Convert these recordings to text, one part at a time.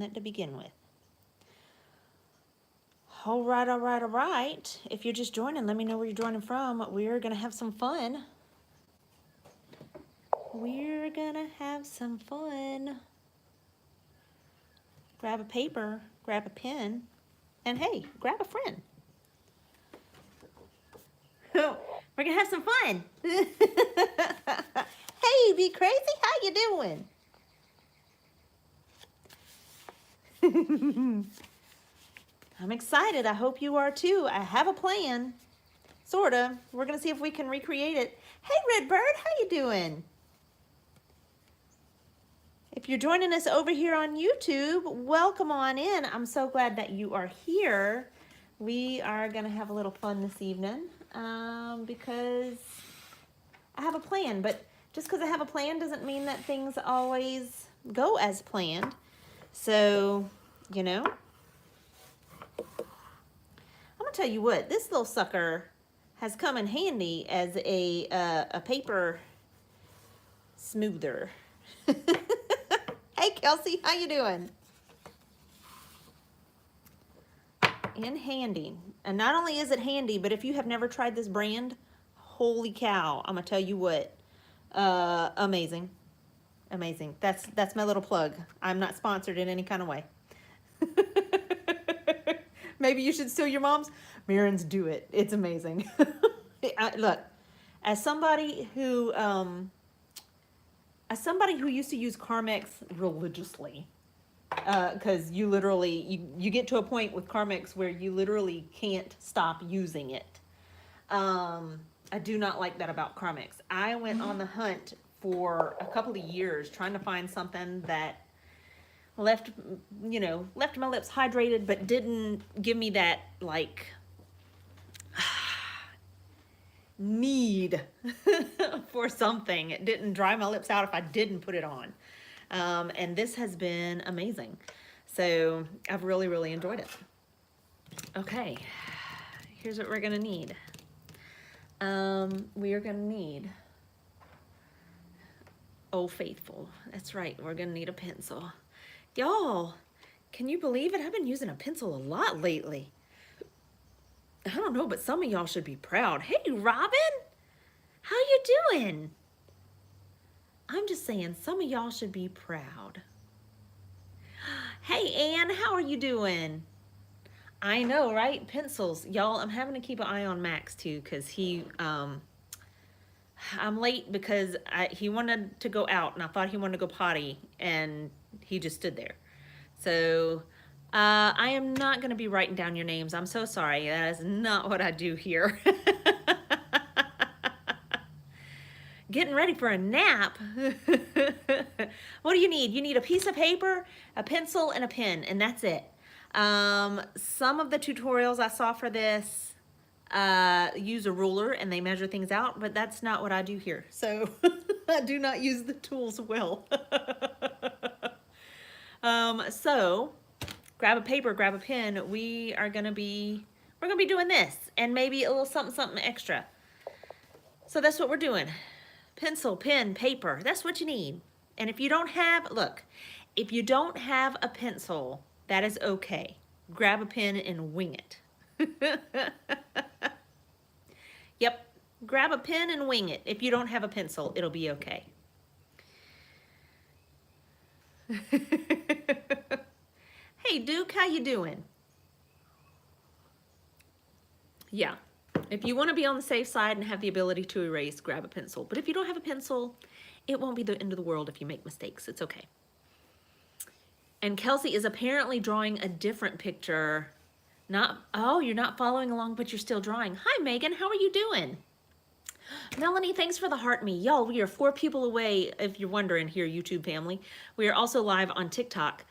that to begin with. All right, all right, all right. If you're just joining, let me know where you're joining from. We're going to have some fun. We're going to have some fun. Grab a paper, grab a pen, and hey, grab a friend. We're going to have some fun. Hey, Be Crazy, how you doing? I'm excited. I hope you are too. I have a plan. Sorta. We're going to see if we can recreate it. Hey, Redbird, how you doing? If you're joining us over here on YouTube, welcome on in. I'm so glad that you are here. We are going to have a little fun this evening because I have a plan. But just because I have a plan doesn't mean that things always go as planned. So, you know, I'm going to tell you what, this little sucker has come in handy as a paper smoother. Hey, Kelsey, how you doing? In handy. And not only is it handy, but if you have never tried this brand, holy cow, I'm gonna tell you what, amazing. Amazing. That's my little plug. I'm not sponsored in any kind of way. Maybe you should steal your mom's. Mirren's, do it. It's amazing. Look, as somebody who used to use Carmex religiously, because you literally, you get to a point with Carmex where you literally can't stop using it. I do not like that about Carmex. I went on the hunt for a couple of years trying to find something that left my lips hydrated, but didn't give me that, like, need for something. It didn't dry my lips out if I didn't put it on. And this has been amazing. So I've really, really enjoyed it. Okay, here's what we're gonna need. We are gonna need Old Faithful. That's right, we're gonna need a pencil. Y'all, can you believe it? I've been using a pencil a lot lately. I don't know, but some of y'all should be proud. Hey, Robin, how you doing? I'm just saying, some of y'all should be proud. Hey, Ann, how are you doing? I know, right? Pencils. Y'all, I'm having to keep an eye on Max, too, because he, I'm late because he wanted to go out, and I thought he wanted to go potty, and he just stood there. So I am not going to be writing down your names. I'm so sorry. That is not what I do here. Getting ready for a nap. What do you need? You need a piece of paper, a pencil, and a pen, and that's it. Some of the tutorials I saw for this use a ruler and they measure things out, but that's not what I do here. So I do not use the tools well. So grab a paper, grab a pen. We're gonna be doing this and maybe a little something extra. So that's what we're doing. Pencil, pen, paper, that's what you need. And if you don't have, look, if you don't have a pencil, that is okay. Grab a pen and wing it. Yep, grab a pen and wing it. If you don't have a pencil, it'll be okay. Hey, Duke, how you doing? Yeah. If you want to be on the safe side and have the ability to erase, grab a pencil. But if you don't have a pencil, it won't be the end of the world if you make mistakes. It's okay. And Kelsey is apparently drawing a different picture. Oh, you're not following along, but you're still drawing. Hi, Megan. How are you doing? Melanie, thanks for the heart me. Y'all, we are 4 people away, if you're wondering here, YouTube family. We are also live on TikTok.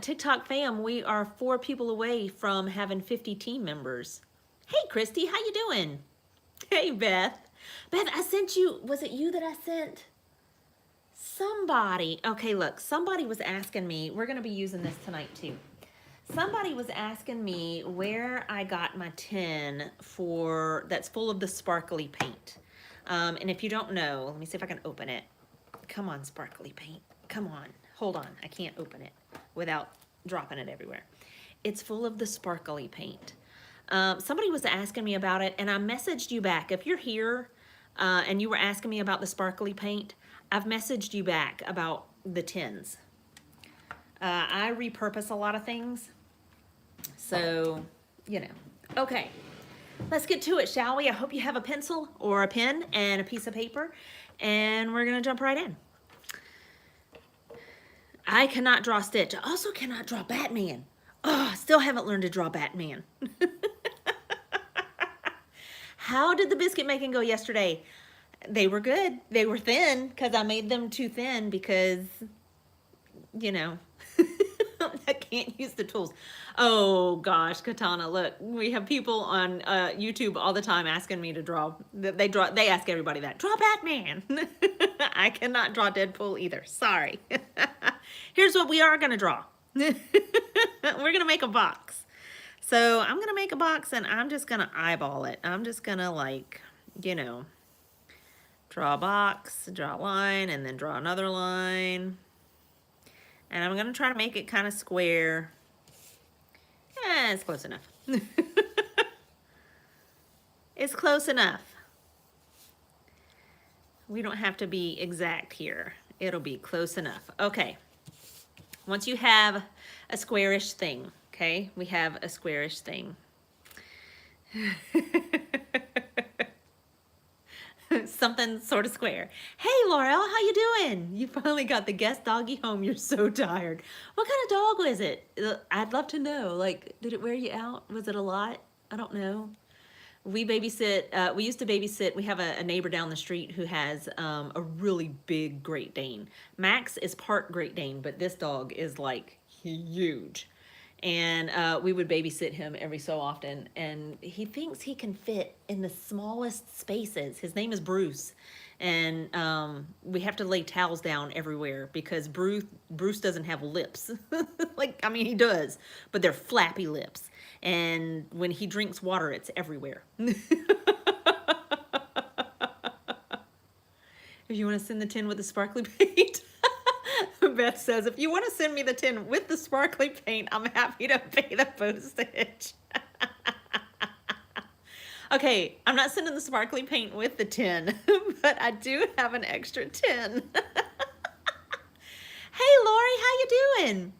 TikTok fam, we are 4 people away from having 50 team members. Hey, Christy, how you doing? Hey, Beth. Beth, I sent you, was it you that I sent? Somebody. Okay, look, somebody was asking me, we're going to be using this tonight too. Somebody was asking me where I got my tin that's full of the sparkly paint. And if you don't know, let me see if I can open it. Come on, sparkly paint. Come on. Hold on. I can't open it without dropping it everywhere. It's full of the sparkly paint. Somebody was asking me about it, and I messaged you back. If you're here and you were asking me about the sparkly paint, I've messaged you back about the tins. I repurpose a lot of things, so, you know. Okay, let's get to it, shall we? I hope you have a pencil or a pen and a piece of paper, and we're gonna jump right in. I cannot draw Stitch. I also cannot draw Batman. Oh, still haven't learned to draw Batman. How did the biscuit making go yesterday? They were good. They were thin because I made them too thin because, you know, I can't use the tools. Oh gosh, Katana, look, we have people on YouTube all the time asking me to draw. They ask everybody that. Draw Batman. I cannot draw Deadpool either. Sorry. Here's what we are gonna draw. We're gonna make a box. So I'm gonna make a box and I'm just gonna eyeball it. I'm just gonna, like, you know, draw a box, draw a line, and then draw another line. And I'm gonna try to make it kind of square. It's close enough. It's close enough. We don't have to be exact here. It'll be close enough. Okay. Once you have a squarish thing, okay? We have a squarish thing. Something sort of square. Hey, Laurel, how you doing? You finally got the guest doggy home. You're so tired. What kind of dog was it? I'd love to know. Like, did it wear you out? Was it a lot? I don't know. We babysit, we used to babysit, we have a neighbor down the street who has a really big Great Dane. Max is part Great Dane, but this dog is like huge. And we would babysit him every so often, and he thinks he can fit in the smallest spaces. His name is Bruce, and we have to lay towels down everywhere because Bruce doesn't have lips. Like, I mean, he does, but they're flappy lips. And when he drinks water, it's everywhere. If you want to send the tin with the sparkly paint. Beth says, if you want to send me the tin with the sparkly paint, I'm happy to pay the postage. Okay, I'm not sending the sparkly paint with the tin, but I do have an extra tin. Hey, Lori, how you doing?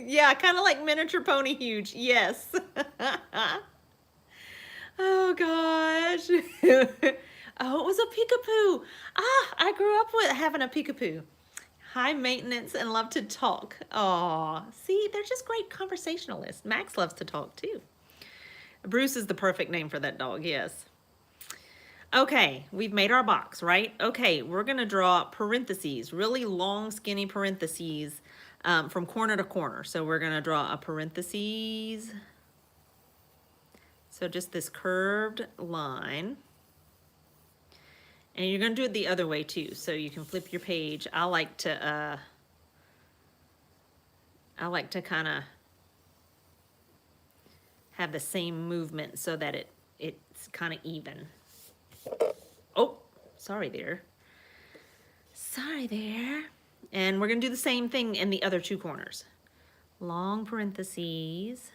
Yeah, kind of like miniature pony huge. Yes. Oh, gosh. Oh, it was a peekapoo. Ah, I grew up with having a peekapoo. High maintenance and love to talk. Aw, see, they're just great conversationalists. Max loves to talk too. Bruce is the perfect name for that dog, yes. Okay, we've made our box, right? Okay, we're gonna draw parentheses, really long, skinny parentheses from corner to corner. So we're gonna draw a parentheses. So just this curved line. And you're going to do it the other way too, so you can flip your page. I like to kind of have the same movement so that it's kind of even. Oh, sorry there. Sorry there. And we're going to do the same thing in the other two corners. Long parentheses.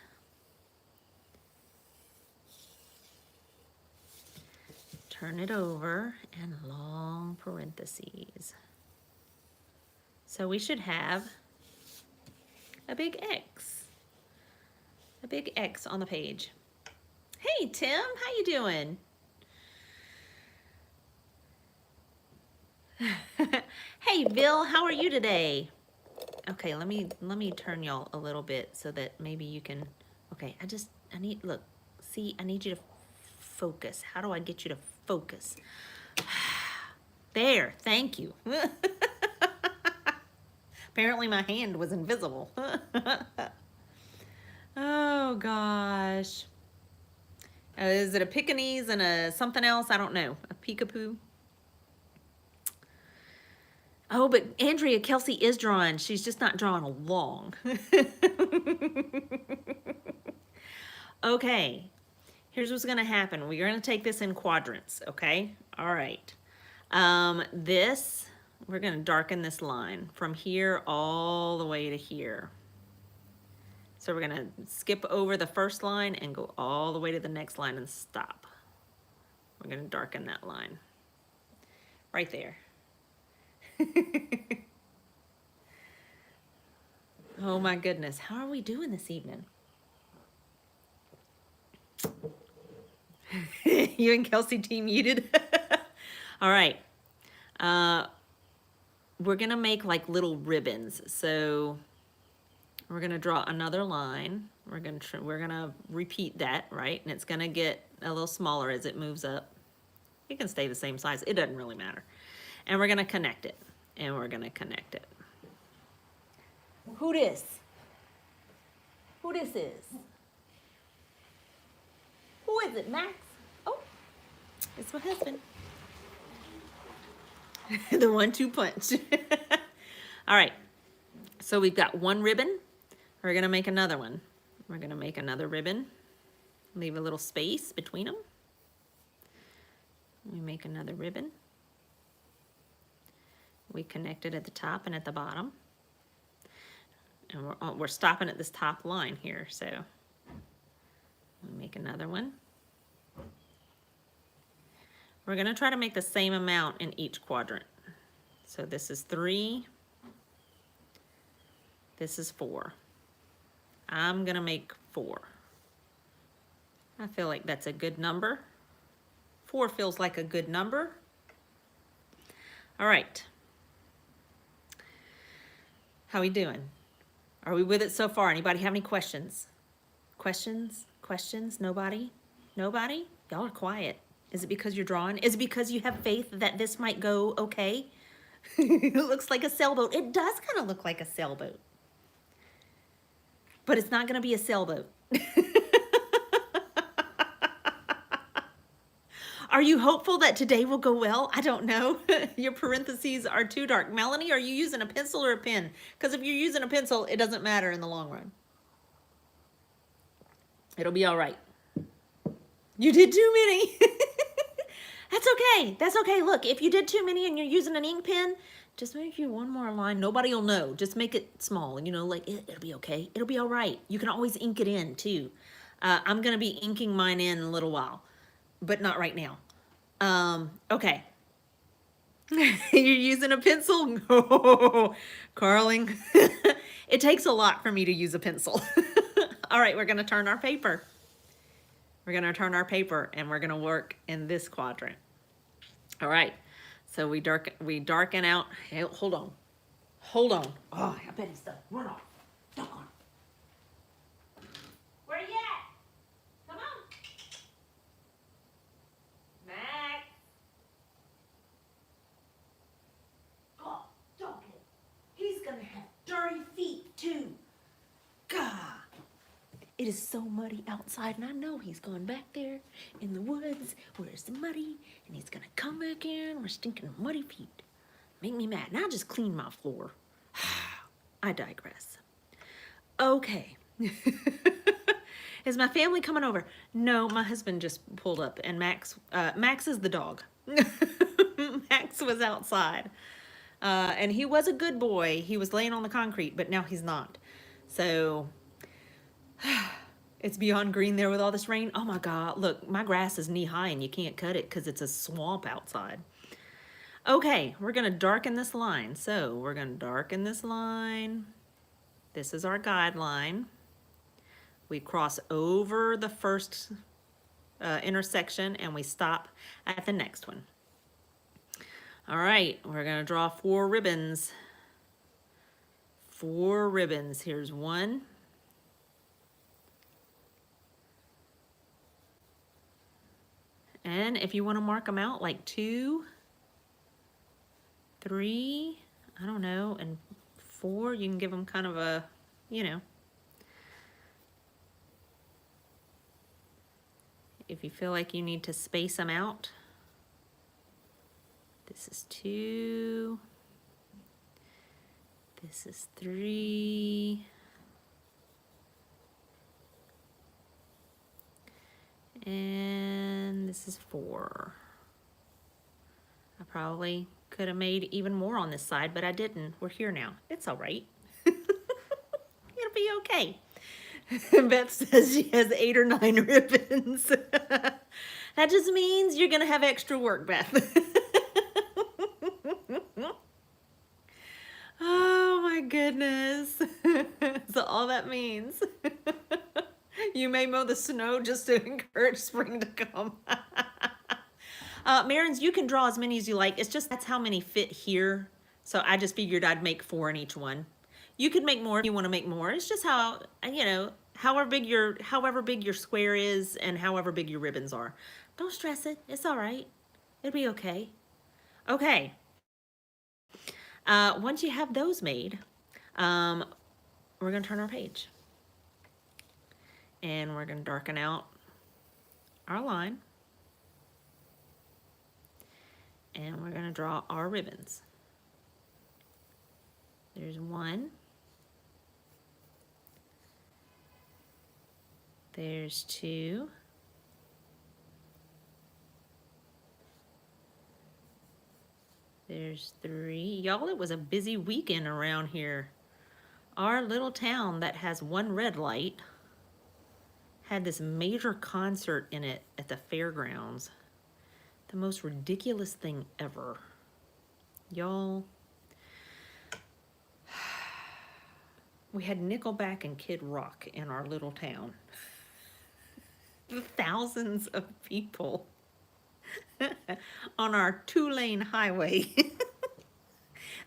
Turn it over and long parentheses. So we should have a big X. A big X on the page. Hey Tim, how you doing? Hey Bill, how are you today? Okay, let me turn y'all a little bit so that maybe you can. Okay, I need look. See, I need you to focus. How do I get you to focus? There, thank you. Apparently my hand was invisible. Oh gosh. Is it a Pekingese and a something else? I don't know. A peekapoo. Oh, but Andrea Kelsey is drawing. She's just not drawing along. Okay. Here's what's going to happen. We're going to take this in quadrants, okay? All right. We're going to darken this line from here all the way to here. So we're gonna skip over the first line and go all the way to the next line and stop. We're gonna darken that line right there. Oh my goodness, how are we doing this evening? You and Kelsey team muted. All right. We're gonna make like little ribbons. So we're gonna draw another line. We're gonna repeat that, right? And it's gonna get a little smaller as it moves up. It can stay the same size. It doesn't really matter. And we're gonna connect it. And we're gonna connect it. Who this? Who this is? Who is it, Max? Oh, it's my husband. The 1-2 punch. All right, so we've got one ribbon. We're gonna make another one. We're gonna make another ribbon. Leave a little space between them. We make another ribbon. We connect it at the top and at the bottom. And we're stopping at this top line here, so we make another one. We're gonna try to make the same amount in each quadrant. So this is 3, this is 4. I'm gonna make 4. I feel like that's a good number. 4 feels like a good number. All right. How we doing? Are we with it so far? Anybody have any questions? Questions? Questions? Nobody? Nobody? Y'all are quiet. Is it because you're drawing? Is it because you have faith that this might go okay? It looks like a sailboat. It does kind of look like a sailboat. But it's not going to be a sailboat. Are you hopeful that today will go well? I don't know. Your parentheses are too dark. Melanie, are you using a pencil or a pen? Because if you're using a pencil, it doesn't matter in the long run. It'll be all right. You did too many. That's okay. That's okay. Look, if you did too many and you're using an ink pen, just make you one more line. Nobody will know. Just make it small. You know, like it'll be okay. It'll be all right. You can always ink it in too. I'm going to be inking mine in a little while, but not right now. Okay. You're using a pencil? No, Carling. It takes a lot for me to use a pencil. All right, we're going to turn our paper. We're going to turn our paper and we're going to work in this quadrant. All right. So we darken out. Hey, hold on. Hold on. Oh, I bet it's done. Run off. Don't go. Where you at? Come on. Max. Oh, don't get. He's going to have dirty feet too. God. It is so muddy outside, and I know he's gone back there in the woods where it's muddy, and he's gonna come back in with stinking muddy feet. Make me mad. Now just clean my floor. I digress. Okay. Is my family coming over? No, my husband just pulled up, and Max is the dog. Max was outside, and he was a good boy. He was laying on the concrete, but now he's not. So it's beyond green there with all this rain. Oh my God, look, my grass is knee high and you can't cut it because it's a swamp outside. Okay, we're gonna darken this line. So we're gonna darken this line. This is our guideline. We cross over the first intersection and we stop at the next one. All right, we're gonna draw 4 ribbons. 4 ribbons, here's 1. And if you want to mark them out like 2, 3, I don't know, and 4, you can give them kind of a, you know, if you feel like you need to space them out. This is 2. This is 3. And this is 4. I probably could have made even more on this side, but I didn't. We're here now. It's all right. It'll be okay. Beth says she has 8 or 9 ribbons. That just means you're going to have extra work, Beth. Oh my goodness. That's all that means. You may mow the snow just to encourage spring to come. Marins, you can draw as many as you like. It's just that's how many fit here. So I just figured I'd make 4 in each one. You could make more if you want to make more. It's just how, you know, however big your square is and however big your ribbons are. Don't stress it. It's all right. It'll be okay. Okay. Once you have those made, we're going to turn our page. And we're going to darken out our line. And we're going to draw our ribbons. There's 1. There's 2. There's 3. Y'all, it was a busy weekend around here. Our little town that has 1 red light had this major concert in it at the fairgrounds. The most ridiculous thing ever. Y'all, we had Nickelback and Kid Rock in our little town. Thousands of people on our 2-lane highway.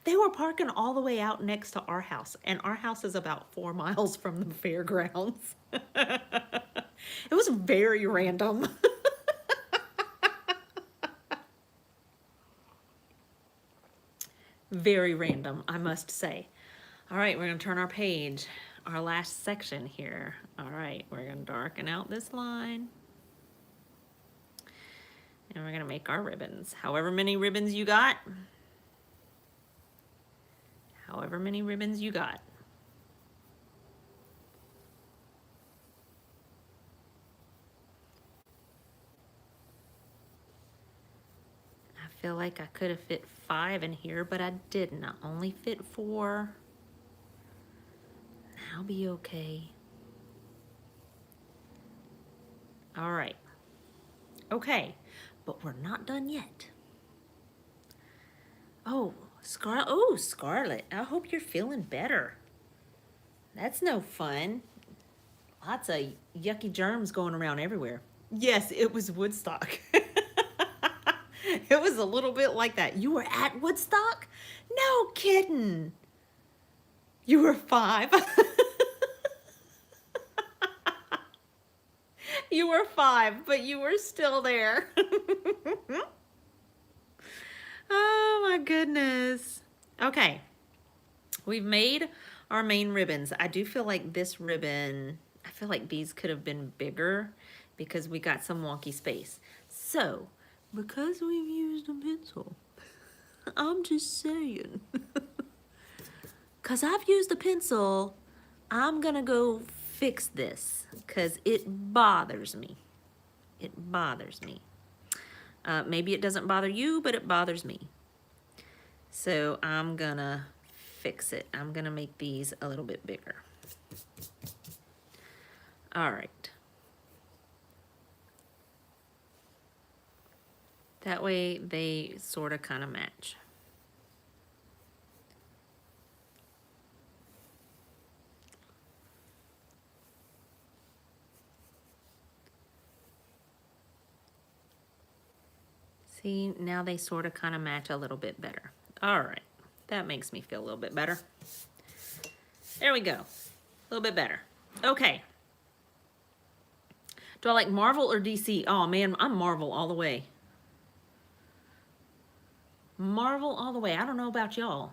They were parking all the way out next to our house, and our house is about 4 miles from the fairgrounds. It was very random. Very random, I must say. All right, we're going to turn our page, our last section here. All right, we're going to darken out this line. And we're going to make our ribbons. However many ribbons you got. However many ribbons you got. I feel like I could have fit 5 in here, but I didn't. I only fit 4. I'll be okay. All right. Okay, but we're not done yet. Oh, Scarlet, I hope you're feeling better. That's no fun. Lots of yucky germs going around everywhere. Yes, it was Woodstock. It was a little bit like that. You were at Woodstock? No kidding. You were 5. You were 5, but you were still there. Oh my goodness. Okay, we've made our main ribbons. I do feel like this ribbon, I feel like these could have been bigger because we got some wonky space. So, because we've used a pencil, I'm just saying. Because I've used a pencil, I'm gonna go fix this because it bothers me. It bothers me. Maybe it doesn't bother you, but it bothers me. So I'm gonna fix it. I'm gonna make these a little bit bigger. All right. That way they sort of kind of match. See, now they sort of kind of match a little bit better. All right, that makes me feel a little bit better. There we go, a little bit better. Okay. Do I like Marvel or DC? Oh man, I'm Marvel all the way. Marvel all the way. I don't know about y'all.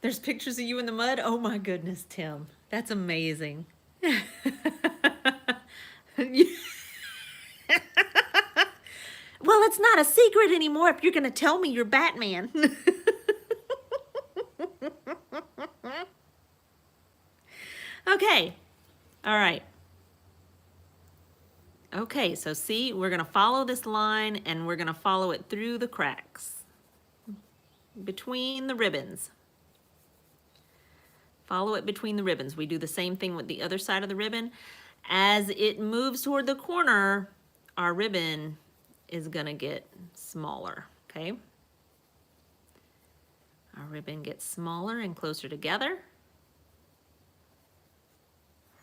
There's pictures of you in the mud? Oh my goodness, Tim. That's amazing. Well, it's not a secret anymore if you're going to tell me you're Batman. Okay. All right. Okay, so see, we're going to follow this line and we're going to follow it through the cracks between the ribbons. Follow it between the ribbons. We do the same thing with the other side of the ribbon. As it moves toward the corner, our ribbon is gonna get smaller, okay? Our ribbon gets smaller and closer together.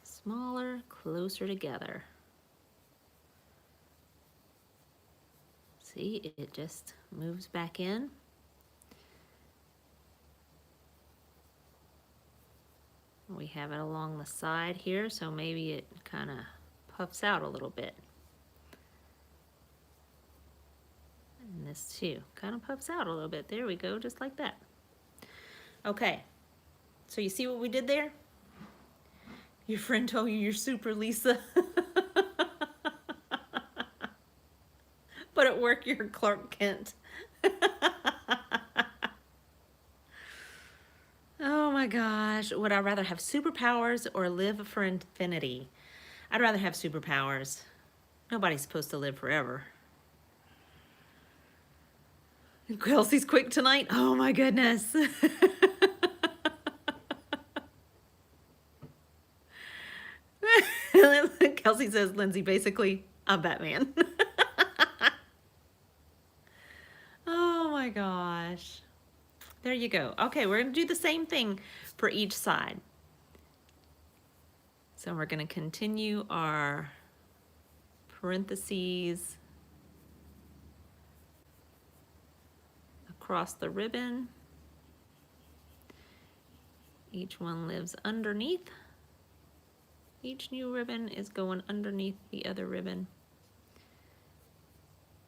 Smaller, closer together. See, it just moves back in. We have it along the side here, so maybe it kind of puffs out a little bit. And this too, kind of puffs out a little bit. There we go, just like that. Okay, so you see what we did there? Your friend told you you're super Lisa. But at work, you're Clark Kent. Oh my gosh, would I rather have superpowers or live for infinity? I'd rather have superpowers. Nobody's supposed to live forever. Kelsey's quick tonight? Oh my goodness. Kelsey says, Lindsay, basically, I'm Batman. Oh my gosh. There you go. Okay, we're going to do the same thing for each side. So we're going to continue our parentheses across the ribbon. Each one lives underneath. Each new ribbon is going underneath the other ribbon,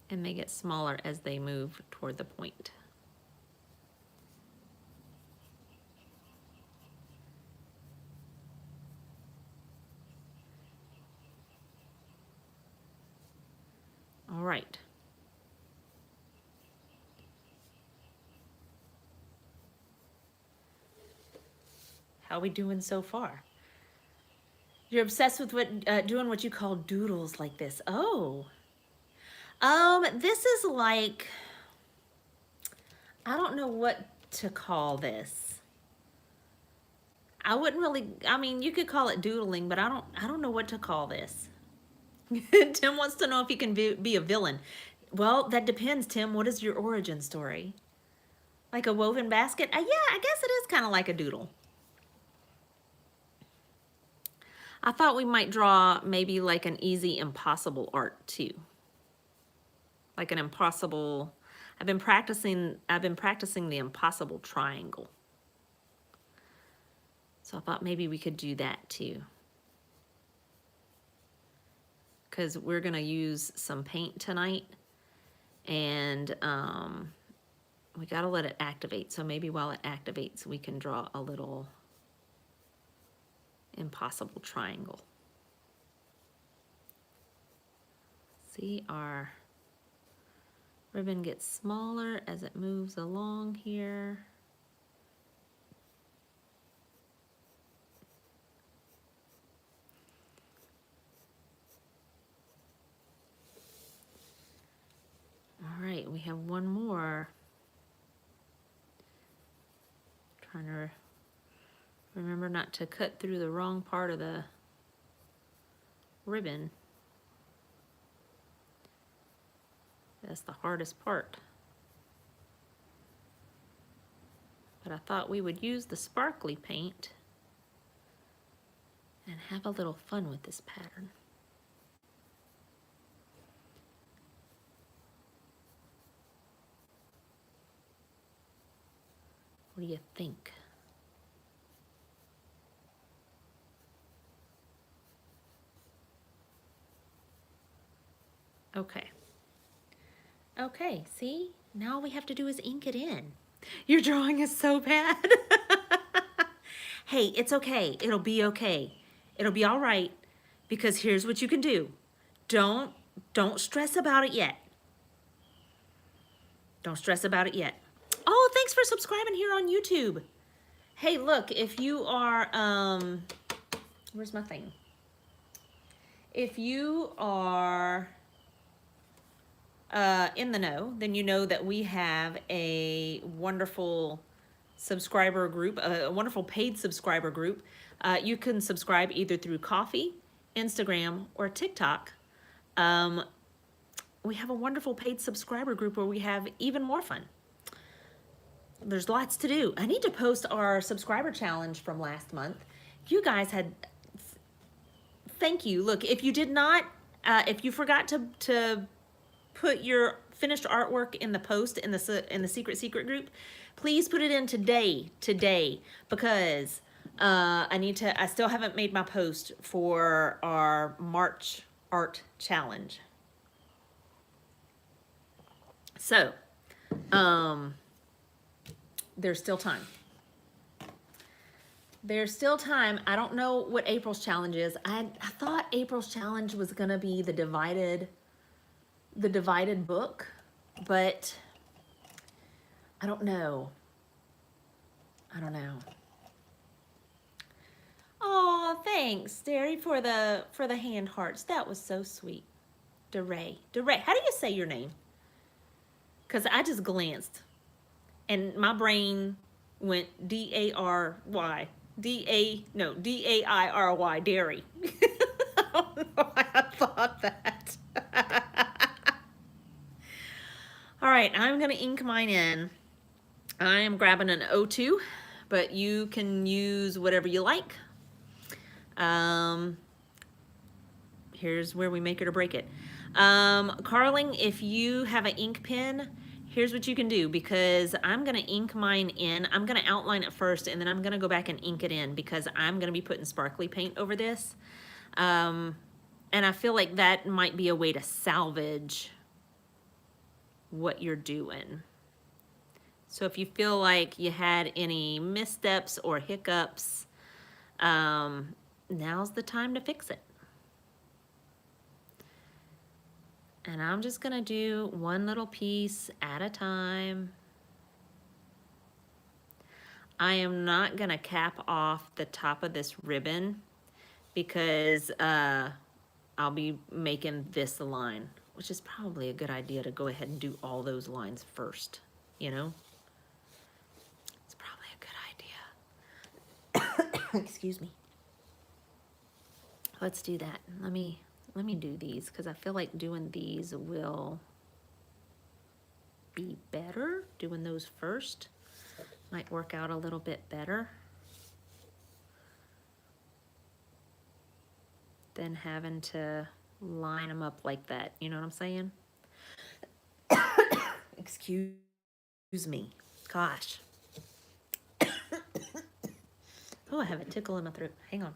and they get smaller as they move toward the point. All right. How are we doing so far? You're obsessed with doing what you call doodles like this. Oh. This is like, I don't know what to call this. I wouldn't really, I mean, you could call it doodling, but I don't know what to call this. Tim wants to know if he can be a villain. Well, that depends, Tim. What is your origin story? Like a woven basket? Yeah, I guess it is kind of like a doodle. I thought we might draw maybe like an easy impossible art too. Like an impossible, I've been practicing the impossible triangle. So I thought maybe we could do that too. Because we're gonna use some paint tonight, and we gotta let it activate. So maybe while it activates, we can draw a little impossible triangle. See, our ribbon gets smaller as it moves along here. All right, we have one more. Trying to remember not to cut through the wrong part of the ribbon. That's the hardest part. But I thought we would use the sparkly paint and have a little fun with this pattern. What do you think? Okay. Okay, see? Now all we have to do is ink it in. Your drawing is so bad. Hey, it's okay. It'll be okay. It'll be all right, because here's what you can do. Don't stress about it yet. Don't stress about it yet. Oh, thanks for subscribing here on YouTube. Hey, look, if you are, where's my thing? If you are in the know, then you know that we have a wonderful subscriber group, a wonderful paid subscriber group. You can subscribe either through Coffee, Instagram, or TikTok. We have a wonderful paid subscriber group where we have even more fun. There's lots to do. I need to post our subscriber challenge from last month. You guys had, thank you. Look, if you did not, if you forgot to put your finished artwork in the post in the secret group, please put it in today, because I still haven't made my post for our March art challenge. So, there's still time. There's still time. I don't know what April's challenge is. I thought April's challenge was gonna be the divided book, but I don't know. Oh, thanks, Derry, for the hand hearts. That was so sweet. DeRay. How do you say your name? Because I just glanced and my brain went D-A-I-R-Y, Dairy. I don't know why I thought that. All right, I'm gonna ink mine in. I am grabbing an O2, but you can use whatever you like. Here's where we make it or break it. Carling, if you have an ink pen, here's what you can do, because I'm gonna ink mine in. I'm gonna outline it first, and then I'm gonna go back and ink it in, because I'm gonna be putting sparkly paint over this. And I feel like that might be a way to salvage what you're doing. So if you feel like you had any missteps or hiccups, now's the time to fix it. And I'm just gonna do one little piece at a time. I am not gonna cap off the top of this ribbon, because I'll be making this line, which is probably a good idea to go ahead and do all those lines first, you know? It's probably a good idea. Excuse me. Let's do that. Let me do these, because I feel like doing these will be better. Doing those first might work out a little bit better than having to line them up like that. You know what I'm saying? Excuse me. Gosh. Oh, I have a tickle in my throat. Hang on.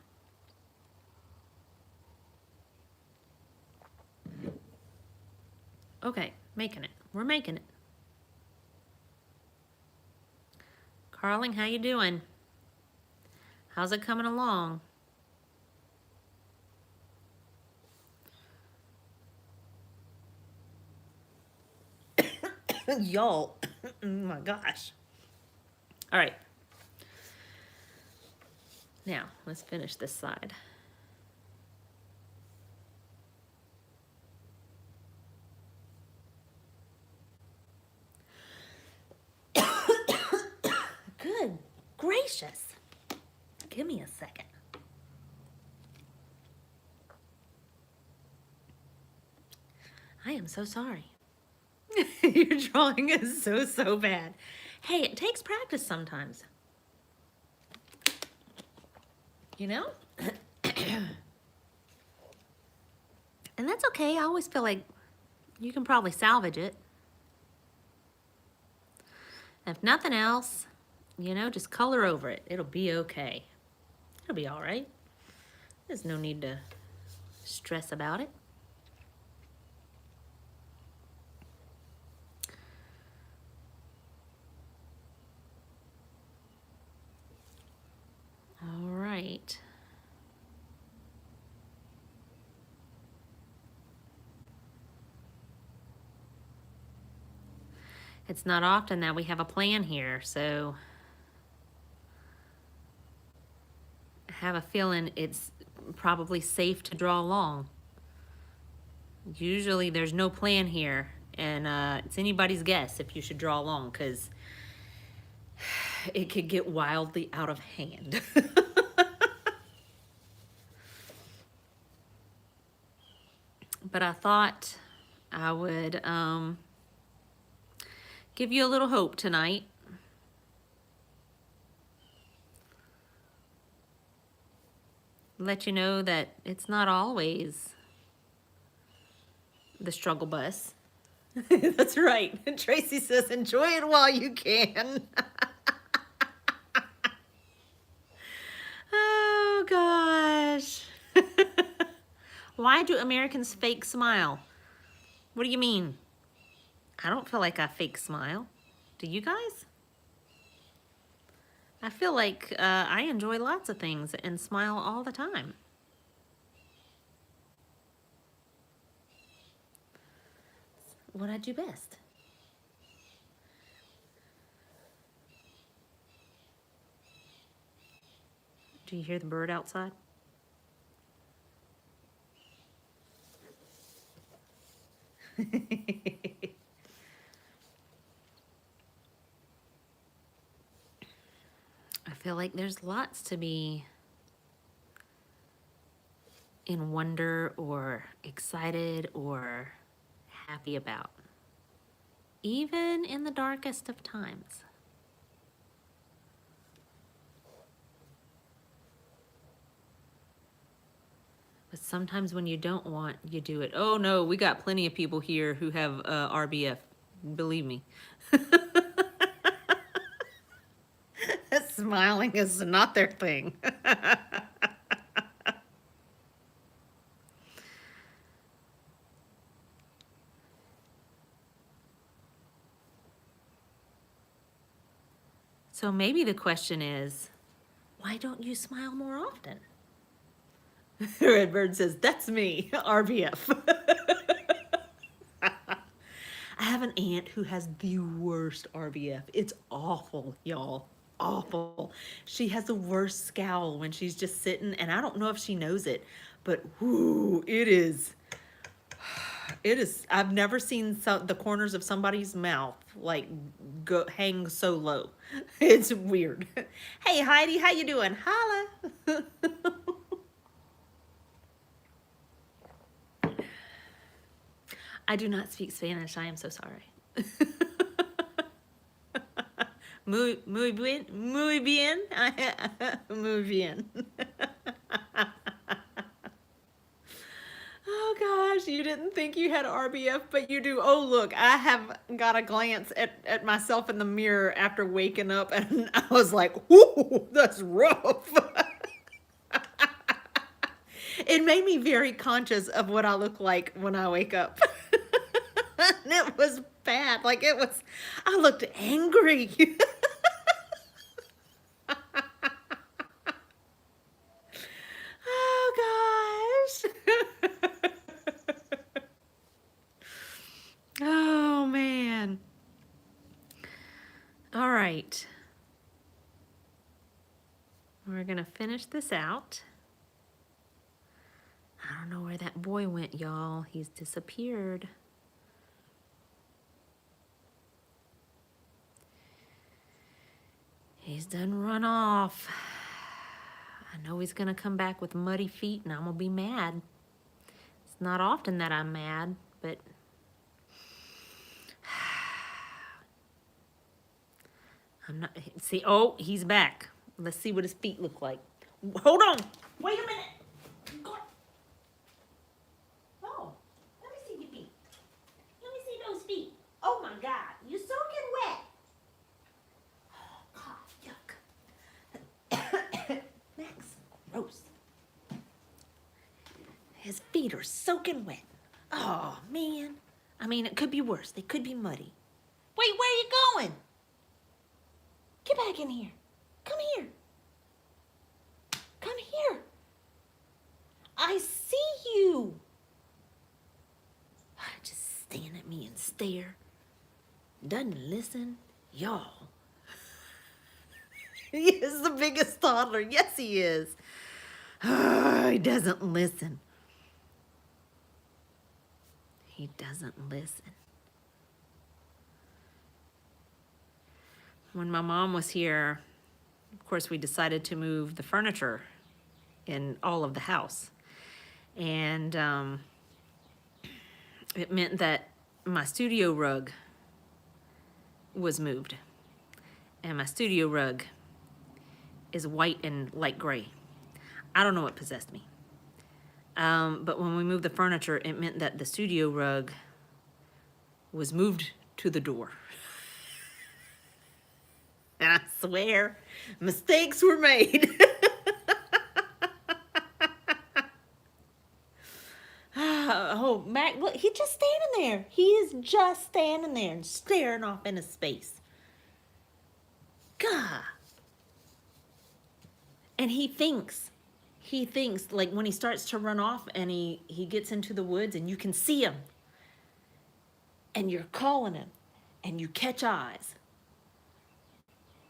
Okay, making it. We're making it. Carling, how you doing? How's it coming along? Y'all, oh my gosh. All right. Now, let's finish this side. Good gracious. Give me a second. I am so sorry. Your drawing is so bad. Hey, it takes practice sometimes. You know? And that's okay. I always feel like you can probably salvage it. If nothing else, you know, just color over it. It'll be okay. It'll be all right. There's no need to stress about it. All right. It's not often that we have a plan here, so I have a feeling it's probably safe to draw along. Usually there's no plan here, and it's anybody's guess if you should draw along, because it could get wildly out of hand. But I thought I would give you a little hope tonight. Let you know that it's not always the struggle bus. That's right. Tracy says, enjoy it while you can. Oh, gosh. Why do Americans fake smile? What do you mean? I don't feel like I fake smile. Do you guys? I feel like I enjoy lots of things and smile all the time. What I do best. Do you hear the bird outside? I feel like there's lots to be in wonder or excited or happy about, even in the darkest of times. But sometimes when you don't want, you do it. Oh no, we got plenty of people here who have RBF, believe me. Smiling is not their thing. So maybe the question is, why don't you smile more often? Redbird says, that's me, RBF. I have an aunt who has the worst RBF. It's awful, y'all. Awful. She has the worst scowl when she's just sitting, and I don't know if she knows it, but whoo, it is. I've never seen the corners of somebody's mouth like hang so low. It's weird. Hey Heidi, how you doing? Holla. I do not speak Spanish. I am so sorry. Muy bien, muy bien, muy bien. Oh gosh, you didn't think you had RBF, but you do. Oh look, I have got a glance at myself in the mirror after waking up, and I was like, whoo, that's rough. It made me very conscious of what I look like when I wake up. And it was bad. Like I looked angry. Oh gosh. Oh man. All right. We're gonna finish this out. I don't know where that boy went, y'all. He's disappeared. He's done run off. I know he's gonna come back with muddy feet and I'm gonna be mad. It's not often that I'm mad, but I'm not, see, oh, he's back. Let's see what his feet look like. Hold on, wait a minute. Oh, let me see your feet. Let me see those feet. Oh my God, you're soaking wet. Oh God, yuck. Max, gross. His feet are soaking wet. Oh man. I mean, it could be worse. They could be muddy. Wait, where are you going? Get back in here. Come here. Come here. I see you. Just stand at me and stare. Doesn't listen. Y'all. He is the biggest toddler. Yes, he is. He doesn't listen. He doesn't listen. when my mom was here, of course, we decided to move the furniture in all of the house. And it meant that my studio rug was moved. And my studio rug is white and light gray. I don't know what possessed me. But when we moved the furniture, it meant that the studio rug was moved to the door. And I swear, mistakes were made. Oh, Mac, look, he's just standing there. He is just standing there and staring off into space. God. And he thinks, like when he starts to run off and he gets into the woods and you can see him. And you're calling him and you catch eyes.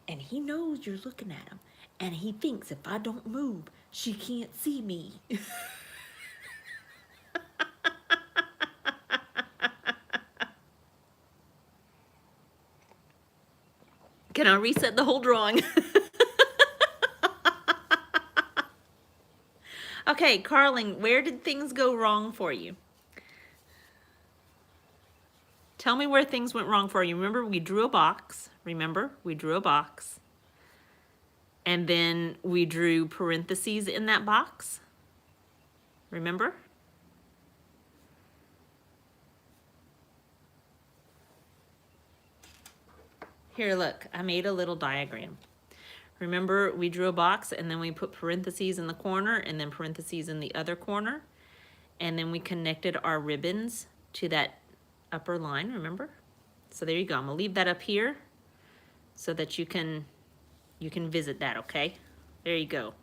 And he knows you're looking at him. And he thinks if I don't move, she can't see me. Can I reset the whole drawing? Okay, Carling, where did things go wrong for you? Tell me where things went wrong for you. Remember, we drew a box. Remember, we drew a box. And then we drew parentheses in that box. Remember? Here, look, I made a little diagram. Remember, we drew a box and then we put parentheses in the corner and then parentheses in the other corner. And then we connected our ribbons to that upper line, remember? So there you go. I'm gonna leave that up here so that you can visit that, okay? There you go.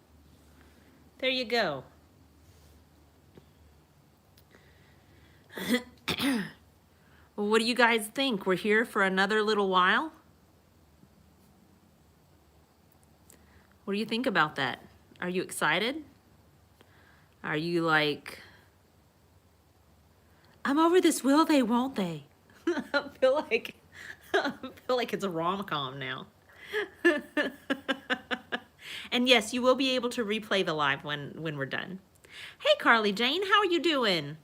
There you go. Well, what do you guys think? We're here for another little while? What do you think about that? Are you excited? Are you like, I'm over this, will they, won't they? I feel like it's a rom-com now. And yes, you will be able to replay the live when we're done. Hey, Carly Jane, how are you doing?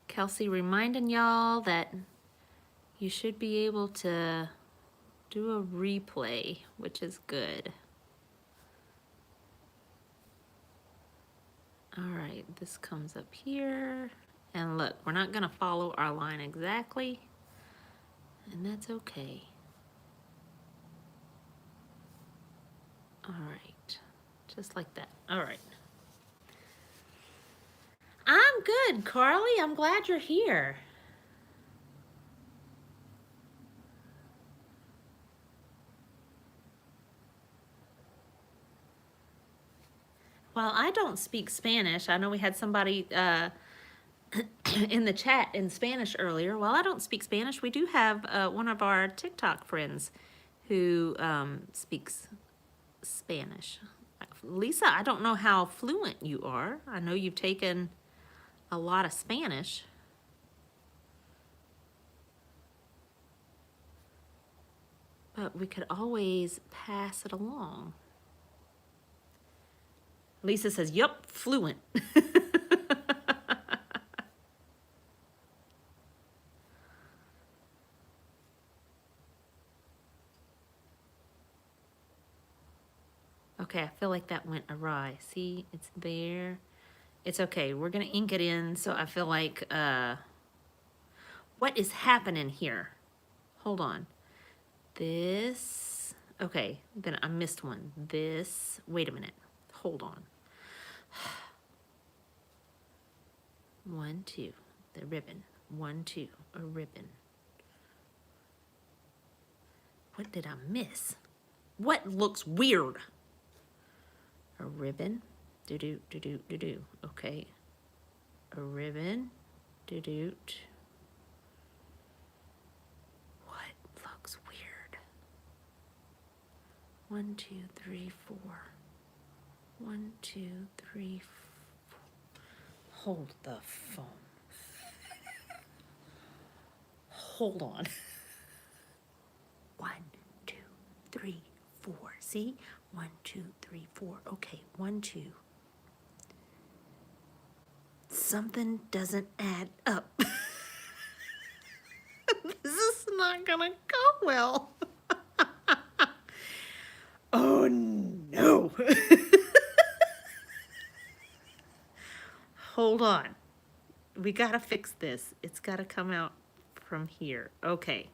Kelsey reminding y'all that you should be able to do a replay, which is good. All right, this comes up here. And look, we're not gonna follow our line exactly, and that's okay. All right, just like that. All right. I'm good, Carly. I'm glad you're here. While I don't speak Spanish, I know we had somebody in the chat in Spanish earlier. While I don't speak Spanish, we do have one of our TikTok friends who speaks Spanish. Lisa, I don't know how fluent you are. I know you've taken a lot of Spanish. But we could always pass it along. Lisa says, yup, fluent. Okay, I feel like that went awry. See, it's there. It's okay. We're going to ink it in. So I feel like, what is happening here? Hold on. This, okay, then I missed one. This, wait a minute. Hold on. 1, 2, the ribbon. 1, 2, a ribbon. What did I miss? What looks weird? A ribbon. Do-do, do-do, do-do. Okay. A ribbon. Do-do. What looks weird? 1, 2, 3, 4. 1, 2, 3, 4. Hold the phone. Hold on. 1, 2, 3, 4. See? 1, 2, 3, 4. Okay, 1, 2. Something doesn't add up. This is not gonna go well. Oh no. Hold on. We gotta fix this. It's gotta come out from here. Okay.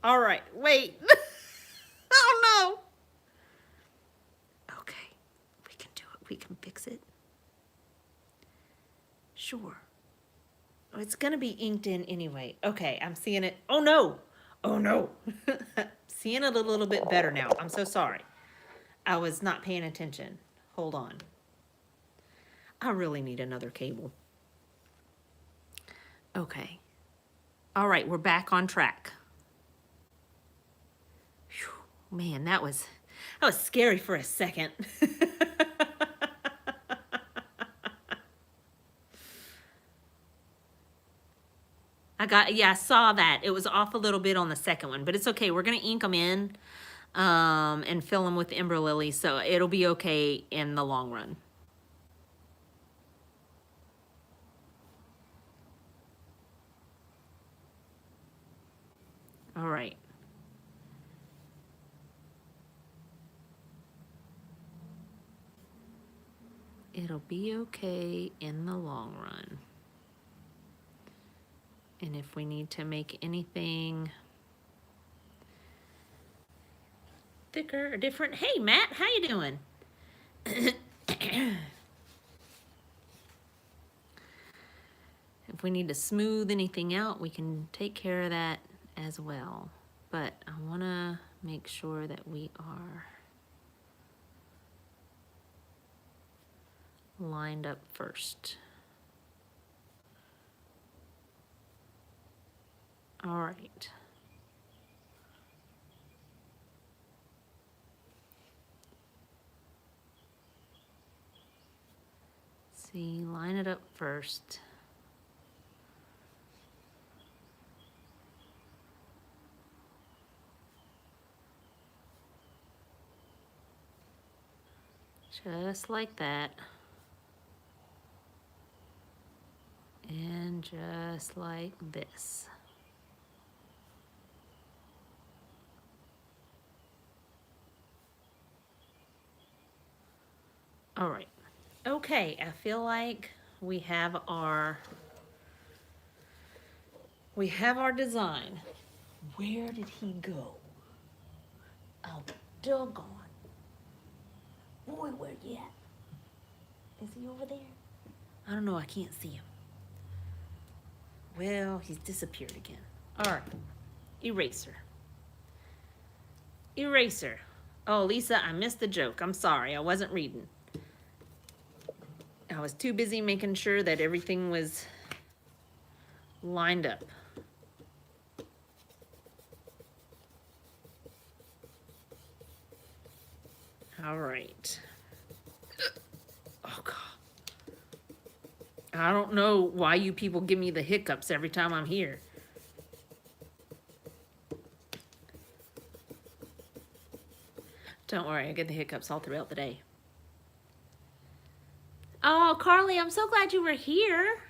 All right, wait. Oh no. Okay, we can do it. We can fix it. Sure. Oh, it's gonna be inked in anyway. Okay, I'm seeing it. Oh no. Oh no. Seeing it a little bit better now. I'm so sorry. I was not paying attention. Hold on. I really need another cable. Okay. All right, we're back on track. Whew, man, that was scary for a second. I saw that. It was off a little bit on the second one, but it's okay. We're gonna ink them in and fill them with Ember Lily, so it'll be okay in the long run. All right. It'll be okay in the long run. And if we need to make anything thicker or different, hey Matt, how you doing? If we need to smooth anything out, we can take care of that as well. But I want to make sure that we are lined up first. All right. See, line it up first. Just like that. And just like this. All right. Okay, I feel like we have our design. Where did he go? Oh, doggone. Boy, where you at? Is he over there? I don't know, I can't see him. Well, he's disappeared again. All right, eraser. Eraser. Oh, Lisa, I missed the joke. I'm sorry, I wasn't reading. I was too busy making sure that everything was lined up. All right. Oh, God. I don't know why you people give me the hiccups every time I'm here. Don't worry, I get the hiccups all throughout the day. Oh, Carly, I'm so glad you were here.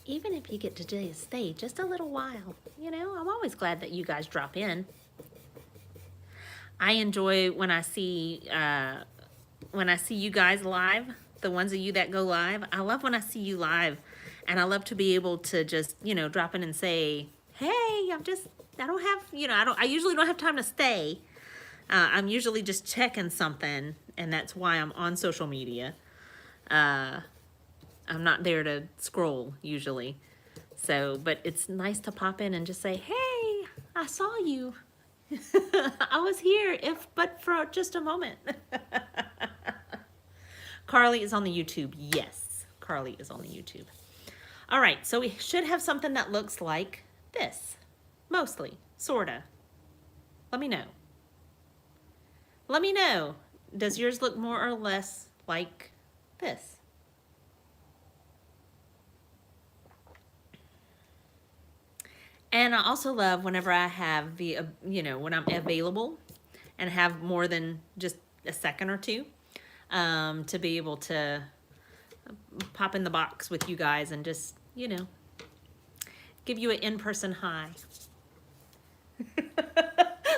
Even if you get to stay just a little while, you know, I'm always glad that you guys drop in. I enjoy when I see you guys live, the ones of you that go live. I love when I see you live, and I love to be able to just, you know, drop in and say, hey, I usually don't have time to stay. I'm usually just checking something, and that's why I'm on social media. I'm not there to scroll usually. So, but it's nice to pop in and just say, hey, I saw you. I was here, but for just a moment. Carly is on the YouTube. Yes, Carly is on the YouTube. All right, so we should have something that looks like this. Mostly, sorta. Let me know. Let me know. Does yours look more or less like this? And I also love whenever I have the, when I'm available and have more than just a second or two, to be able to pop in the box with you guys and just, give you an in-person hi.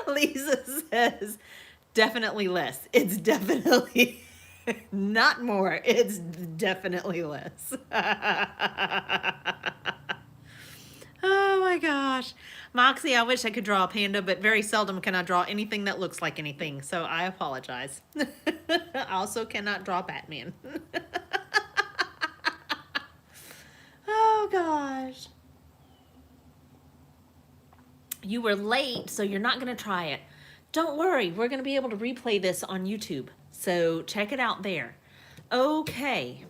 Lisa says, definitely less. It's definitely not more. It's definitely less. Oh my gosh. Moxie, I wish I could draw a panda, but very seldom can I draw anything that looks like anything, so I apologize. I also cannot draw Batman. Oh gosh. You were late, so you're not going to try it. Don't worry, we're going to be able to replay this on YouTube, so check it out there. Okay.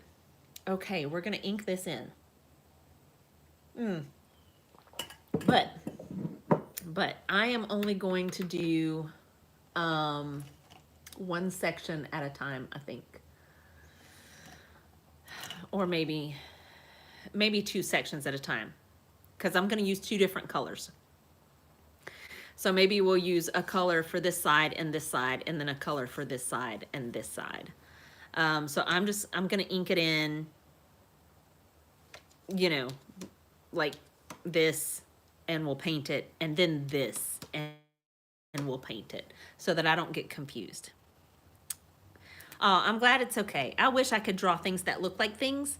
Okay, we're going to ink this in. But I am only going to do one section at a time, I think. Or maybe two sections at a time, because I'm going to use two different colors. So maybe we'll use a color for this side, and then a color for this side and this side. So I'm going to ink it in, like this, and we'll paint it, and then this, and we'll paint it, so that I don't get confused. Oh, I'm glad it's okay. I wish I could draw things that look like things,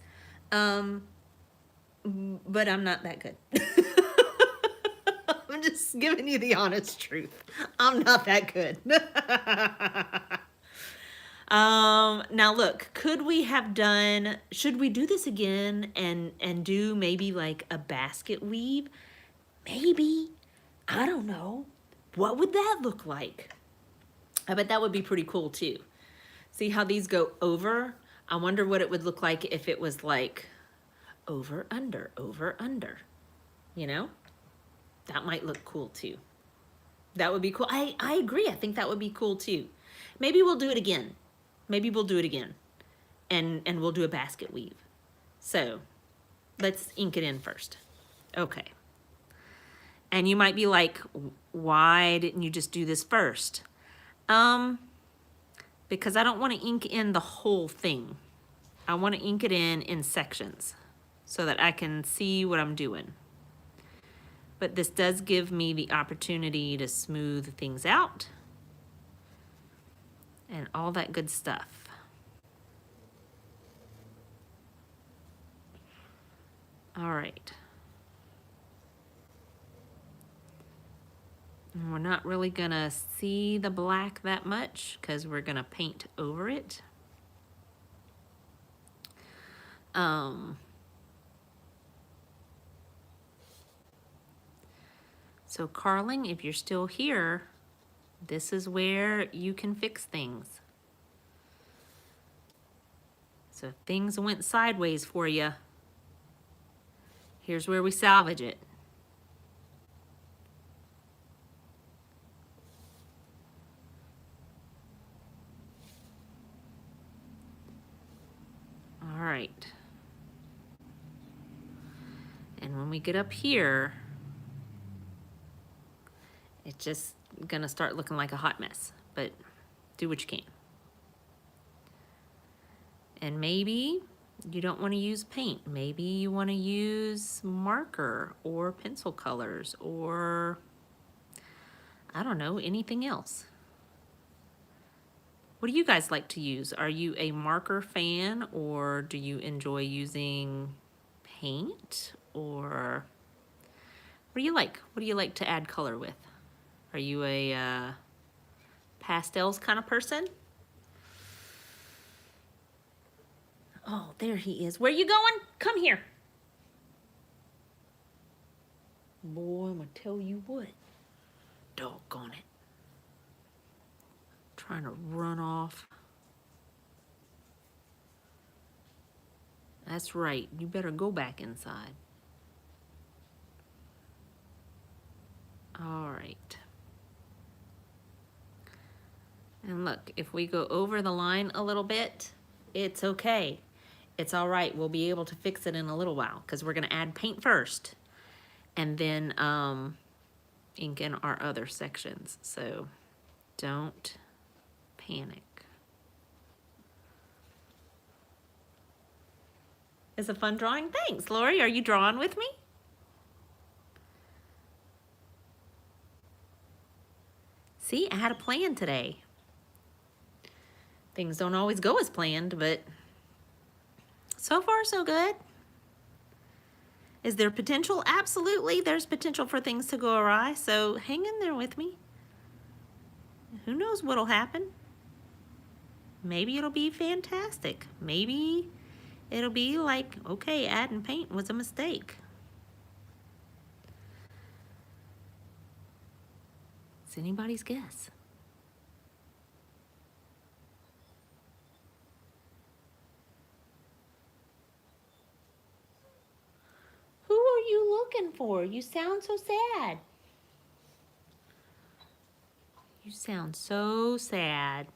but I'm not that good. I'm just giving you the honest truth. I'm not that good. Now look, should we do this again and do maybe like a basket weave? Maybe. I don't know. What would that look like? I bet that would be pretty cool too. See how these go over? I wonder what it would look like if it was like over, under, That might look cool too. That would be cool. I agree. I think that would be cool too. Maybe we'll do it again. And we'll do a basket weave. So let's ink it in first. Okay. And you might be like, why didn't you just do this first? Because I don't want to ink in the whole thing. I want to ink it in sections so that I can see what I'm doing. But this does give me the opportunity to smooth things out and all that good stuff. All right. And we're not really gonna see the black that much because we're gonna paint over it. So Carling, if you're still here, this is where you can fix things. So if things went sideways for you, here's where we salvage it. All right. And when we get up here, it's just gonna start looking like a hot mess, but do what you can. And maybe you don't want to use paint. Maybe you want to use marker or pencil colors or, I don't know, anything else. What do you guys like to use? Are you a marker fan, or do you enjoy using paint? Or what do you like? What do you like to add color with? Are you a pastels kind of person? Oh, there he is. Where you going? Come here. Boy, I'm gonna tell you what. Doggone it. Trying to run off. That's right. You better go back inside. All right. And look, if we go over the line a little bit, it's okay. It's all right. We'll be able to fix it in a little while because we're going to add paint first and then ink in our other sections. So don't panic. It's a fun drawing. Thanks, Lori. Are you drawing with me? See, I had a plan today. Things don't always go as planned, but so far so good. Is there potential? Absolutely. There's potential for things to go awry, so hang in there with me. Who knows what'll happen? Maybe it'll be fantastic. Maybe it'll be like, okay, adding paint was a mistake. It's anybody's guess. Who are you looking for? You sound so sad. You sound so sad.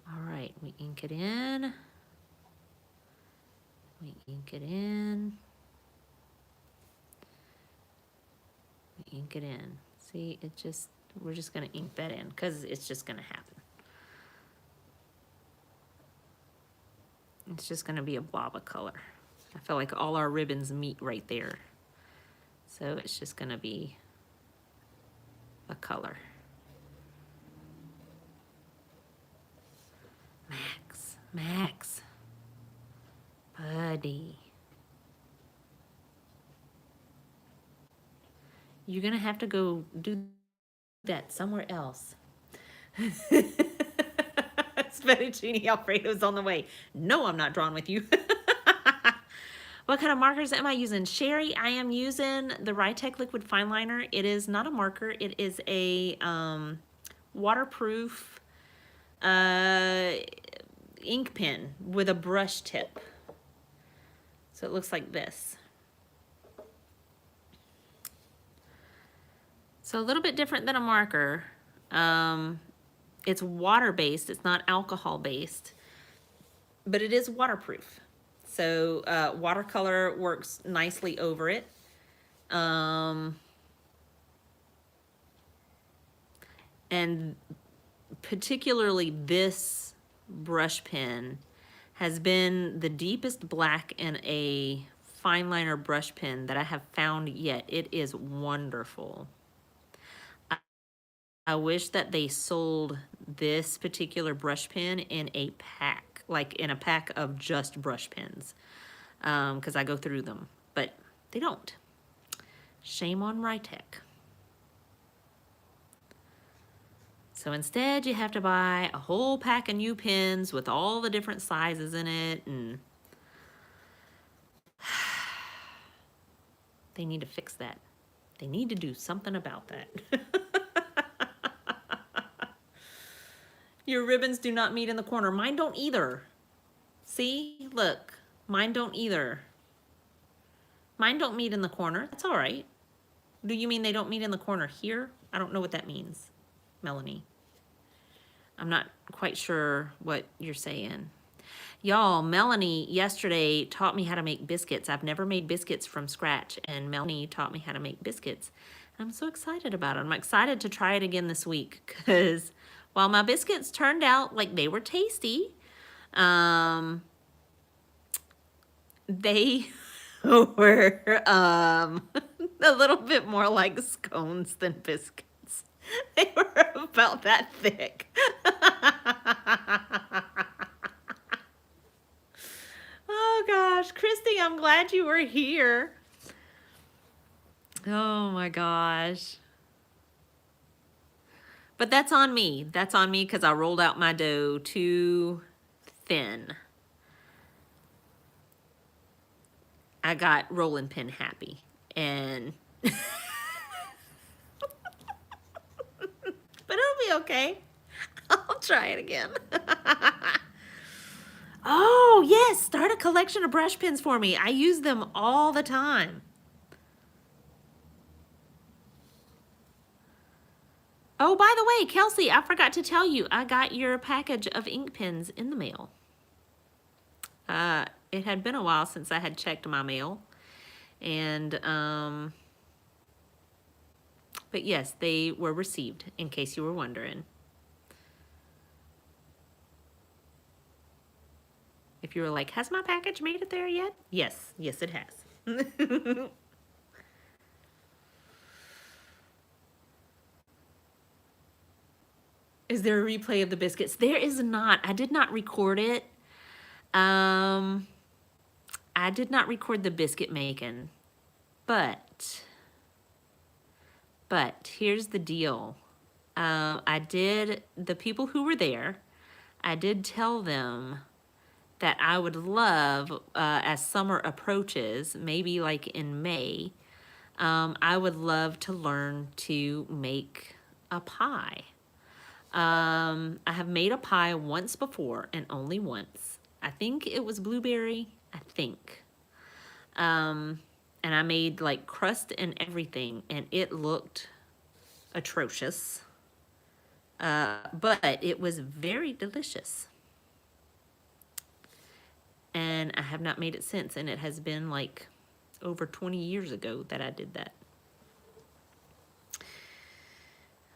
All right, we ink it in. We ink it in. We ink it in. See, it just, we're just gonna ink that in because it's just gonna happen. It's just gonna be a blob of color. I feel like all our ribbons meet right there. So it's just gonna be a color. Max, buddy. You're gonna have to go do that somewhere else. Fettuccine Alfredo's on the way. No, I'm not drawing with you. What kind of markers am I using? Sherry, I am using the Rytech Liquid Fine Liner. It is not a marker. It is a waterproof ink pen with a brush tip. So it looks like this. So a little bit different than a marker. It's water-based, it's not alcohol-based, but it is waterproof. So watercolor works nicely over it. And particularly this brush pen has been the deepest black in a fine liner brush pen that I have found yet. It is wonderful. I wish that they sold this particular brush pen in a pack, like in a pack of just brush pens, because I go through them, but they don't. Shame on Rytech. So instead, you have to buy a whole pack of new pens with all the different sizes in it, and they need to fix that. They need to do something about that. Your ribbons do not meet in the corner. Mine don't either. See, look, mine don't either. Mine don't meet in the corner. That's all right. Do you mean they don't meet in the corner here? I don't know what that means, Melanie. I'm not quite sure what you're saying. Y'all, Melanie yesterday taught me how to make biscuits. I've never made biscuits from scratch, and Melanie taught me how to make biscuits. I'm so excited about it. I'm excited to try it again this week because while my biscuits turned out like they were tasty, they were a little bit more like scones than biscuits. They were about that thick. Oh gosh, Christy, I'm glad you were here. Oh my gosh. But that's on me. That's on me because I rolled out my dough too thin. I got rolling pin happy. And but it'll be okay. I'll try it again. Oh, yes, start a collection of brush pens for me. I use them all the time. Oh, by the way, Kelsey, I forgot to tell you, I got your package of ink pens in the mail. It had been a while since I had checked my mail. And, but yes, they were received, in case you were wondering. If you were like, has my package made it there yet? Yes, yes it has. Is there a replay of the biscuits? There is not. I did not record it. I did not record the biscuit making, but here's the deal. The people who were there, I did tell them that I would love, as summer approaches, maybe like in May, I would love to learn to make a pie. I have made a pie once before, and only once. I think it was blueberry, I think. And I made like crust and everything, and it looked atrocious. But it was very delicious. And I have not made it since, and it has been like over 20 years ago that I did that.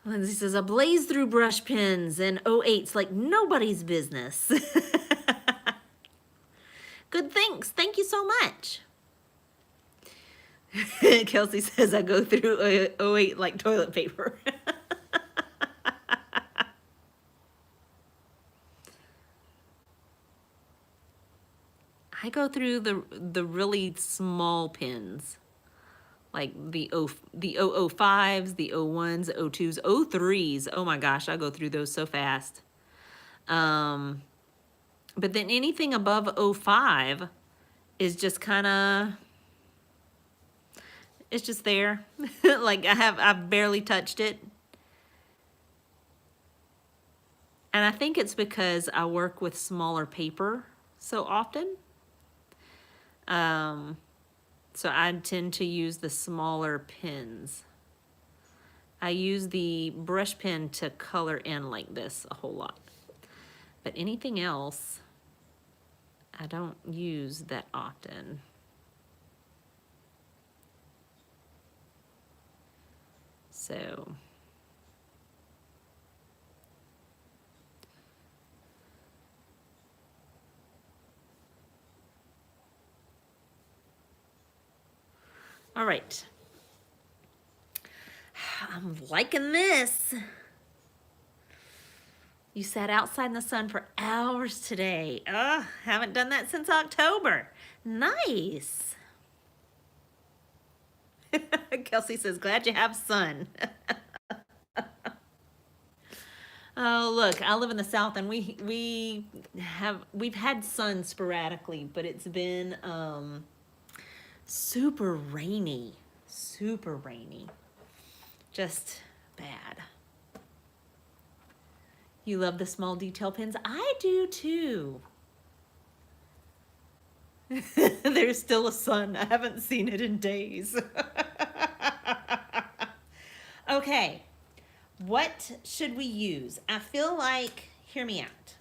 Lindsay says, I blaze through brush pens and 08's like nobody's business. Good, thanks. Thank you so much. Kelsey says, I go through 08 like toilet paper. I go through the really small pens, like the 005s, the 01s, 02s, 03s. Oh my gosh, I go through those so fast. But then anything above 05 is just kind of, it's just there. Like I've barely touched it. And I think it's because I work with smaller paper so often. So I tend to use the smaller pens. I use the brush pen to color in like this a whole lot. But anything else, I don't use that often. So all right. I'm liking this. You sat outside in the sun for hours today. Ugh, haven't done that since October. Nice. Kelsey says, glad you have sun. Oh, look, I live in the South, and we've had sun sporadically, but it's been super rainy, just bad. You love the small detail pins? I do too. There's still a sun. I haven't seen it in days. Okay, what should we use? I feel like, hear me out.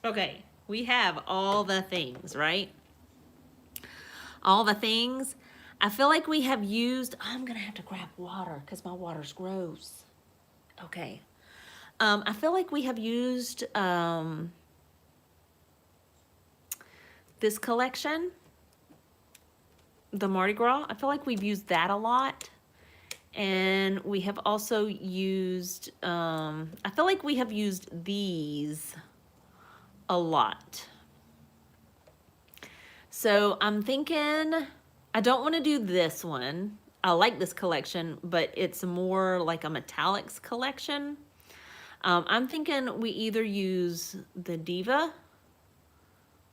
Okay, we have all the things, right? All the things. I feel like we have used, I'm gonna have to grab water because my water's gross. Okay. I feel like we have used this collection, the Mardi Gras. I feel like we've used that a lot. And we have also used, I feel like we have used these a lot. So I'm thinking, I don't want to do this one. I like this collection, but it's more like a metallics collection. I'm thinking we either use the Diva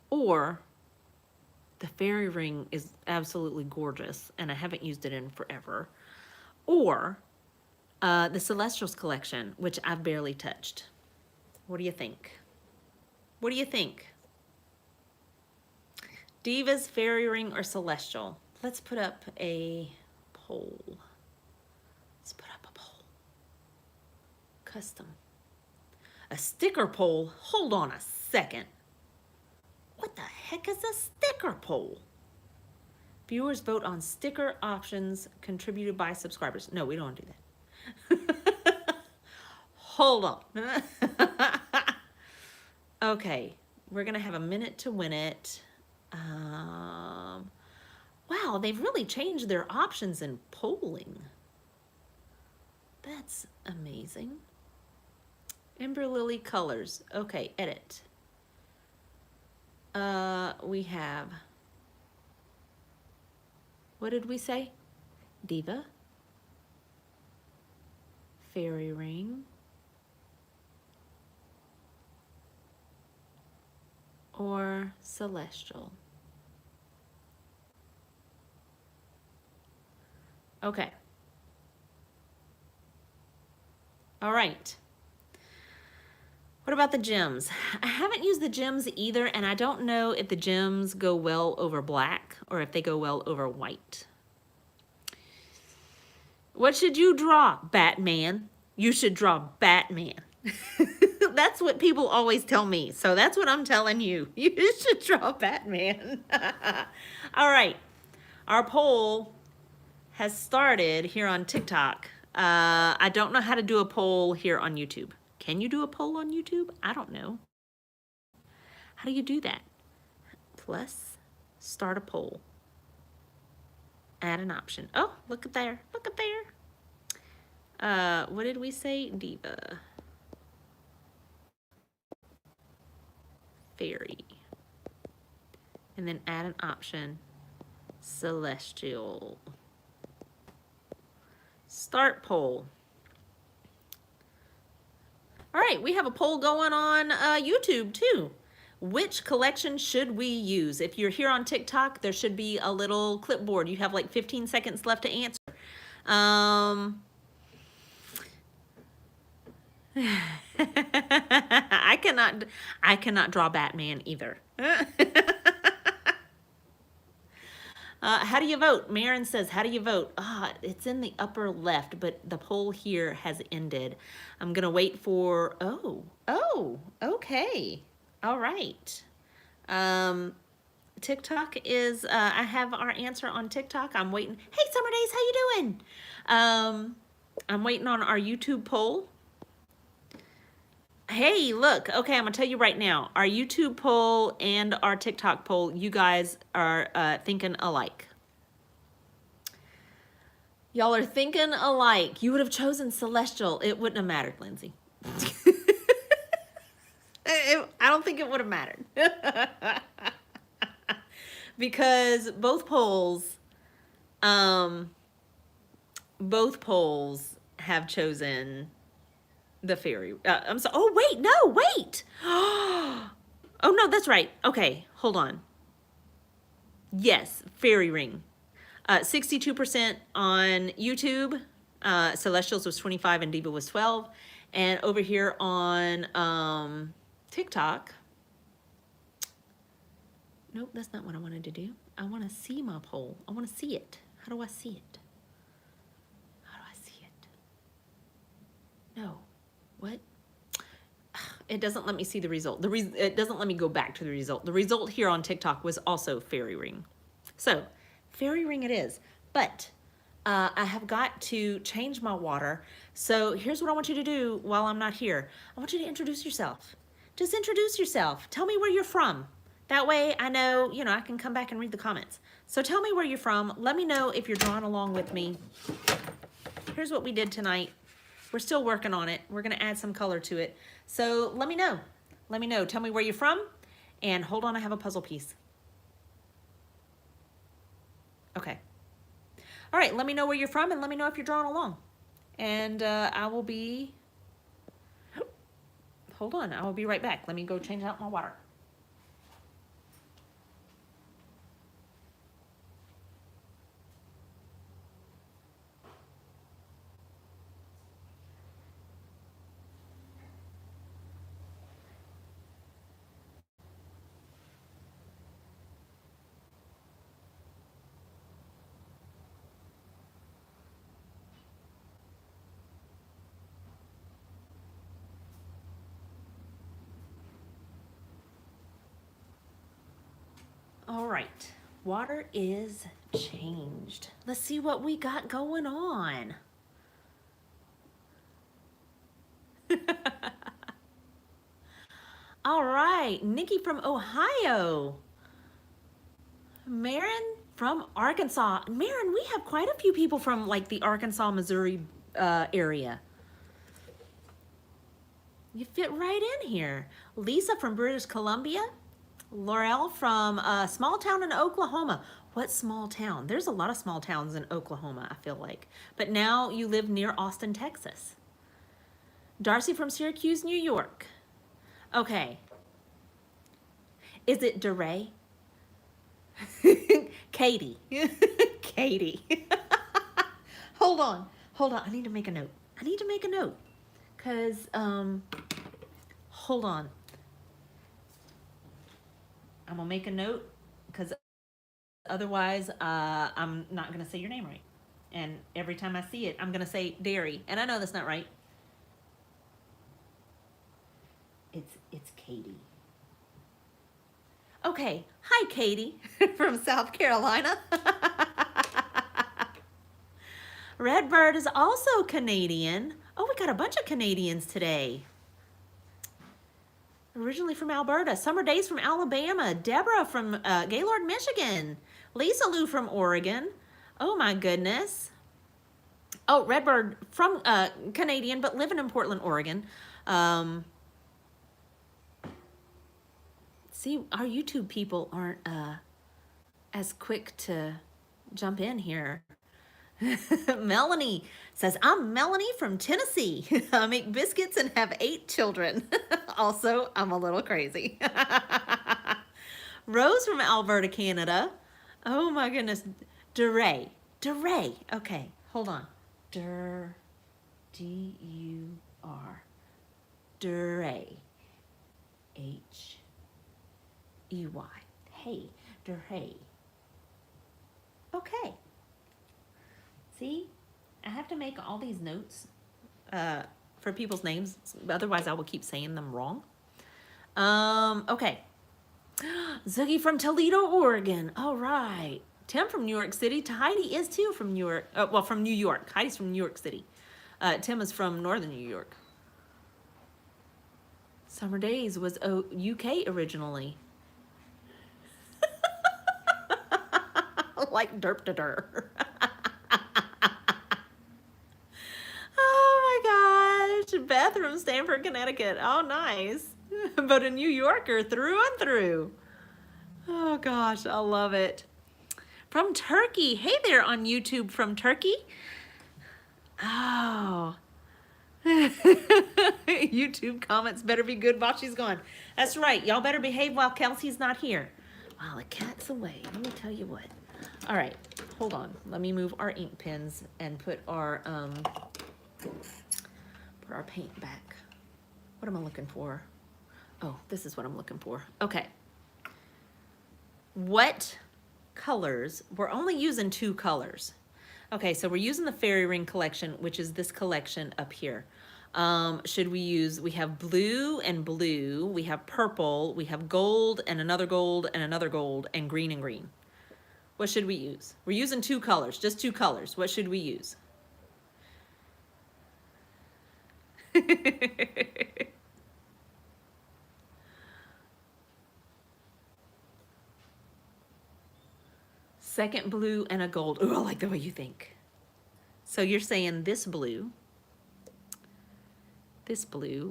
or the fairy ring is absolutely gorgeous and I haven't used it in forever. Or the Celestials collection, which I've barely touched. What do you think? What do you think? Divas, Fairy Ring, or Celestial? Let's put up a poll. Let's put up a poll. Custom. A sticker poll? Hold on a second. What the heck is a sticker poll? Viewers vote on sticker options contributed by subscribers. No, we don't want to do that. Hold on. Okay, we're going to have a minute to win it. Wow, they've really changed their options in polling. That's amazing. Ember Lily colors. Okay, edit. We have, what did we say? Diva, Fairy Ring, or Celestial. Okay. All right. What about the gems? I haven't used the gems either, and I don't know if the gems go well over black or if they go well over white. What should you draw, Batman? You should draw Batman. That's what people always tell me, so that's what I'm telling you. You should draw Batman. All right, our poll has started here on TikTok. I don't know how to do a poll here on YouTube. Can you do a poll on YouTube? I don't know. How do you do that? Plus, start a poll. Add an option. Oh, look at there. Look at there. What did we say? Diva. Fairy. And then add an option. Celestial. Start poll. All right, we have a poll going on YouTube too. Which collection should we use? If you're here on TikTok, there should be a little clipboard. You have like 15 seconds left to answer. I cannot draw Batman either. How do you vote? Marin says, how do you vote? It's in the upper left, but the poll here has ended. I'm going to wait for, okay. All right. TikTok is, I have our answer on TikTok. I'm waiting. Hey, Summer Days, how you doing? I'm waiting on our YouTube poll. Hey, look, okay, I'm gonna tell you right now, our YouTube poll and our TikTok poll, you guys are thinking alike. Y'all are thinking alike. You would have chosen Celestial. It wouldn't have mattered, Lindsay. I don't think it would have mattered. Because both polls have chosen the fairy. I'm sorry. Oh, wait, no, wait. Oh, no, that's right. Okay, hold on. Yes, fairy ring. 62% on YouTube. Celestials was 25 and Diva was 12. And over here on TikTok. Nope, that's not what I wanted to do. I want to see my poll. I want to see it. How do I see it? How do I see it? No. What? It doesn't let me see the result. It doesn't let me go back to the result. The result here on TikTok was also fairy ring. So, fairy ring it is. But I have got to change my water. So here's what I want you to do while I'm not here. I want you to introduce yourself. Just introduce yourself. Tell me where you're from. That way I know, I can come back and read the comments. So tell me where you're from. Let me know if you're drawing along with me. Here's what we did tonight. We're still working on it. We're going to add some color to it. So let me know. Let me know. Tell me where you're from. And hold on, I have a puzzle piece. Okay. All right, let me know where you're from and let me know if you're drawing along. And I will be... Hold on, I will be right back. Let me go change out my water. All right, water is changed. Let's see what we got going on. All right, Nikki from Ohio. Marin from Arkansas. Marin, we have quite a few people from like the Arkansas, Missouri area. You fit right in here. Lisa from British Columbia. Laurel from a small town in Oklahoma. What small town? There's a lot of small towns in Oklahoma, I feel like. But now you live near Austin, Texas. Darcy from Syracuse, New York. Okay. Is it DeRay? Katie. Katie. Hold on. I need to make a note. Because, hold on. I'm going to make a note because otherwise I'm not going to say your name right. And every time I see it, I'm going to say dairy. And I know that's not right. It's Katie. Okay. Hi, Katie from South Carolina. Redbird is also Canadian. Oh, we got a bunch of Canadians today. Originally from Alberta. Summer Days from Alabama. Deborah from Gaylord, Michigan. Lisa Lou from Oregon. Oh my goodness. Oh, Redbird from Canadian, but living in Portland, Oregon. See, our YouTube people aren't as quick to jump in here. Melanie says, I'm Melanie from Tennessee. I make biscuits and have 8 children. Also, I'm a little crazy. Rose from Alberta, Canada. Oh my goodness. DeRay. Okay, hold on. D-U-R. DeRay. H-E-Y. Hey, DeRay. Okay. See, I have to make all these notes for people's names. Otherwise, I will keep saying them wrong. Okay. Zoogie from Toledo, Oregon. All right. Tim from New York City. Heidi is too from New York. Well, from New York. Heidi's from New York City. Tim is from Northern New York. Summer Days was UK originally. Like derp to der. Beth from Stamford, Connecticut. Oh, nice. But a New Yorker through and through. Oh, gosh, I love it. From Turkey. Hey there on YouTube from Turkey. Oh. YouTube comments better be good while she's gone. That's right. Y'all better behave while Kelsey's not here. While the cat's away. Let me tell you what. All right. Hold on. Let me move our ink pens and put our paint back. What am I looking for? Oh, this is what I'm looking for. Okay. What colors? We're only using 2 colors. Okay, so we're using the Fairy Ring collection, which is this collection up here. Should we use, we have blue and blue, we have purple, we have gold and another gold and another gold and green and green. What should we use? We're using 2 colors, just 2 colors. What should we use? Second blue and a gold. Ooh, I like the way you think. So you're saying this blue,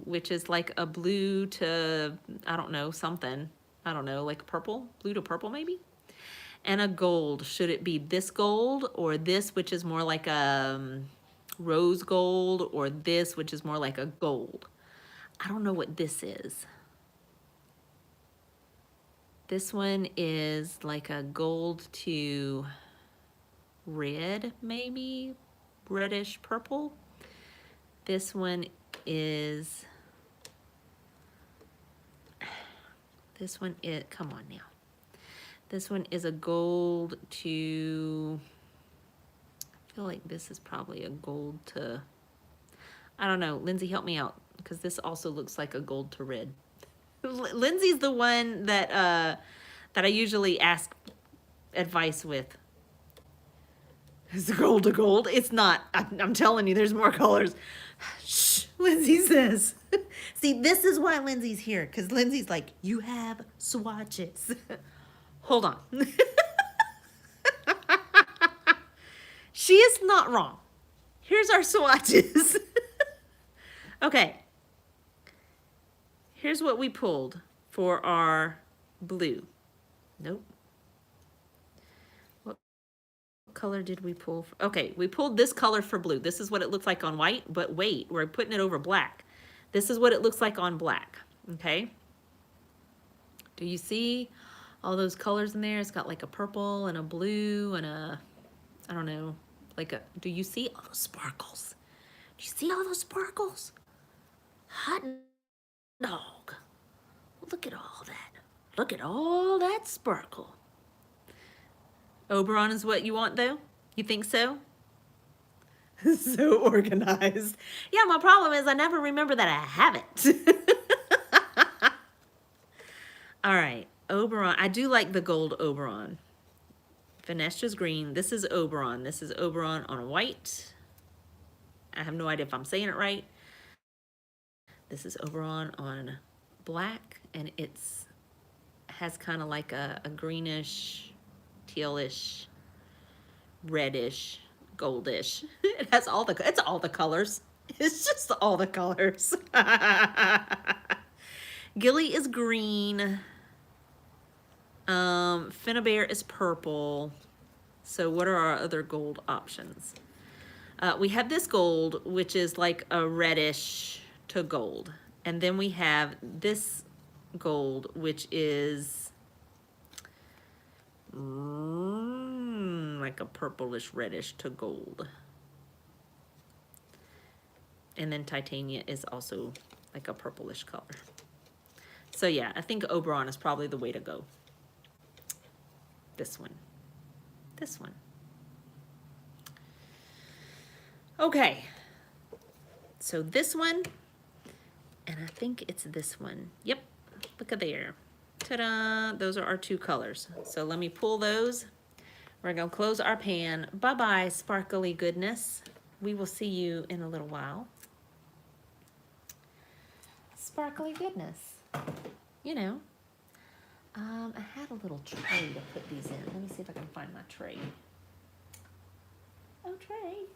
which is like a blue to, I don't know, something. I don't know, like purple, blue to purple maybe? And a gold. Should it be this gold or this, which is more like a rose gold, or this, which is more like a gold? I don't know what this is. This one is like a gold to red, maybe reddish purple. This one is, come on now. This one is a gold to, I feel like this is probably a gold to, I don't know. Lindsay, help me out, because this also looks like a gold to red. Lindsay's the one that that I usually ask advice with. Is the gold to gold? It's not. I'm telling you, there's more colors. Shh, Lindsay says. See, this is why Lindsay's here, because Lindsay's like, you have swatches. Hold on. She is not wrong. Here's our swatches. Okay. Here's what we pulled for our blue. Nope. What color did we pull? Okay, we pulled this color for blue. This is what it looks like on white, but wait, we're putting it over black. This is what it looks like on black, okay? Do you see all those colors in there? It's got like a purple and a blue and a, I don't know, like a, do you see all those sparkles? Do you see all those sparkles? Hot dog. Look at all that. Look at all that sparkle. Oberon is what you want though? You think so? So organized. Yeah, my problem is I never remember that I have it. All right, Oberon. I do like the gold Oberon. Finestras green. This is Oberon. This is Oberon on white. I have no idea if I'm saying it right. This is Oberon on black, and it's has kind of like a greenish, tealish, reddish, goldish. It has all the, it's all the colors. It's just all the colors. Gilly is green. Finnabair is purple. So what are our other gold options? We have this gold, which is like a reddish to gold. And then we have this gold, which is like a purplish reddish to gold. And then Titania is also like a purplish color. So yeah, I think Oberon is probably the way to go. This one. This one. Okay. So this one, and I think it's this one. Yep, look at there. Ta-da, those are our two colors. So let me pull those. We're gonna close our pan. Bye-bye, sparkly goodness. We will see you in a little while. Sparkly goodness. You know, I had a little tray to put these in. Let me see if I can find my tray. Oh, Trey,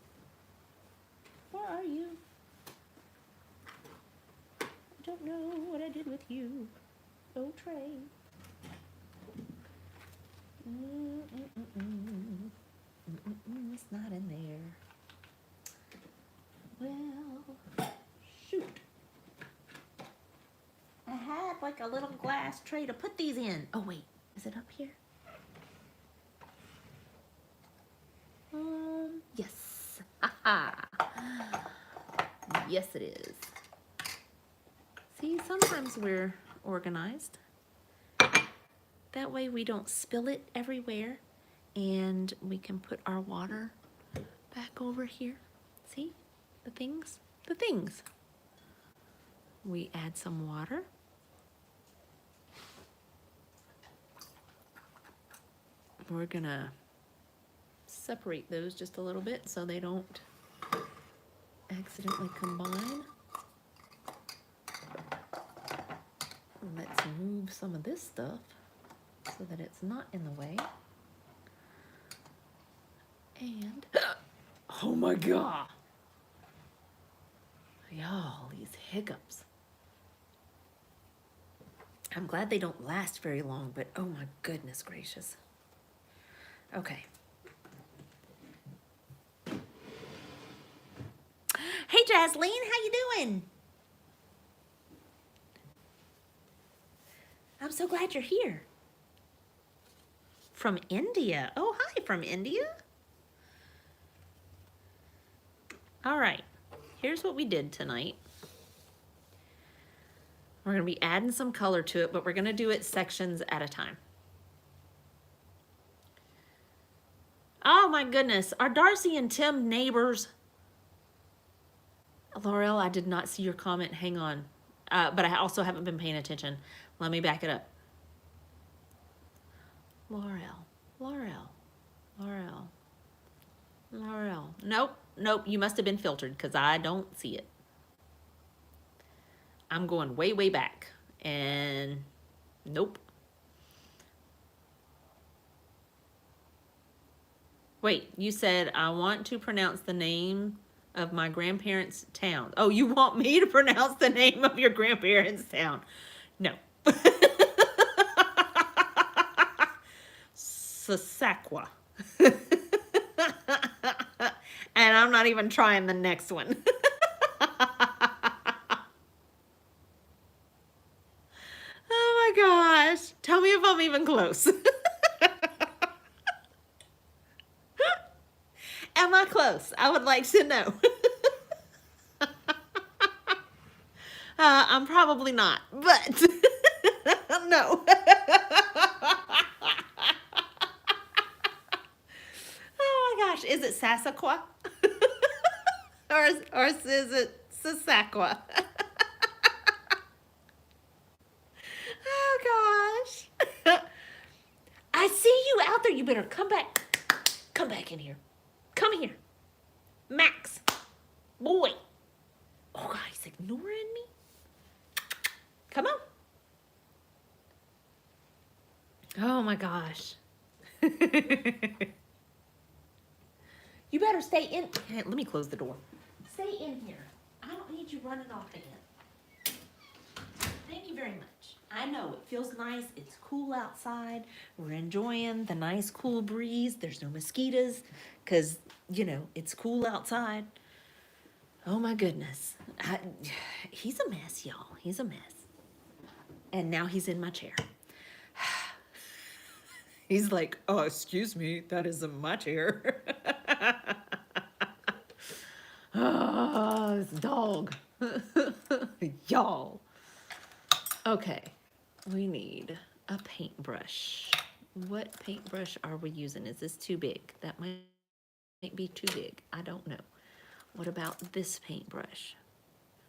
where are you? I don't know what I did with you. Oh, Trey. It's not in there. Well, shoot. I had like a little glass tray to put these in. Oh wait, is it up here? Yes. Yes it is. See, sometimes we're organized. That way we don't spill it everywhere, and we can put our water back over here. See, the things, the things. We add some water. We're gonna separate those just a little bit so they don't accidentally combine. Let's move some of this stuff so that it's not in the way. And, oh my God. Y'all, these hiccups. I'm glad they don't last very long, but oh my goodness gracious. Okay. Hey, Jasleen, how you doing? I'm so glad you're here. From India. Oh, hi, from India. All right, here's what we did tonight. We're gonna be adding some color to it, but we're gonna do it sections at a time. Oh my goodness, are Darcy and Tim neighbors? Laurel, I did not see your comment, hang on. But I also haven't been paying attention. Let me back it up. Laurel, Laurel, Laurel, Laurel. Nope, nope, you must have been filtered because I don't see it. I'm going way, way back. And nope. Wait, you said I want to pronounce the name of my grandparents' town. Oh, you want me to pronounce the name of your grandparents' town? No. Sasakwa. And I'm not even trying the next one. Oh my gosh. Tell me if I'm even close. Am I close? I would like to know. I'm probably not, but no. Oh my gosh, is it Sasakwa? or is it Sasakwa? Oh gosh. I see you out there. You better come back. Come back in here. Come here. Max. Boy. Oh God, he's ignoring me. Come on. Oh my gosh. You better stay in. Let me close the door. Stay in here. I don't need you running off again. Thank you very much. I know it feels nice. It's cool outside. We're enjoying the nice cool breeze. There's no mosquitoes because, you know, it's cool outside. Oh my goodness. He's a mess, y'all. He's a mess. And now he's in my chair. He's like, oh, excuse me, that isn't my chair. Oh, this dog. Y'all. Okay, we need a paintbrush. What paintbrush are we using? Is this too big? That might be too big. I don't know. What about this paintbrush?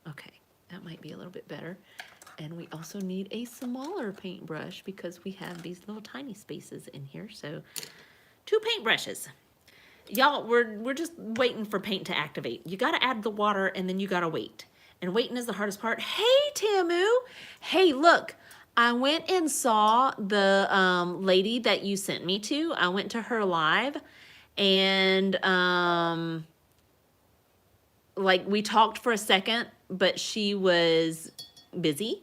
Okay, that might be a little bit better. And we also need a smaller paintbrush because we have these little tiny spaces in here. So 2 paintbrushes. Y'all, we're just waiting for paint to activate. You got to add the water and then you got to wait. And waiting is the hardest part. Hey, Tamu. Hey, look. I went and saw the lady that you sent me to. I went to her live and like we talked for a second, but she was busy.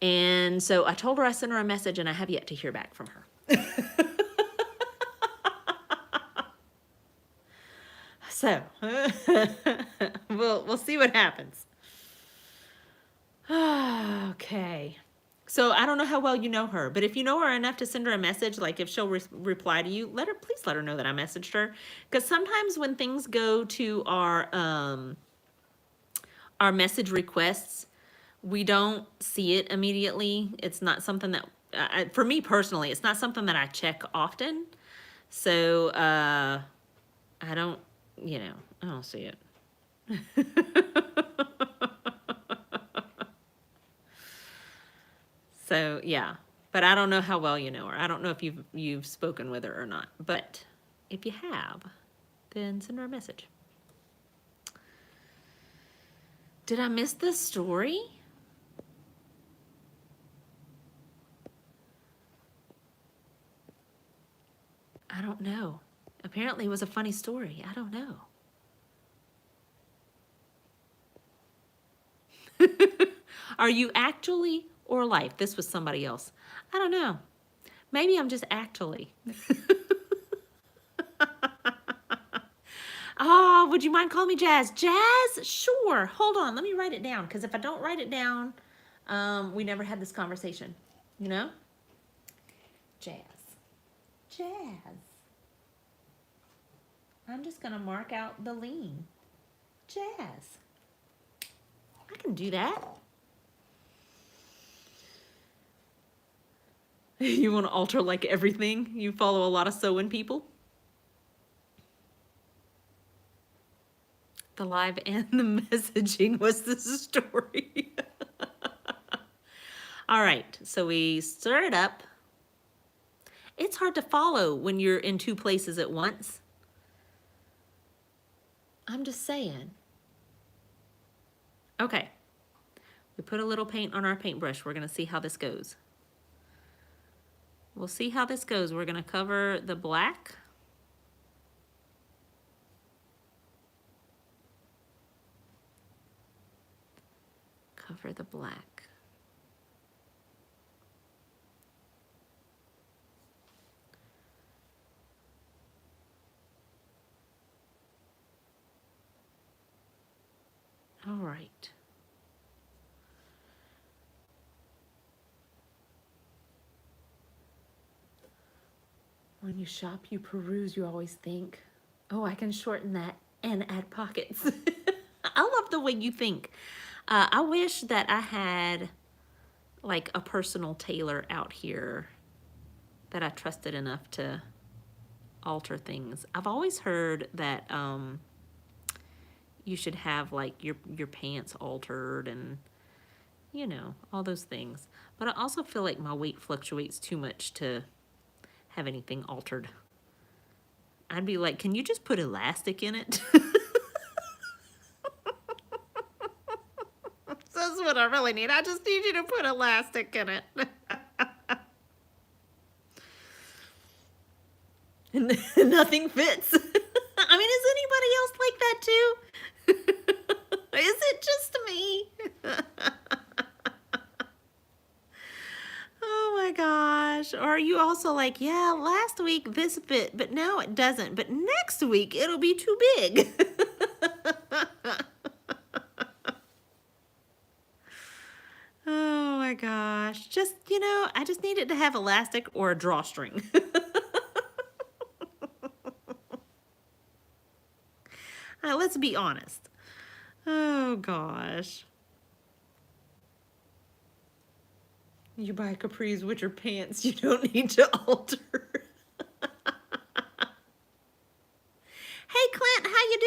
And so I told her I sent her a message and I have yet to hear back from her. So we'll see what happens. Okay. So I don't know how well you know her, but if you know her enough to send her a message, like if she'll reply to you, please let her know that I messaged her. Because sometimes when things go to our message requests, we don't see it immediately. It's not something that, for me personally, it's not something that I check often. So I don't, I don't see it. So yeah, but I don't know how well you know her. I don't know if you've spoken with her or not. But if you have, then send her a message. Did I miss the story? I don't know. Apparently it was a funny story. I don't know. Are you actually or life? This was somebody else. I don't know. Maybe I'm just actually. Oh, would you mind calling me Jazz? Jazz? Sure. Hold on. Let me write it down. Because if I don't write it down, we never had this conversation. You know? Jazz. Jazz. I'm just going to mark out the lean. Jazz. I can do that. You want to alter like everything? You follow a lot of sewing people? The live and the messaging was the story. All right, so we stir it up. It's hard to follow when you're in two places at once. I'm just saying. Okay. We put a little paint on our paintbrush. We're going to see how this goes. We'll see how this goes. We're going to cover the black. Cover the black. All right. When you shop, you peruse, you always think, oh, I can shorten that and add pockets. I love the way you think. I wish that I had like a personal tailor out here that I trusted enough to alter things. I've always heard that you should have like your pants altered and, you know, all those things. But I also feel like my weight fluctuates too much to have anything altered. I'd be like, can you just put elastic in it? That's what I really need. I just need you to put elastic in it. And nothing fits. I mean, is anybody else like that too? Is it just me? Oh my gosh. Or are you also like, yeah, last week this fit, but now it doesn't. But next week it'll be too big. Oh my gosh. Just, you know, I just need it to have elastic or a drawstring. Let's be honest. Oh gosh. You buy capris with your pants, you don't need to alter. Hey Clint, how you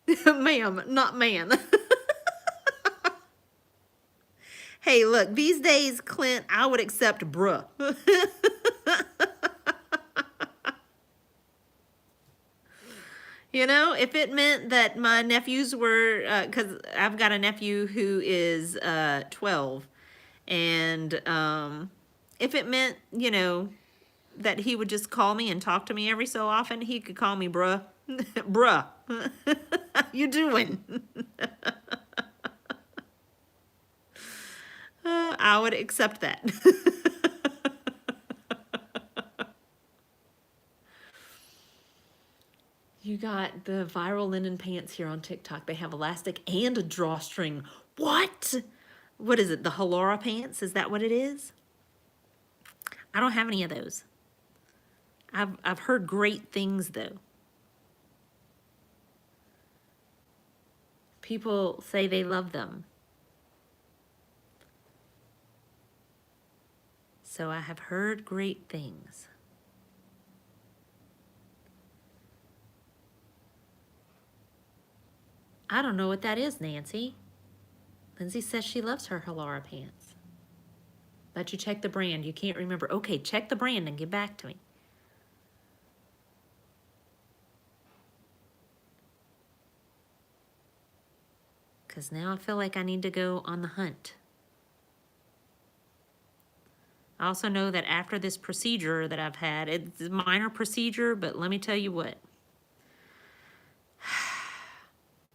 doing? Ma'am, not man. Hey, look, these days, Clint, I would accept bruh. You know, if it meant that my nephews were, because I've got a nephew who is 12, and if it meant, you know, that he would just call me and talk to me every so often, he could call me bruh. Bruh, you doing? I would accept that. You got the viral linen pants here on TikTok. They have elastic and a drawstring. What? What is it? The Halara pants? Is that what it is? I don't have any of those. I've heard great things though. People say they love them. So I have heard great things. I don't know what that is, Nancy. Lindsay says she loves her Halara pants. But you check the brand. You can't remember. Okay, check the brand and get back to me. Because now I feel like I need to go on the hunt. I also know that after this procedure that I've had, it's a minor procedure, but let me tell you what.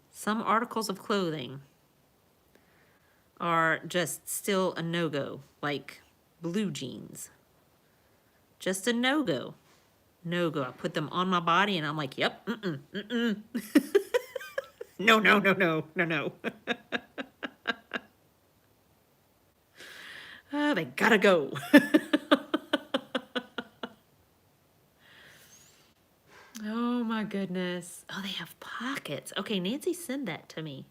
Some articles of clothing are just still a no-go, like blue jeans. Just a no-go. No-go. I put them on my body and I'm like, yep, No, no, no, no, no, no. Oh, they gotta go. Oh my goodness. Oh, they have pockets. Okay, Nancy, send that to me.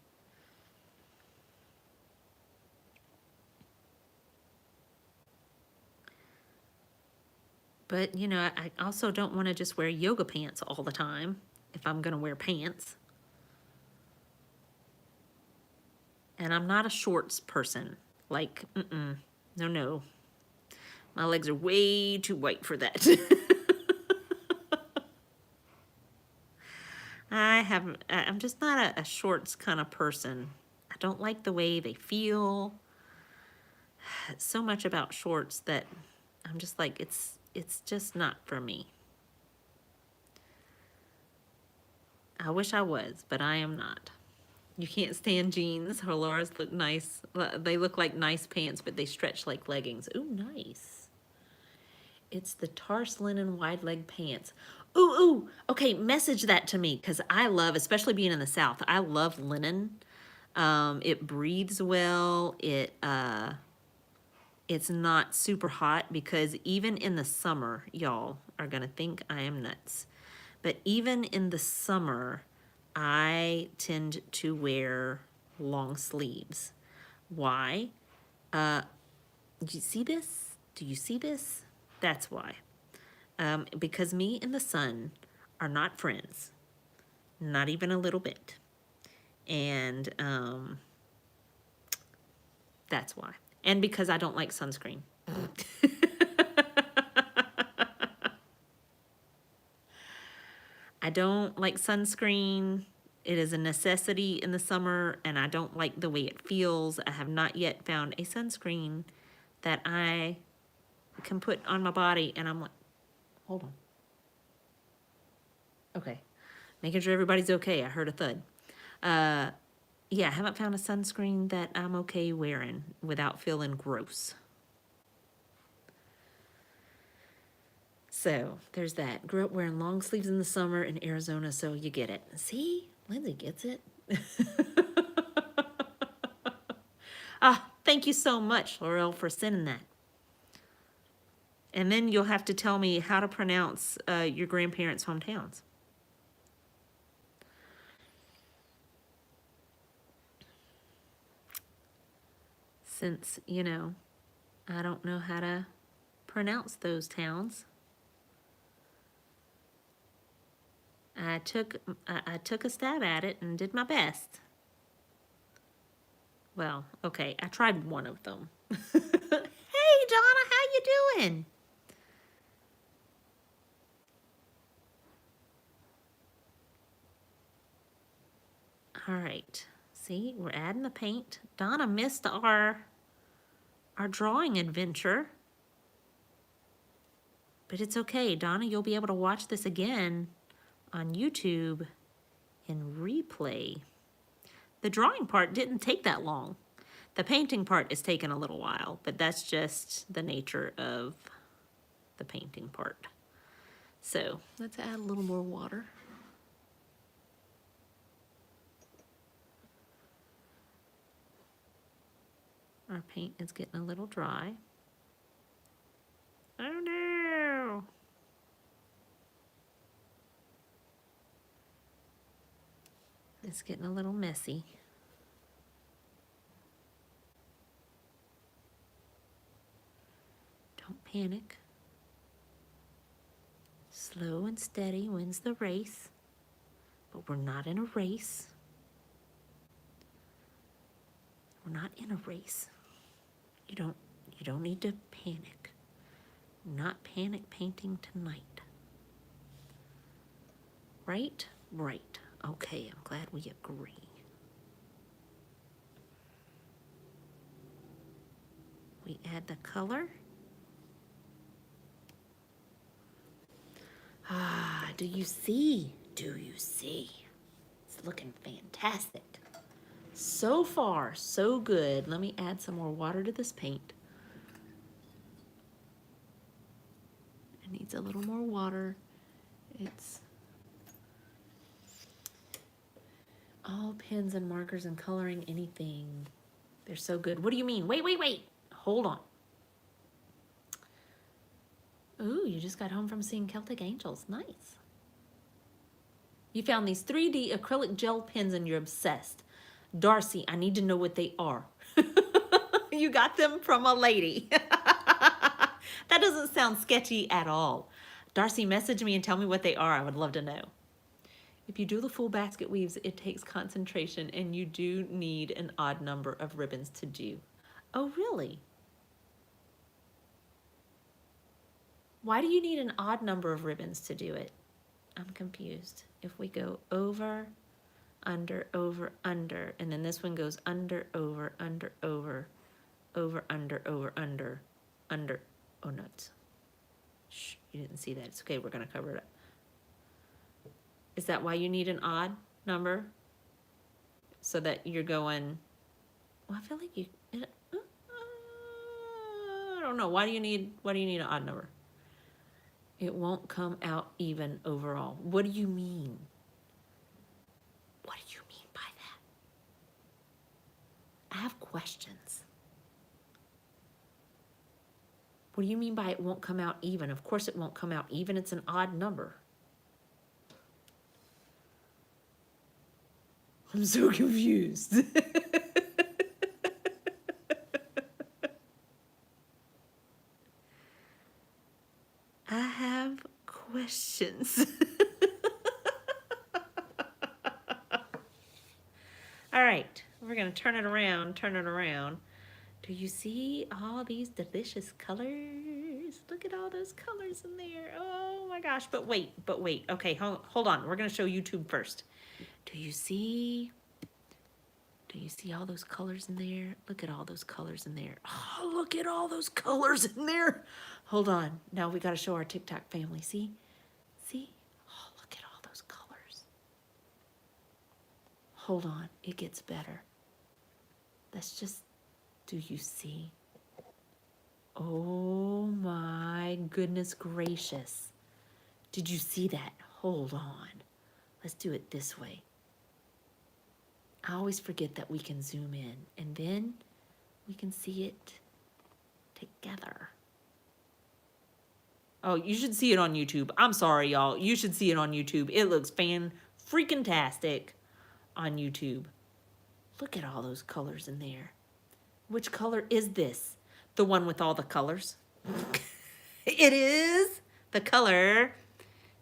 But, you know, I also don't want to just wear yoga pants all the time if I'm going to wear pants. And I'm not a shorts person. Like, no, no. My legs are way too white for that. I'm just not a shorts kind of person. I don't like the way they feel. It's so much about shorts that I'm just like, it's just not for me. I wish I was, but I am not. You can't stand jeans. Her Laura's look nice. They look like nice pants, but they stretch like leggings. Ooh, nice. It's the Tarse linen wide leg pants. Ooh. Okay, message that to me because I love, especially being in the South, I love linen. It breathes well. It's not super hot because even in the summer, y'all are gonna think I am nuts. But even in the summer, I tend to wear long sleeves. Why? Do you see this? Do you see this? That's why. Because me and the sun are not friends, not even a little bit. And that's why. And because I don't like sunscreen. I don't like sunscreen. It is a necessity in the summer, and I don't like the way it feels. I have not yet found a sunscreen that I can put on my body, and I'm like, hold on. Okay. Making sure everybody's okay. I heard a thud. Yeah, I haven't found a sunscreen that I'm okay wearing without feeling gross. So there's that. Grew up wearing long sleeves in the summer in Arizona, so you get it. See? Lindsay gets it. Thank you so much, Laurel, for sending that. And then you'll have to tell me how to pronounce your grandparents' hometowns. Since, you know, I don't know how to pronounce those towns. I took a stab at it and did my best. Well, okay, I tried one of them. Hey, Donna, how you doing? All right, see, we're adding the paint. Donna missed our drawing adventure. But it's okay, Donna, you'll be able to watch this again on YouTube in replay. The drawing part didn't take that long. The painting part is taking a little while, but that's just the nature of the painting part. So let's add a little more water. Our paint is getting a little dry. Oh no! It's getting a little messy. Don't panic. Slow and steady wins the race. But we're not in a race. We're not in a race. You don't need to panic. We're not panic painting tonight. Right? Right. Okay, I'm glad we agree. We add the color. Do you see? Do you see? It's looking fantastic. So far, so good. Let me add some more water to this paint. It needs a little more water. It's all pens and markers and coloring anything. They're so good. What do you mean? Wait. Hold on. Ooh, you just got home from seeing Celtic Angels. Nice. You found these 3D acrylic gel pens and you're obsessed. Darcy, I need to know what they are. You got them from a lady. That doesn't sound sketchy at all. Darcy, message me and tell me what they are. I would love to know. If you do the full basket weaves, it takes concentration and you do need an odd number of ribbons to do. Oh, really? Why do you need an odd number of ribbons to do it? I'm confused. If we go over, under, and then this one goes under, over, under, over, under, under. Oh, nuts. Shh, you didn't see that. It's okay, we're gonna cover it up. Is that why you need an odd number? So that you're going, well, I feel like you, I don't know. Why do you need an odd number? It won't come out even overall. What do you mean? What do you mean by that? I have questions. What do you mean by it won't come out even? Of course it won't come out even. It's an odd number. I'm so confused. I have questions. All right, we're gonna turn it around, Do you see all these delicious colors? Look at all those colors in there. Oh my gosh, but wait. Okay, hold on. We're gonna show YouTube first. Do you see all those colors in there? Look at all those colors in there. Oh, look at all those colors in there. Hold on. Now we gotta show our TikTok family. See? Oh, look at all those colors. Hold on, it gets better. Let's just, do you see? Oh my goodness gracious. Did you see that? Hold on. Let's do it this way. I always forget that we can zoom in and then we can see it together. Oh, you should see it on YouTube. I'm sorry, y'all. You should see it on YouTube. It looks fan-freaking-tastic on YouTube. Look at all those colors in there. Which color is this? The one with all the colors? It is the color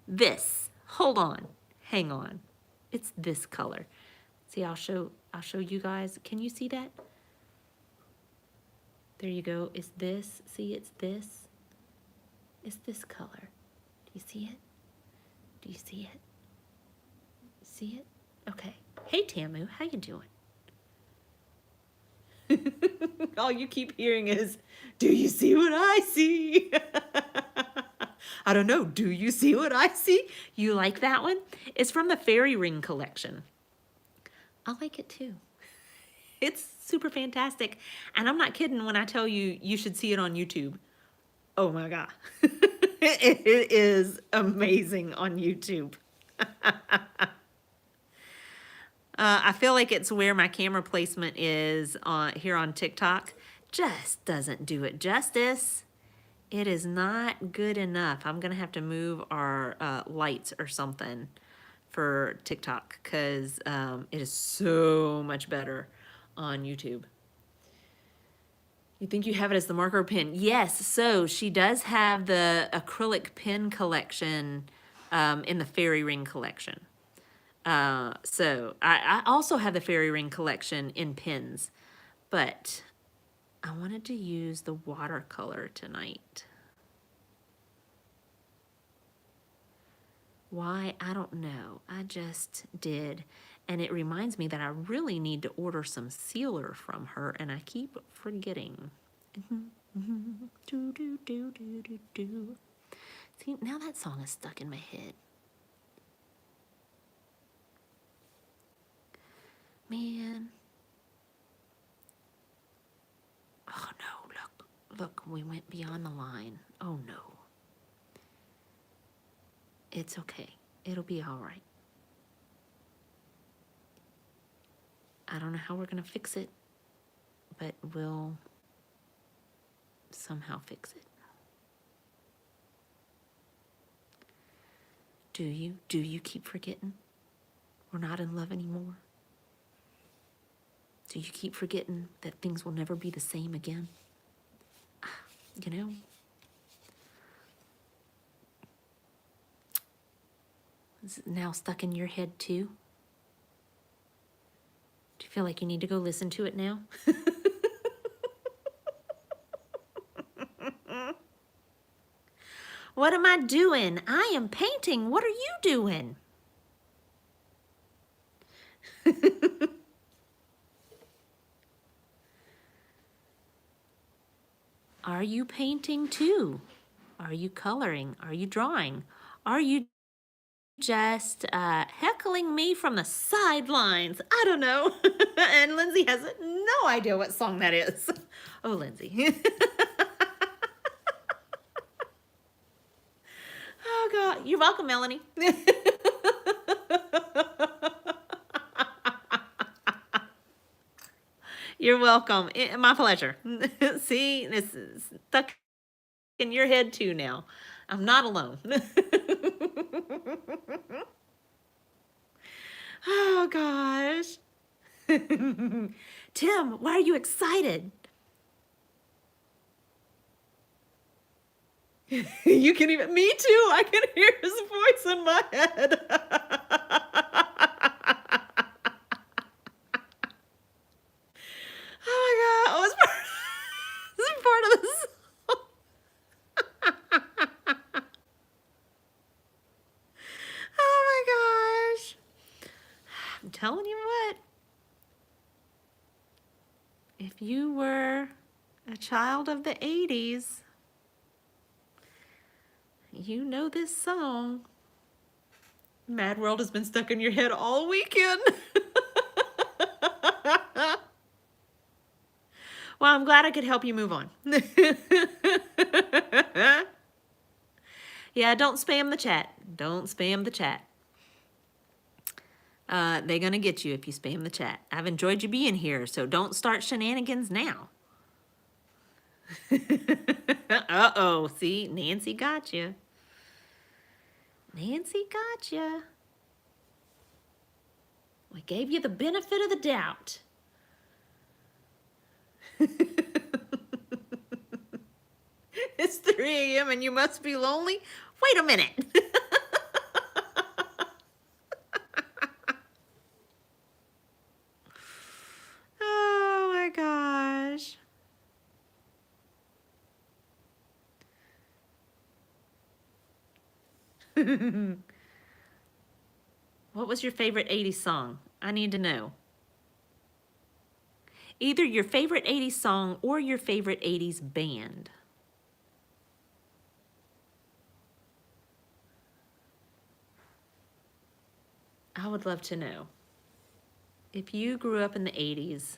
this. Hold on. Hang on. It's this color. See, I'll show you guys. Can you see that? There you go. It's this. See, it's this. It's this color. Do you see it? Do you see it? See it? Okay. Hey, Tamu, how you doing? All you keep hearing is, do you see what I see? I don't know. Do you see what I see? You like that one? It's from the Fairy Ring collection. I like it too. It's super fantastic. And I'm not kidding when I tell you, you should see it on YouTube. Oh my God. It is amazing on YouTube. I feel like it's where my camera placement is here on TikTok. Just doesn't do it justice. It is not good enough. I'm going to have to move our lights or something for TikTok because it is so much better on YouTube. You think you have it as the marker pen? Yes, so she does have the acrylic pen collection in the Fairy Ring collection. So I also have the Fairy Ring collection in pens, but I wanted to use the watercolor tonight. Why? I don't know. I just did. And it reminds me that I really need to order some sealer from her, and I keep forgetting. See, now that song is stuck in my head. Man. Oh no, look, we went beyond the line. Oh no. It's okay. It'll be all right. I don't know how we're gonna fix it, but we'll somehow fix it. Do you keep forgetting we're not in love anymore? Do you keep forgetting that things will never be the same again? You know? Is it now stuck in your head too? Do you feel like you need to go listen to it now? What am I doing? I am painting. What are you doing? Are you painting too? Are you coloring? Are you drawing? Are you just heckling me from the sidelines? I don't know. And Lindsay has no idea what song that is. Oh, Lindsay. Oh, God. You're welcome, Melanie. You're welcome. My pleasure. See, this is stuck in your head too now. I'm not alone. Oh, gosh. Tim, why are you excited? You can even, me too. I can hear his voice in my head. Oh my God. Oh, this is part of the song. Oh my gosh. I'm telling you what. If you were a child of the 80s, you know this song. Mad World has been stuck in your head all weekend. Well, I'm glad I could help you move on. Yeah, don't spam the chat. Don't spam the chat. They're going to get you if you spam the chat. I've enjoyed you being here, so don't start shenanigans now. Uh-oh, see, Nancy got you. Nancy got you. We gave you the benefit of the doubt. It's 3 a.m. and you must be lonely? Wait a minute. Oh my gosh. What was your favorite 80s song? I need to know. Either your favorite 80s song or your favorite 80s band. I would love to know. If you grew up in the 80s,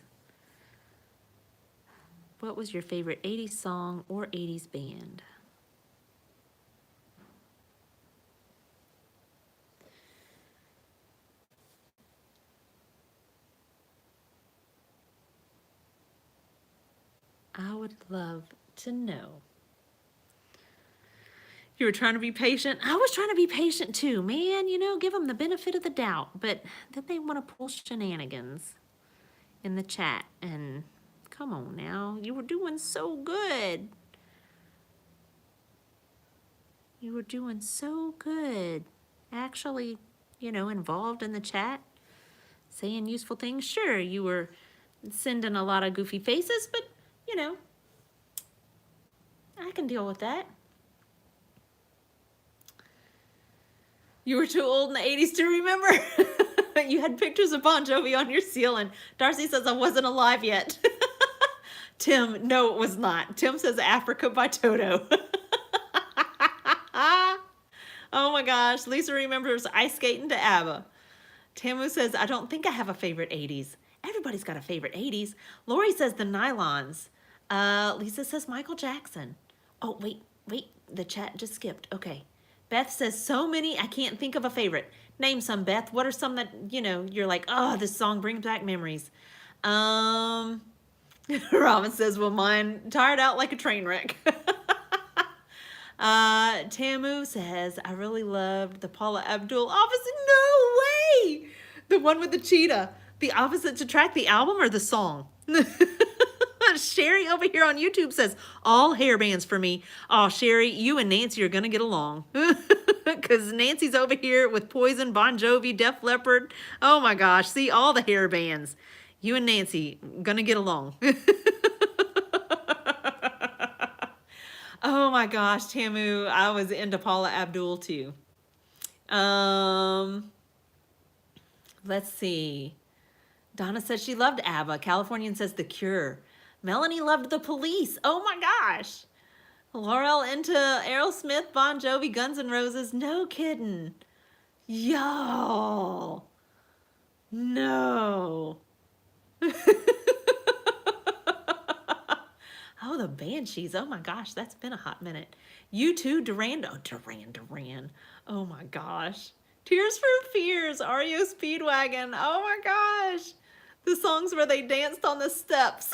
what was your favorite 80s song or 80s band? I would love to know. You were trying to be patient. I was trying to be patient too, man. You know, give them the benefit of the doubt. But then they want to pull shenanigans in the chat. And come on now, you were doing so good. You were doing so good. Actually, you know, involved in the chat, saying useful things. Sure, you were sending a lot of goofy faces, but, you know, I can deal with that. You were too old in the 80s to remember. You had pictures of Bon Jovi on your ceiling. Darcy says I wasn't alive yet. Tim, no, it was not. Tim says Africa by Toto. Oh my gosh. Lisa remembers ice skating to ABBA. Tamu says, I don't think I have a favorite 80s. Everybody's got a favorite 80s. Lori says the Nylons. Lisa says Michael Jackson. Oh, wait. The chat just skipped. Okay. Beth says so many, I can't think of a favorite. Name some, Beth. What are some that, you know, you're like, oh, this song brings back memories. Robin says, well, mine tired out like a train wreck. Tamu says, I really loved the Paula Abdul opposite. No way! The one with the cheetah. The opposite to track, the album or the song? Sherry over here on YouTube says, all hair bands for me. Oh, Sherry, you and Nancy are going to get along. Because Nancy's over here with Poison, Bon Jovi, Def Leppard. Oh my gosh, see, all the hair bands. You and Nancy going to get along. Oh my gosh, Tamu, I was into Paula Abdul too. Let's see. Donna says she loved ABBA. Californian says The Cure. Melanie loved The Police. Oh my gosh. Laurel into Aerosmith, Bon Jovi, Guns N' Roses. No kidding. Yo. No. Oh, the Banshees. Oh my gosh, that's been a hot minute. You too, Duran. Oh, Duran. Oh my gosh. Tears for Fears, REO Speedwagon. Oh my gosh. The songs where they danced on the steps.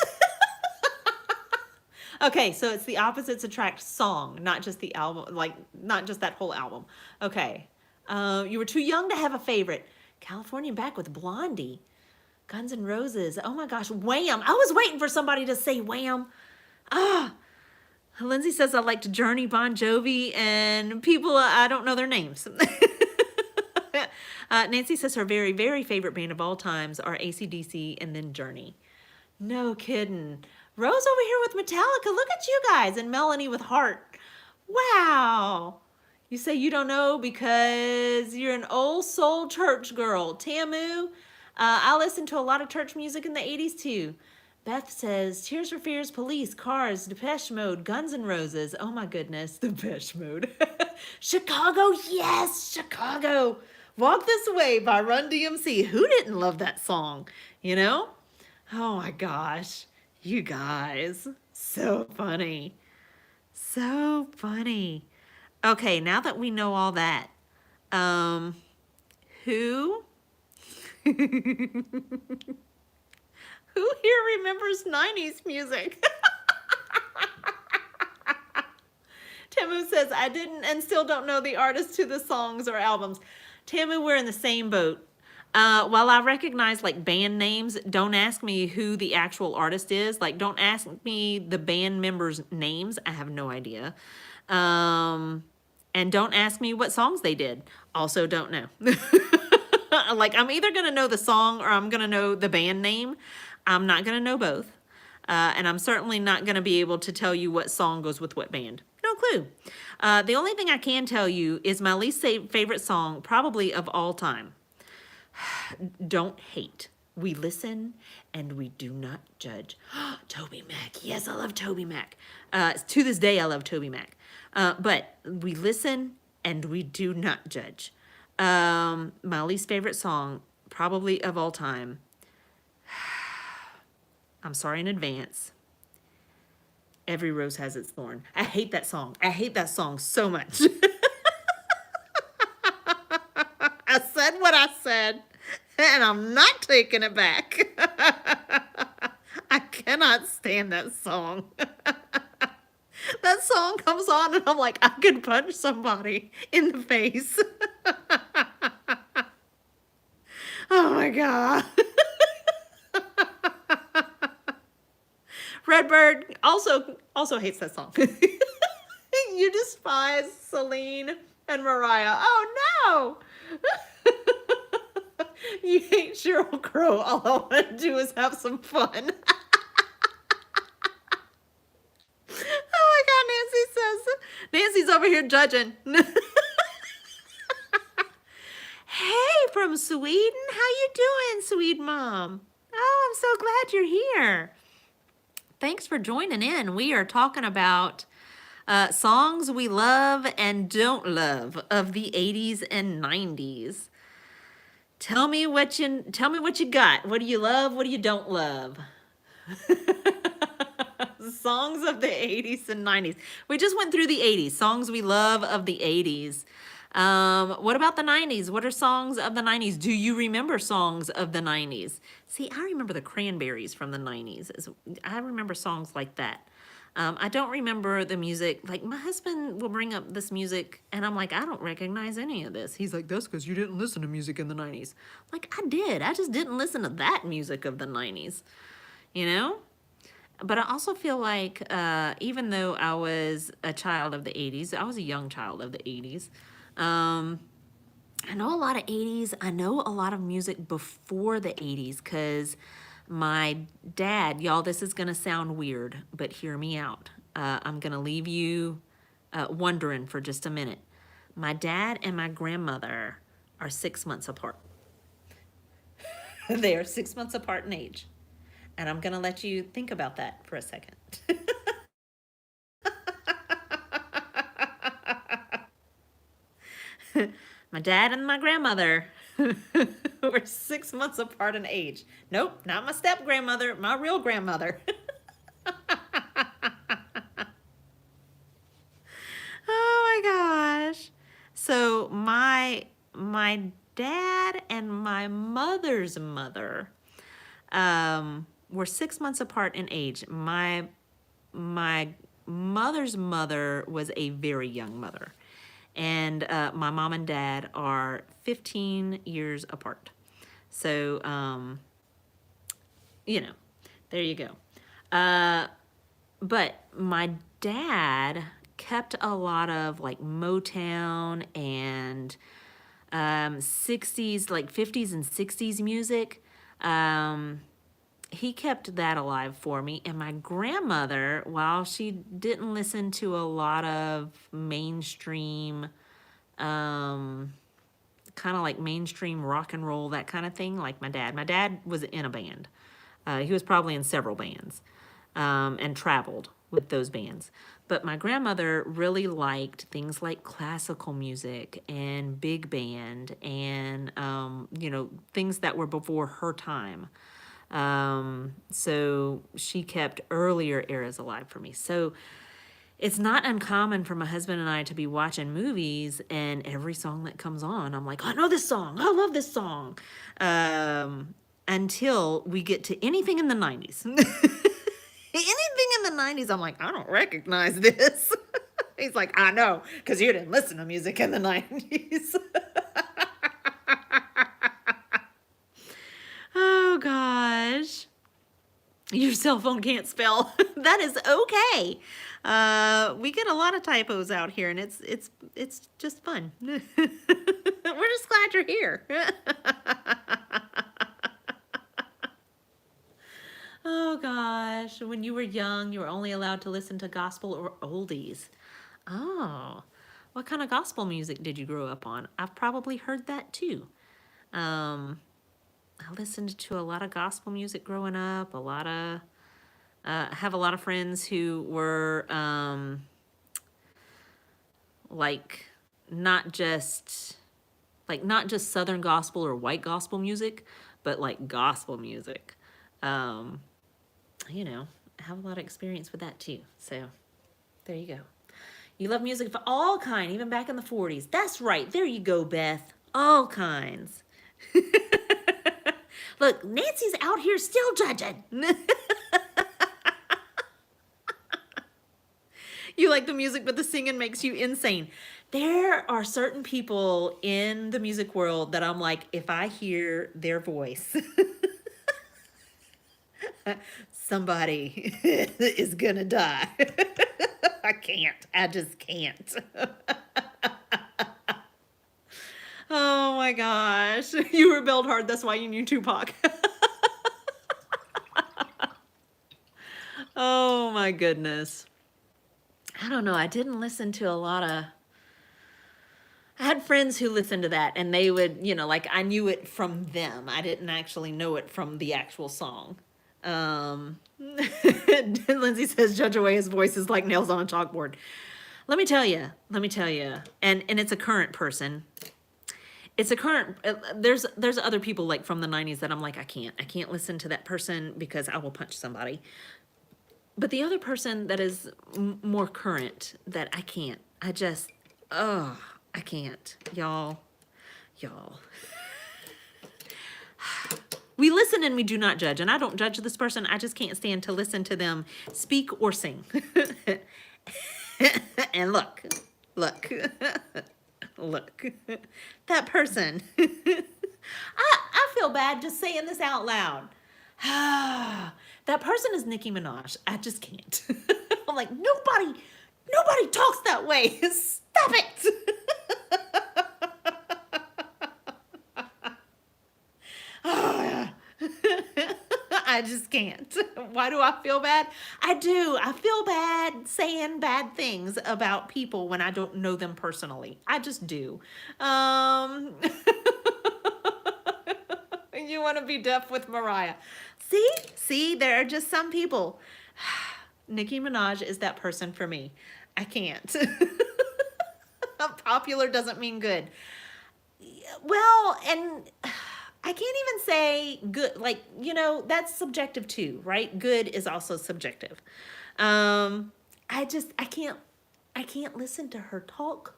Okay, so it's the Opposites Attract song, not just the album, like, not just that whole album. Okay. You were too young to have a favorite. California back with Blondie. Guns N' Roses. Oh my gosh, Wham. I was waiting for somebody to say Wham. Ah. Lindsay says I liked Journey, Bon Jovi, and people, I don't know their names. Nancy says her very, very favorite band of all times are AC/DC and then Journey. No kidding. Rose over here with Metallica. Look at you guys. And Melanie with Heart. Wow. You say you don't know because you're an old soul church girl. Tamu, I listened to a lot of church music in the 80s too. Beth says, Tears for Fears, Police, Cars, Depeche Mode, Guns N' Roses. Oh my goodness, Depeche Mode. Chicago, yes, Chicago. Walk This Way by Run DMC. Who didn't love that song, you know? Oh my gosh, you guys, so funny. So funny. Okay, now that we know all that, who who here remembers 90s music? Tamu says, I didn't and still don't know the artists to the songs or albums. Tamu, we're in the same boat. While I recognize like band names, don't ask me who the actual artist is. Like, don't ask me the band members' names. I have no idea. And don't ask me what songs they did. Also don't know. Like, I'm either going to know the song or I'm going to know the band name. I'm not going to know both. And I'm certainly not going to be able to tell you what song goes with what band. No clue. The only thing I can tell you is my least favorite song, probably of all time. Don't Hate. We listen and we do not judge. Toby Mac. Yes, I love Toby Mac. To this day, I love Toby Mac. But we listen and we do not judge. My least favorite song, probably of all time. I'm sorry in advance. Every Rose Has Its Thorn. I hate that song. I hate that song so much. I said what I said, and I'm not taking it back. I cannot stand that song. That song comes on, and I'm like, I could punch somebody in the face. Oh my God. Redbird also hates that song. You despise Celine and Mariah. Oh no! You hate Sheryl Crow. All I want to do is have some fun. Oh my God, Nancy says. Nancy's over here judging. Hey, from Sweden. How you doing, Swede Mom? Oh, I'm so glad you're here. Thanks for joining in. We are talking about songs we love and don't love of the 80s and 90s. Tell me what you got. What do you love? What do you don't love? Songs of the 80s and 90s. We just went through the 80s. Songs we love of the 80s. What about the 90s? What are songs of the 90s? Do you remember songs of the 90s? See, I remember the Cranberries from the 90s. I remember songs like that. I don't remember the music. Like, my husband will bring up this music, and I'm like, I don't recognize any of this. He's like, that's because you didn't listen to music in the 90s. Like, I did. I just didn't listen to that music of the 90s, you know? But I also feel like even though I was a child of the 80s, I was a young child of the 80s. I know a lot of 80s. I know a lot of music before the 80s because my dad, y'all, this is going to sound weird, but hear me out. I'm going to leave you wondering for just a minute. My dad and my grandmother are 6 months apart. They are 6 months apart in age. And I'm going to let you think about that for a second. My dad and my grandmother were 6 months apart in age. Nope, not my step grandmother, my real grandmother. Oh my gosh. So my dad and my mother's mother were 6 months apart in age. My mother's mother was a very young mother. And my mom and dad are 15 years apart. So, there you go. But my dad kept a lot of like Motown and 60s, like 50s and 60s music. He kept that alive for me. And my grandmother, while she didn't listen to a lot of mainstream, kind of like mainstream rock and roll, that kind of thing, like my dad. My dad was in a band. He was probably in several bands and traveled with those bands. But my grandmother really liked things like classical music and big band and, things that were before her time. So she kept earlier eras alive for me. So it's not uncommon for my husband and I to be watching movies and every song that comes on, I'm like, I know this song. I love this song. Until we get to anything in the 90s. Anything in the 90s, I'm like, I don't recognize this. He's like, I know, because you didn't listen to music in the 90s. Oh, gosh. Your cell phone can't spell. That is okay. We get a lot of typos out here, and it's just fun. We're just glad you're here. Oh gosh, when you were young, you were only allowed to listen to gospel or oldies. Oh, what kind of gospel music did you grow up on? I've probably heard that too. I listened to a lot of gospel music growing up. I have a lot of friends who were like not just Southern gospel or white gospel music, but like gospel music. I have a lot of experience with that too. So there you go. You love music of all kind, even back in the 40s. That's right. There you go, Beth. All kinds. Look, Nancy's out here still judging. You like the music, but the singing makes you insane. There are certain people in the music world that I'm like, if I hear their voice, somebody is gonna die. I can't. I just can't. Oh my gosh. You rebelled hard. That's why you knew Tupac. Oh my goodness. I don't know. I didn't listen to a lot of... I had friends who listened to that and they would, like I knew it from them. I didn't actually know it from the actual song. Lindsay says, judge away, his voice is like nails on a chalkboard. Let me tell you, and it's a current person. It's a current, there's other people like from the 90s that I'm like, I can't listen to that person because I will punch somebody. But the other person that is more current that I can't, I can't, y'all. We listen and we do not judge, and I don't judge this person. I just can't stand to listen to them speak or sing. And look, that person. I feel bad just saying this out loud. That person is Nicki Minaj. I just can't. I'm like, nobody talks that way. Stop it. I just can't. Why do I feel bad? I do. I feel bad saying bad things about people when I don't know them personally. I just do. You want to be deaf with Mariah. See, there are just some people. Nicki Minaj is that person for me. I can't. Popular doesn't mean good. Well, and I can't even say good, like, you know, that's subjective too, right? Good is also subjective. I can't listen to her talk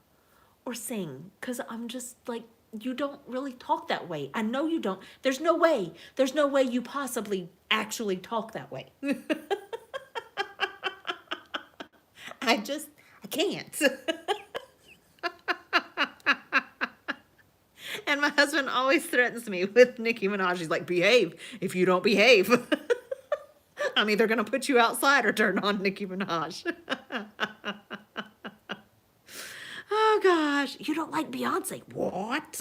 or sing because I'm just like, you don't really talk that way. I know you don't. There's no way you possibly actually talk that way. I can't. And my husband always threatens me with Nicki Minaj. He's like, behave. If you don't behave, I'm either going to put you outside or turn on Nicki Minaj. Oh, gosh. You don't like Beyonce. What?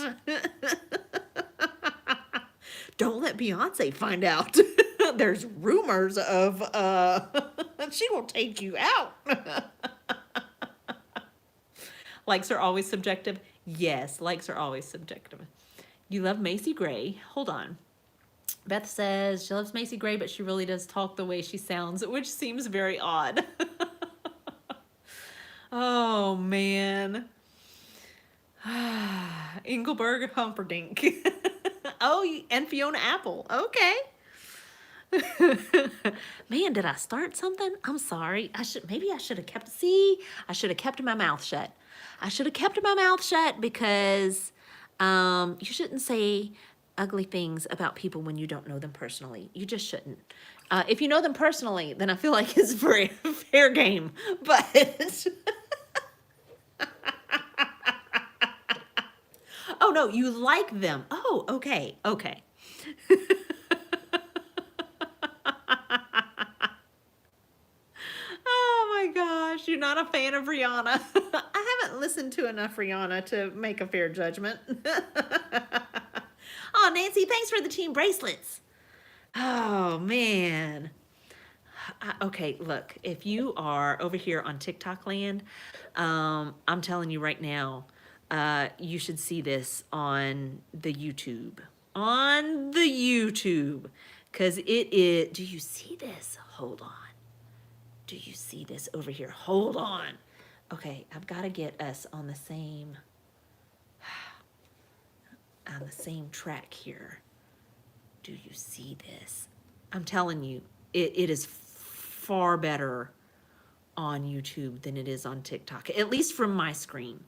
Don't let Beyonce find out. There's rumors of, she will take you out. Likes are always subjective. Yes, likes are always subjective. You love Macy Gray. Hold on. Beth says she loves Macy Gray, but she really does talk the way she sounds, which seems very odd. Oh, man. Engelberg Humperdinck. Oh, and Fiona Apple. Okay. Man, did I start something? I'm sorry. Maybe I should have kept, I should have kept my mouth shut. I should have kept my mouth shut because you shouldn't say ugly things about people when you don't know them personally. You just shouldn't. If you know them personally, then I feel like it's very fair game. But oh no, you like them. Oh, okay, okay. Oh my gosh, you're not a fan of Rihanna. I haven't listened to enough Rihanna to make a fair judgment. Oh, Nancy, thanks for the team bracelets. Oh, man. Okay, look, if you are over here on TikTok land, I'm telling you right now, you should see this on the YouTube. On the YouTube. Because it is, do you see this? Hold on. Do you see this over here? Hold on. Okay, I've got to get us on the same track here. Do you see this? I'm telling you, it is far better on YouTube than it is on TikTok, at least from my screen.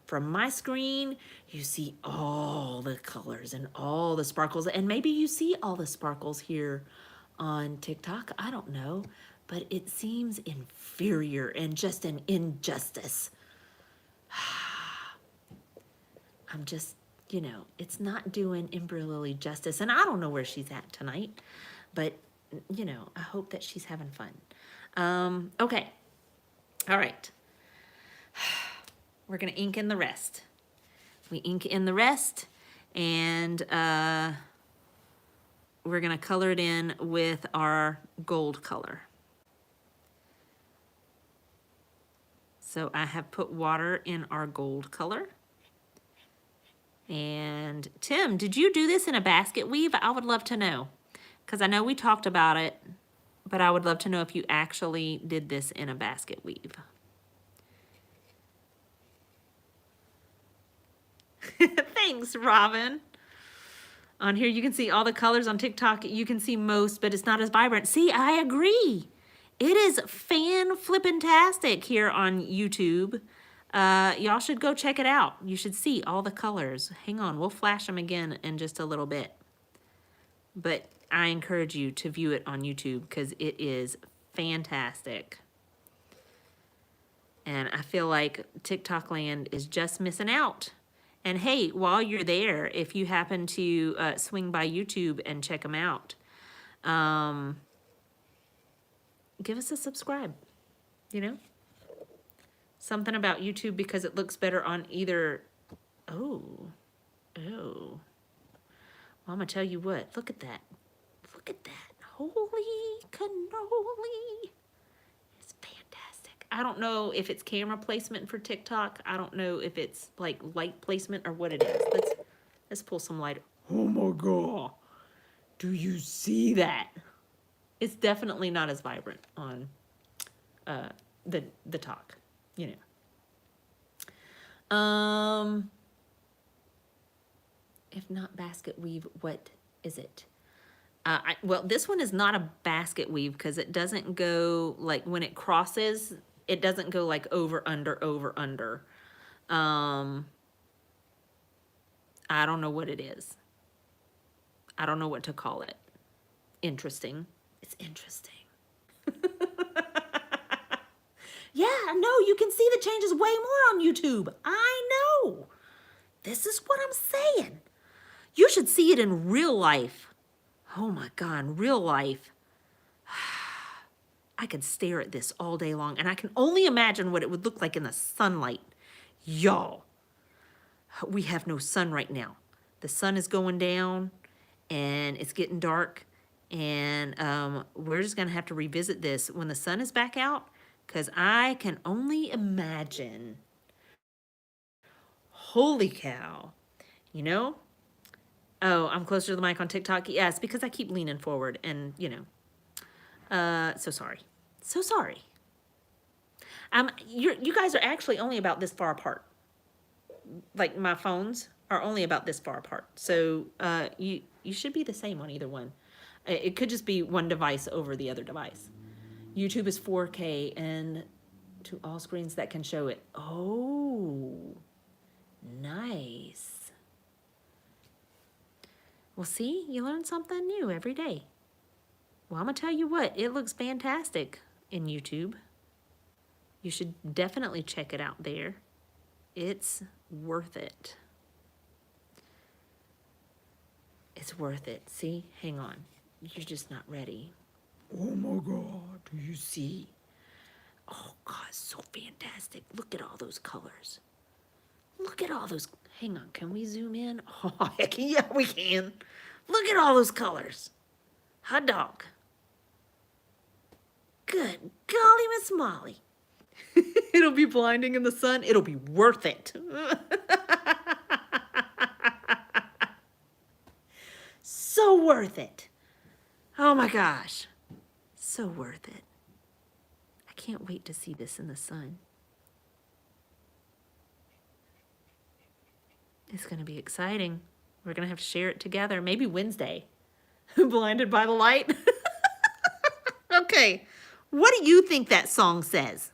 From my screen, you see all the colors and all the sparkles, and maybe you see all the sparkles here on TikTok. I don't know, but it seems inferior and just an injustice. I'm just, you know, it's not doing Ember Lily justice, and I don't know where she's at tonight, but, you know, I hope that she's having fun. Okay. All right. We're going to ink in the rest. We ink in the rest, and we're going to color it in with our gold color. So I have put water in our gold color. And Tim, did you do this in a basket weave? I would love to know, because I know we talked about it, but I would love to know if you actually did this in a basket weave. Thanks, Robin. On here you can see all the colors. On TikTok you can see most, but it's not as vibrant. See, I agree. It is fan-flippin-tastic here on YouTube. Y'all should go check it out. You should see all the colors. Hang on, we'll flash them again in just a little bit. But I encourage you to view it on YouTube because it is fantastic. And I feel like TikTok land is just missing out. And hey, while you're there, if you happen to swing by YouTube and check them out, give us a subscribe, you know? Something about YouTube because it looks better on either, oh. Well, I'm gonna tell you what, look at that. Look at that, Holy cannoli. It's fantastic. I don't know if it's camera placement for TikTok. I don't know if it's like light placement or what it is. Let's pull some light. Oh my God. Do you see that? It's definitely not as vibrant on the talk, you know. If not basket weave, what is it? Well, this one is not a basket weave because it doesn't go like when it crosses, it doesn't go like over, under, over, under. I don't know what it is. I don't know what to call it. Interesting. It's interesting. Yeah, no, you can see the changes way more on YouTube. I know. This is what I'm saying. You should see it in real life. Oh my God, in real life. I could stare at this all day long, and I can only imagine what it would look like in the sunlight. Y'all, we have no sun right now. The sun is going down, and it's getting dark, and we're just going to have to revisit this when the sun is back out, because I can only imagine. Holy cow. You know? Oh, I'm closer to the mic on TikTok. Yes, because I keep leaning forward and, you know. So sorry. So sorry. You guys are actually only about this far apart. Like my phones are only about this far apart. So you should be the same on either one. It could just be one device over the other device. YouTube is 4K and to all screens that can show it. Oh, nice. Well, see, you learn something new every day. Well, I'm going to tell you what, it looks fantastic in YouTube. You should definitely check it out there. It's worth it. It's worth it. See, hang on. You're just not ready. Oh my God, do you see? Oh God, so fantastic. Look at all those colors. Look at all those. Hang on, can we zoom in? Oh, heck yeah, we can. Look at all those colors. Hot dog. Good golly, Miss Molly. It'll be blinding in the sun. It'll be worth it. So worth it. Oh my gosh. So worth it. I can't wait to see this in the sun. It's going to be exciting. We're going to have to share it together. Maybe Wednesday. Blinded by the light. Okay. What do you think that song says?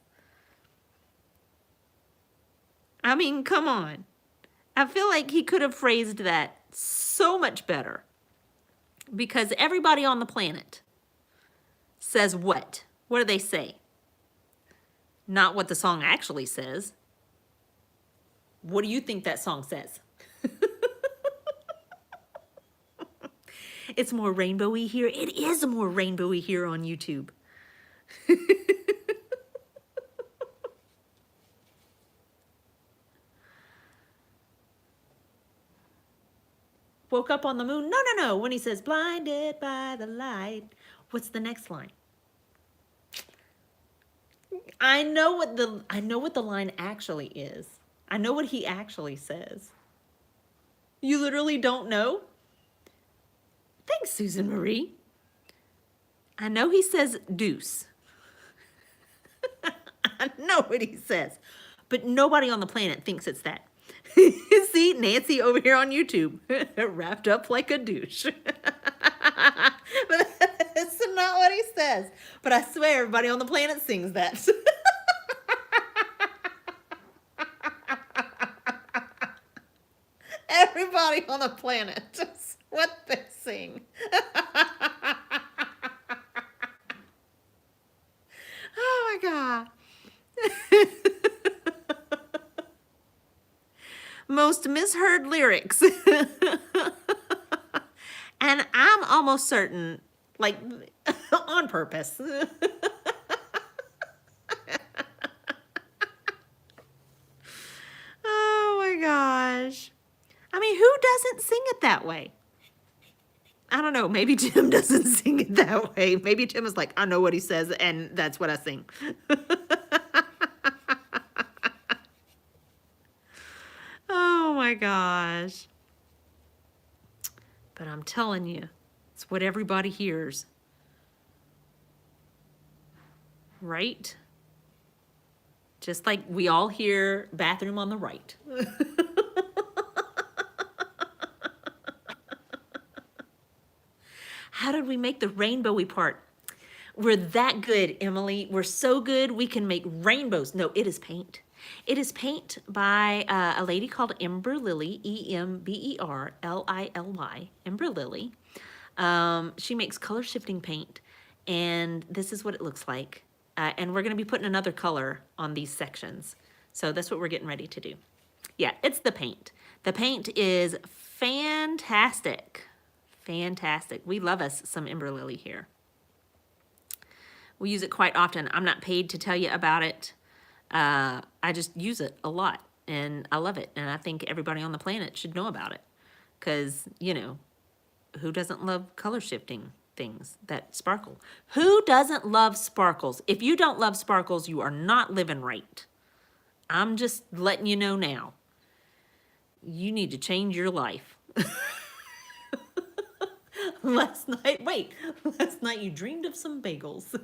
I mean, come on. I feel like he could have phrased that so much better. Because everybody on the planet says what? What do they say? Not what the song actually says. What do you think that song says? It's more rainbowy here. It is more rainbowy here on YouTube. Woke up on the moon. No. When he says, blinded by the light. What's the next line? I know what the line actually is. I know what he actually says. You literally don't know? Thanks, Susan Marie. I know he says deuce. I know what he says. But nobody on the planet thinks it's that. See, Nancy over here on YouTube, wrapped up like a douche. But that's not what he says. But I swear everybody on the planet sings that. Everybody on the planet, that's what they sing. Oh my God. Most misheard lyrics. And I'm almost certain, like, on purpose. Oh my gosh. I mean, who doesn't sing it that way? I don't know. Maybe Tim doesn't sing it that way. Maybe Tim is like, I know what he says, and that's what I sing. Oh my gosh. But I'm telling you, it's what everybody hears. Right? Just like we all hear bathroom on the right. How did we make the rainbowy part? We're that good, Emily. We're so good we can make rainbows. No, it is paint. It is paint by a lady called Ember Lily, Emberlily, Ember Lily. She makes color shifting paint, and this is what it looks like. And we're going to be putting another color on these sections. So that's what we're getting ready to do. Yeah, it's the paint. The paint is fantastic. Fantastic. We love us some Ember Lily here. We use it quite often. I'm not paid to tell you about it. I just use it a lot, and I love it. And I think everybody on the planet should know about it because, you know, who doesn't love color shifting things that sparkle? Who doesn't love sparkles? If you don't love sparkles, you are not living right. I'm just letting you know now. You need to change your life. Last night you dreamed of some bagels.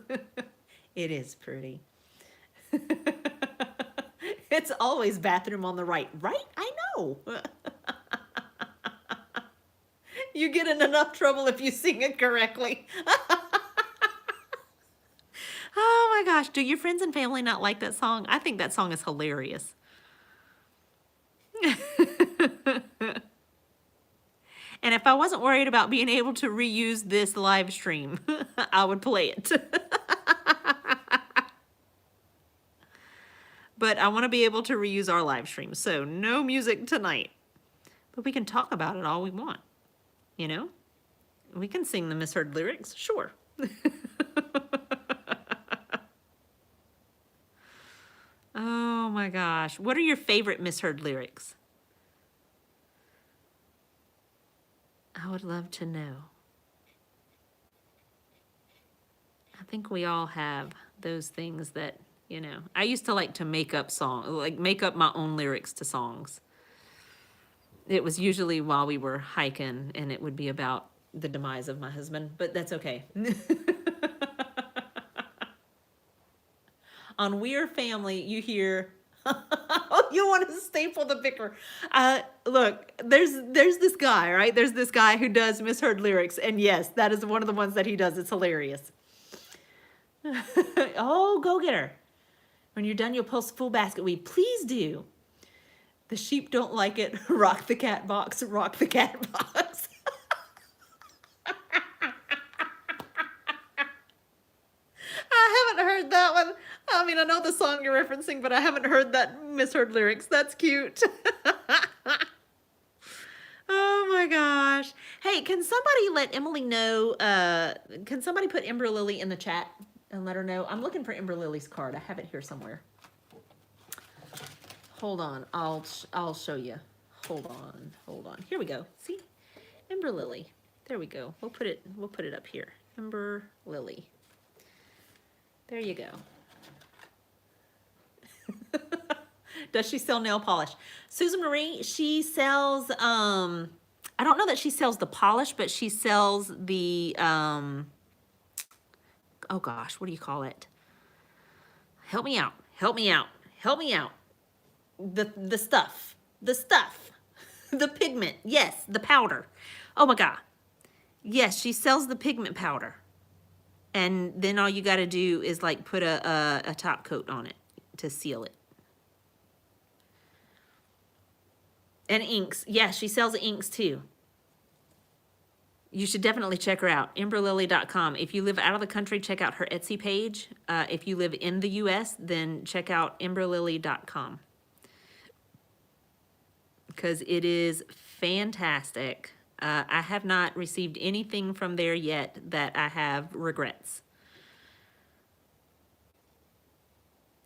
It is pretty. It's always bathroom on the right. Right? I know. You get in enough trouble if you sing it correctly. Oh my gosh. Do your friends and family not like that song? I think that song is hilarious. And if I wasn't worried about being able to reuse this live stream, I would play it. But I want to be able to reuse our live stream, so no music tonight. But we can talk about it all we want, you know? We can sing the misheard lyrics, sure. Oh my gosh. What are your favorite misheard lyrics? I would love to know. I think we all have those things that, you know. I used to like to make up my own lyrics to songs. It was usually while we were hiking, and it would be about the demise of my husband, but that's okay. On We're Family, you hear, oh, you want to staple the picker. Look, there's this guy, right? There's this guy who does misheard lyrics, and yes, that is one of the ones that he does. It's hilarious. Oh, go get her. When you're done, you'll post full basket weed. Please do. The sheep don't like it. Rock the cat box. Rock the cat box. I haven't heard that one. I mean, I know the song you're referencing, but I haven't heard that misheard lyrics. That's cute. Oh my gosh. Hey, can somebody let Emily know, can somebody put Ember Lily in the chat and let her know? I'm looking for Ember Lily's card. I have it here somewhere. Hold on. I'll show you. Hold on. Here we go. See? Ember Lily. There we go. We'll put it up here. Ember Lily. There you go. Does she sell nail polish? Susan Marie, she sells, I don't know that she sells the polish, but she sells the, oh gosh, what do you call it? Help me out. The stuff, the pigment. Yes, the powder. Oh my God. Yes, she sells the pigment powder. And then all you got to do is like put a top coat on it to seal it. And inks. Yeah, she sells inks too. You should definitely check her out. Emberlily.com. If you live out of the country, check out her Etsy page. If you live in the US, then check out Emberlily.com. Because it is fantastic. I have not received anything from there yet that I have regrets.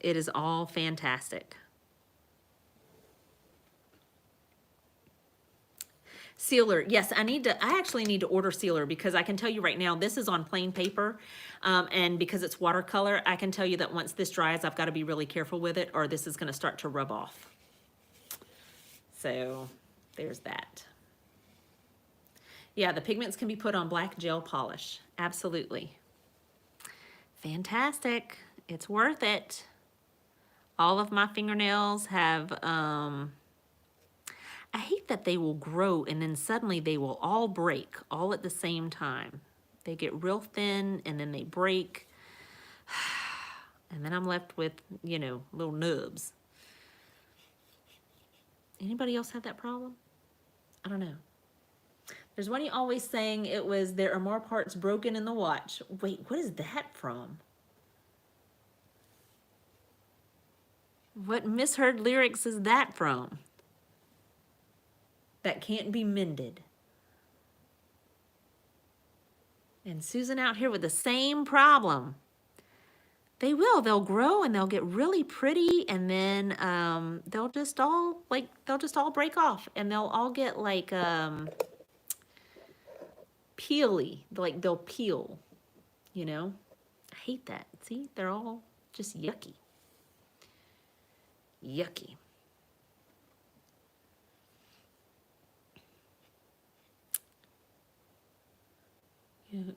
It is all fantastic. Sealer. Yes, I actually need to order sealer because I can tell you right now, this is on plain paper. And because it's watercolor, I can tell you that once this dries, I've got to be really careful with it or this is going to start to rub off. So there's that. Yeah, the pigments can be put on black gel polish. Absolutely. Fantastic. It's worth it. All of my fingernails have, I hate that they will grow and then suddenly they will all break all at the same time. They get real thin and then they break. And then I'm left with, you know, little nubs. Anybody else have that problem? I don't know. There's one you always saying it was, there are more parts broken in the watch. Wait, what is that from? What misheard lyrics is that from? That can't be mended. And Susan out here with the same problem. They will. They'll grow and they'll get really pretty, and then they'll just all break off, and they'll all get like peely, like they'll peel. You know, I hate that. See, they're all just yucky. Yucky.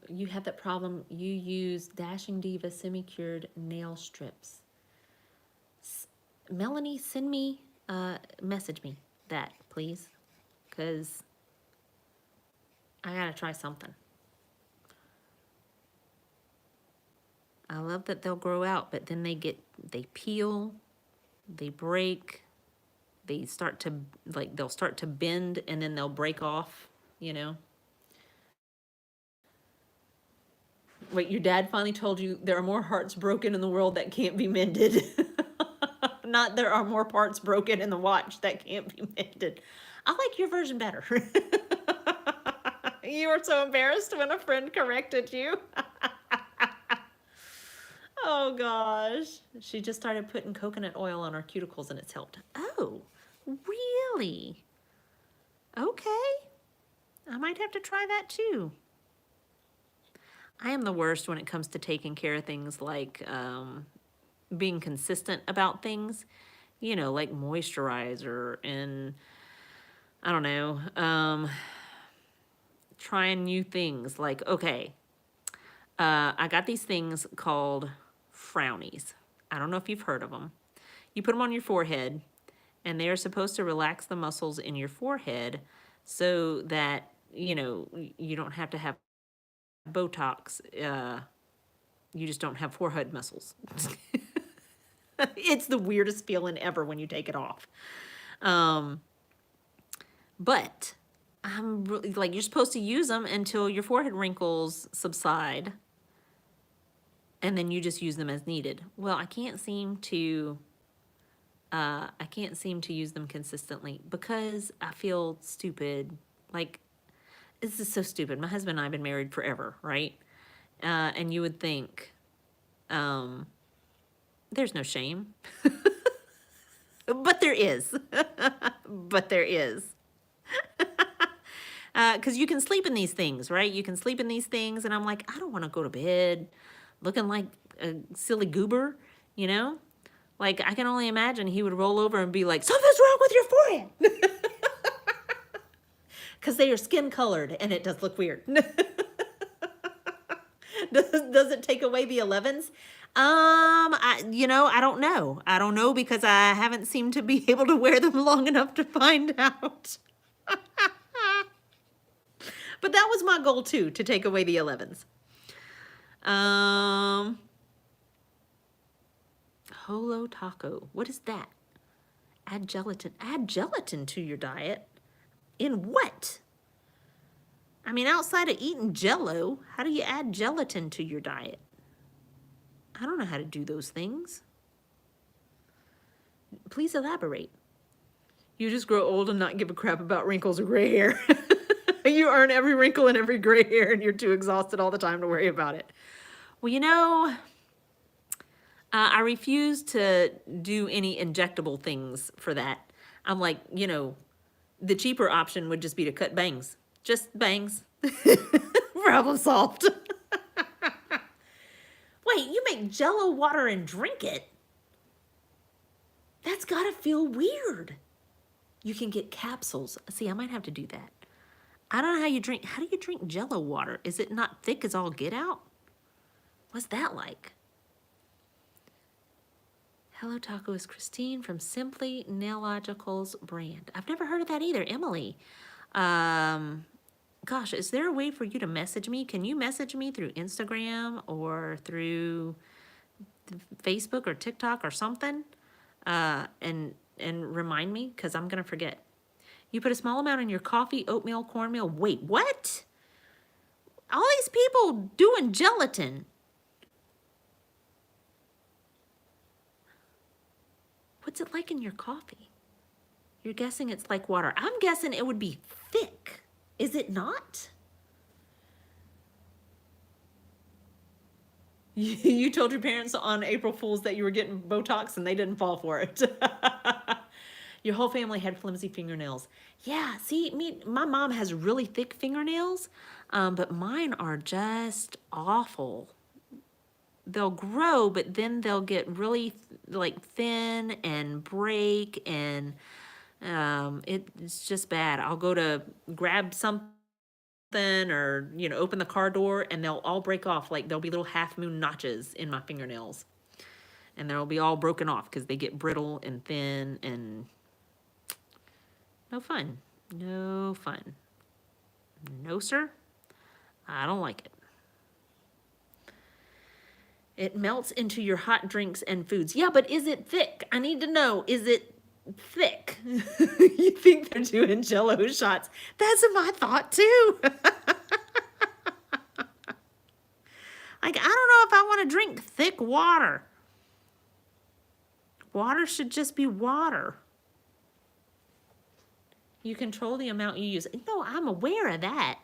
You have that problem. You use Dashing Diva semi-cured nail strips. Melanie, send me, message me that, please, because I gotta try something. I love that they'll grow out, but then they peel, they break, they start to, like, they'll start to bend, and then they'll break off, you know? Wait, your dad finally told you there are more hearts broken in the world that can't be mended. Not there are more parts broken in the watch that can't be mended. I like your version better. You were so embarrassed when a friend corrected you. Oh gosh. She just started putting coconut oil on her cuticles and it's helped. Oh, really? Okay. I might have to try that too. I am the worst when it comes to taking care of things like being consistent about things, you know, like moisturizer and, I don't know, trying new things. Like, okay, I got these things called frownies. I don't know if you've heard of them. You put them on your forehead, and they are supposed to relax the muscles in your forehead so that, you know, you don't have to have Botox, you just don't have forehead muscles. It's the weirdest feeling ever when you take it off. But I'm really, like, you're supposed to use them until your forehead wrinkles subside, and then you just use them as needed. Well, I can't seem to use them consistently because I feel stupid. Like, this is so stupid. My husband and I have been married forever, right? And you would think, there's no shame. But there is. But there is. Because you can sleep in these things, right? You can sleep in these things, and I'm like, I don't want to go to bed looking like a silly goober, you know? Like, I can only imagine he would roll over and be like, something's wrong with your forehead. Because they are skin colored, and it does look weird. Does it take away the 11s? I don't know. I don't know because I haven't seemed to be able to wear them long enough to find out. But that was my goal too, to take away the 11s. Holo taco. What is that? Add gelatin. Add gelatin to your diet? In what? I mean, outside of eating Jell-O, how do you add gelatin to your diet? I don't know how to do those things. Please elaborate. You just grow old and not give a crap about wrinkles or gray hair. You earn every wrinkle and every gray hair, and you're too exhausted all the time to worry about it. Well, you know, I refuse to do any injectable things for that. I'm like, you know, The cheaper option would just be to cut bangs. Just bangs. Problem solved. Wait, you make Jello water and drink it? That's gotta feel weird. You can get capsules. See, I might have to do that. I don't know how you drink. How do you drink Jello water? Is it not thick as all get out? What's that like? Hello Taco is Christine from Simply Nailogical's brand. I've never heard of that either, Emily. Gosh, is there a way for you to message me? Can you message me through Instagram or through Facebook or TikTok or something? And remind me, because I'm gonna forget. You put a small amount in your coffee, oatmeal, cornmeal. Wait, what? All these people doing gelatin. What's it like in your coffee? You're guessing it's like water. I'm guessing it would be thick. Is it not? You told your parents on April Fool's that you were getting Botox and they didn't fall for it. Your whole family had flimsy fingernails. Yeah, see, my mom has really thick fingernails, but mine are just awful. They'll grow, but then they'll get really like thin and break, and it's just bad. I'll go to grab something or, you know, open the car door and they'll all break off. Like there'll be little half moon notches in my fingernails, and they'll be all broken off because they get brittle and thin and no fun. No fun. No, sir. I don't like it. It melts into your hot drinks and foods. Yeah, but is it thick? I need to know, is it thick? You think they're doing Jello shots? That's my thought too. Like, I don't know if I want to drink thick water. Water should just be water. You control the amount you use. No, I'm aware of that.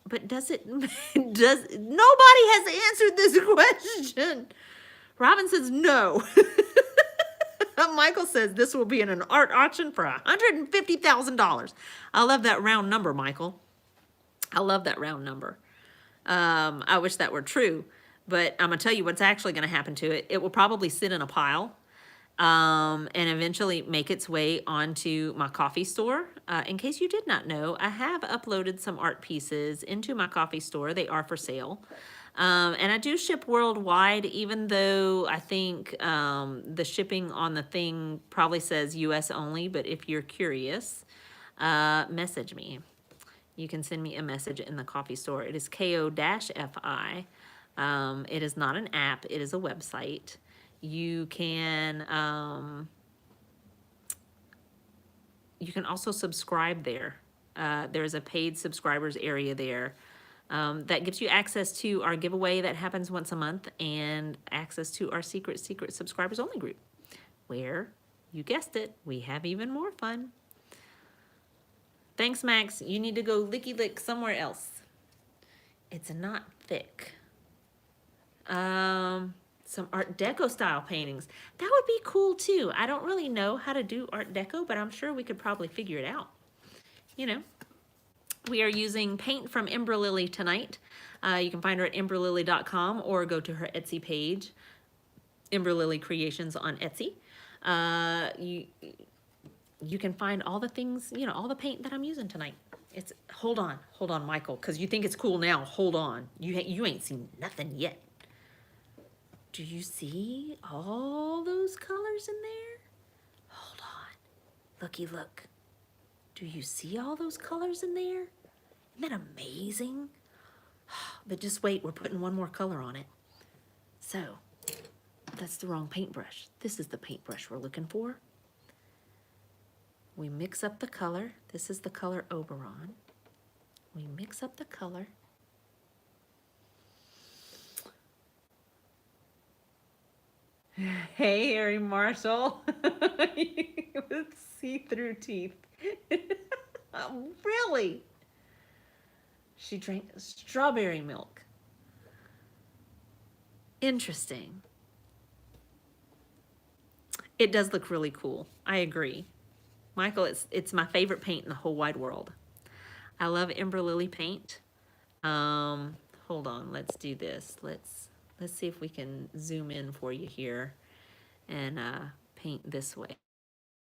But does it, nobody has answered this question. Robin says no. Michael says this will be in an art auction for $150,000. I love that round number, Michael. I love that round number. I wish that were true, but I'm gonna tell you what's actually gonna happen to it. It will probably sit in a pile and eventually make its way onto my coffee store. In case you did not know, I have uploaded some art pieces into my coffee store. They are for sale. And I do ship worldwide, even though I think the shipping on the thing probably says US only, but if you're curious, message me. You can send me a message in the coffee store. It is ko-fi. It is not an app. It is a website. You can also subscribe there. There's a paid subscribers area there that gives you access to our giveaway that happens once a month and access to our secret subscribers only group, where, you guessed it, we have even more fun. Thanks, Max. You need to go licky lick somewhere else. It's not thick. Some Art Deco style paintings. That would be cool too. I don't really know how to do Art Deco, but I'm sure we could probably figure it out. You know, we are using paint from Ember Lily tonight. You can find her at emberlily.com or go to her Etsy page, Ember Lily Creations on Etsy. You can find all the things, you know, all the paint that I'm using tonight. It's, hold on, Michael, because you think it's cool now. Hold on. You ain't seen nothing yet. Do you see all those colors in there? Hold on. Looky, look. Do you see all those colors in there? Isn't that amazing? But just wait, we're putting one more color on it. So, that's the wrong paintbrush. This is the paintbrush we're looking for. We mix up the color. This is the color Oberon. We mix up the color. Hey, Harry Marshall. With see-through teeth. Really? She drank strawberry milk. Interesting. It does look really cool. I agree. Michael, it's my favorite paint in the whole wide world. I love Ember Lily paint. Hold on, let's do this. Let's see if we can zoom in for you here and paint this way.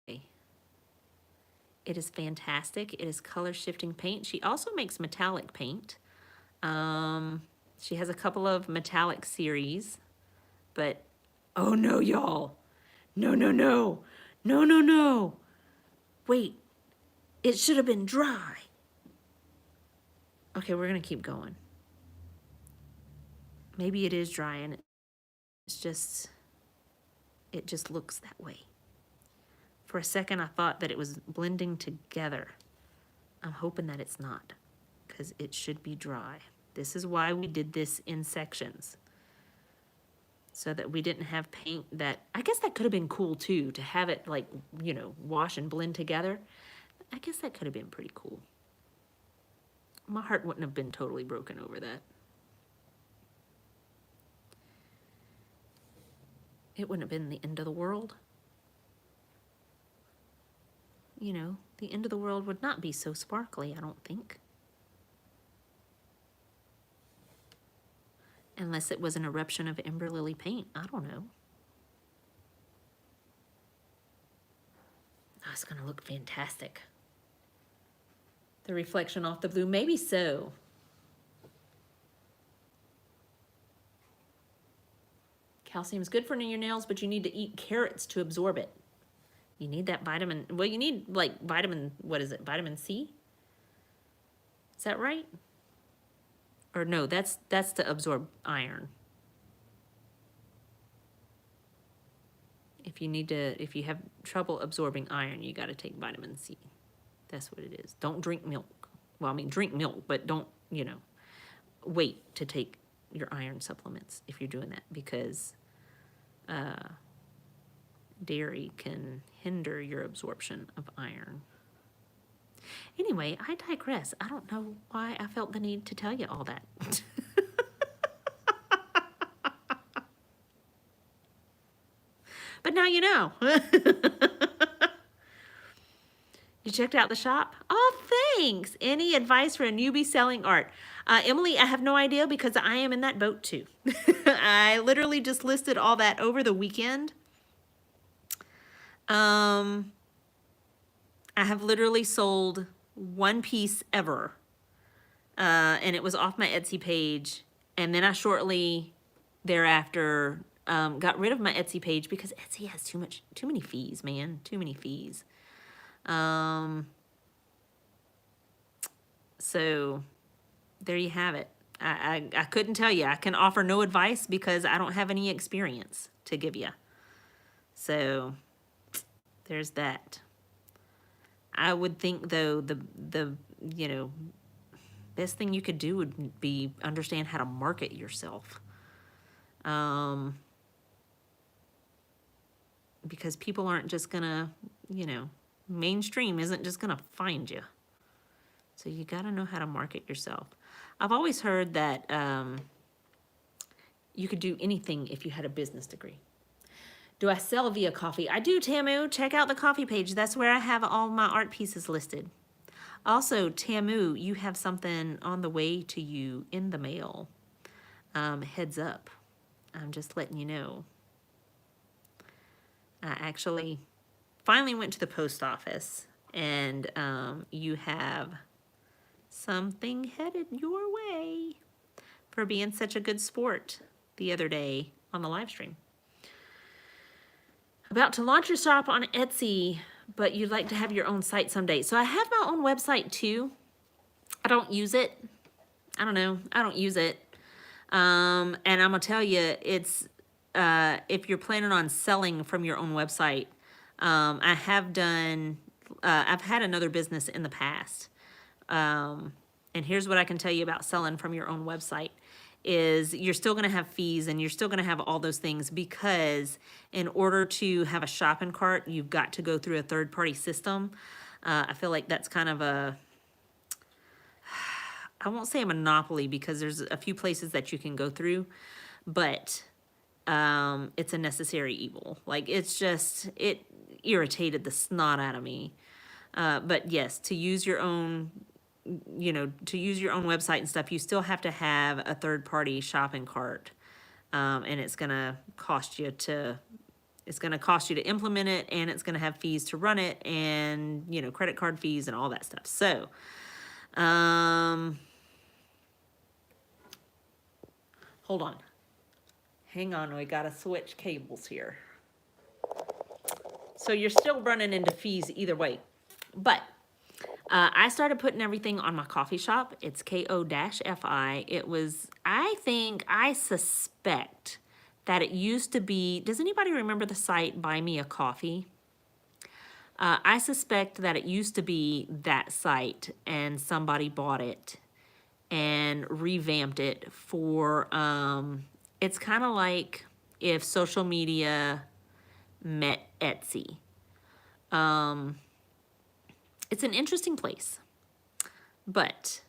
It is fantastic. It is color shifting paint. She also makes metallic paint. She has a couple of metallic series, but oh no, y'all. No, no, no. No, no, no. Wait, it should have been dry. Okay, we're gonna keep going. Maybe it is dry and it just looks that way. For a second, I thought that it was blending together. I'm hoping that it's not, because it should be dry. This is why we did this in sections, so that we didn't have paint that, I guess that could have been cool too, to have it like, you know, wash and blend together. I guess that could have been pretty cool. My heart wouldn't have been totally broken over that. It wouldn't have been the end of the world. You know, the end of the world would not be so sparkly, I don't think. Unless it was an eruption of Ember Lily paint. I don't know. Oh, it's gonna look fantastic. The reflection off the blue, maybe so. Calcium is good for your nails, but you need to eat carrots to absorb it. You need that vitamin, well, you need like vitamin, what is it, vitamin C? Is that right? Or no, that's to absorb iron. If you have trouble absorbing iron, you gotta take vitamin C. That's what it is. Don't drink milk. Well, I mean, drink milk, but don't, you know, wait to take your iron supplements if you're doing that, because dairy can hinder your absorption of iron. Anyway, I digress. I don't know why I felt the need to tell you all that. But now you know. You checked out the shop? Oh, thanks. Any advice for a newbie selling art? Emily, I have no idea, because I am in that boat too. I literally just listed all that over the weekend. I have literally sold one piece ever, and it was off my Etsy page. And then I shortly thereafter got rid of my Etsy page because Etsy has too many fees, man, too many fees. So there you have it. I couldn't tell you. I can offer no advice because I don't have any experience to give you. So there's that. I would think though the you know, best thing you could do would be understand how to market yourself. Because people aren't just gonna, you know, mainstream isn't just gonna find you. So you gotta know how to market yourself. I've always heard that you could do anything if you had a business degree. Do I sell via coffee? I do, Tamu. Check out the coffee page. That's where I have all my art pieces listed. Also, Tamu, you have something on the way to you in the mail. Heads up. I'm just letting you know. I actually finally went to the post office, and you have something headed your way for being such a good sport the other day on the live stream. About to launch your shop on Etsy, but you'd like to have your own site someday. So I have my own website too. I don't use it. I don't know. I don't use it. And I'm gonna tell you, it's if you're planning on selling from your own website, I have done. I've had another business in the past, and here's what I can tell you about selling from your own website. Is you're still going to have fees and you're still going to have all those things, because in order to have a shopping cart, you've got to go through a third-party system. I feel like that's kind of a, I won't say a monopoly, because there's a few places that you can go through, but it's a necessary evil. Like, it's just, it irritated the snot out of me But yes, to use your own, to use your own website and stuff, you still have to have a third-party shopping cart. And it's going to cost you to implement it, and it's going to have fees to run it, and credit card fees and all that stuff. So hold on, hang on, we got to switch cables here. So you're still running into fees either way, but I started putting everything on my coffee shop. It's ko-fi. It was, I suspect that it used to be, does anybody remember the site Buy Me a Coffee? I suspect that it used to be that site, and somebody bought it and revamped it for, it's kind of like if social media met Etsy. It's an interesting place, but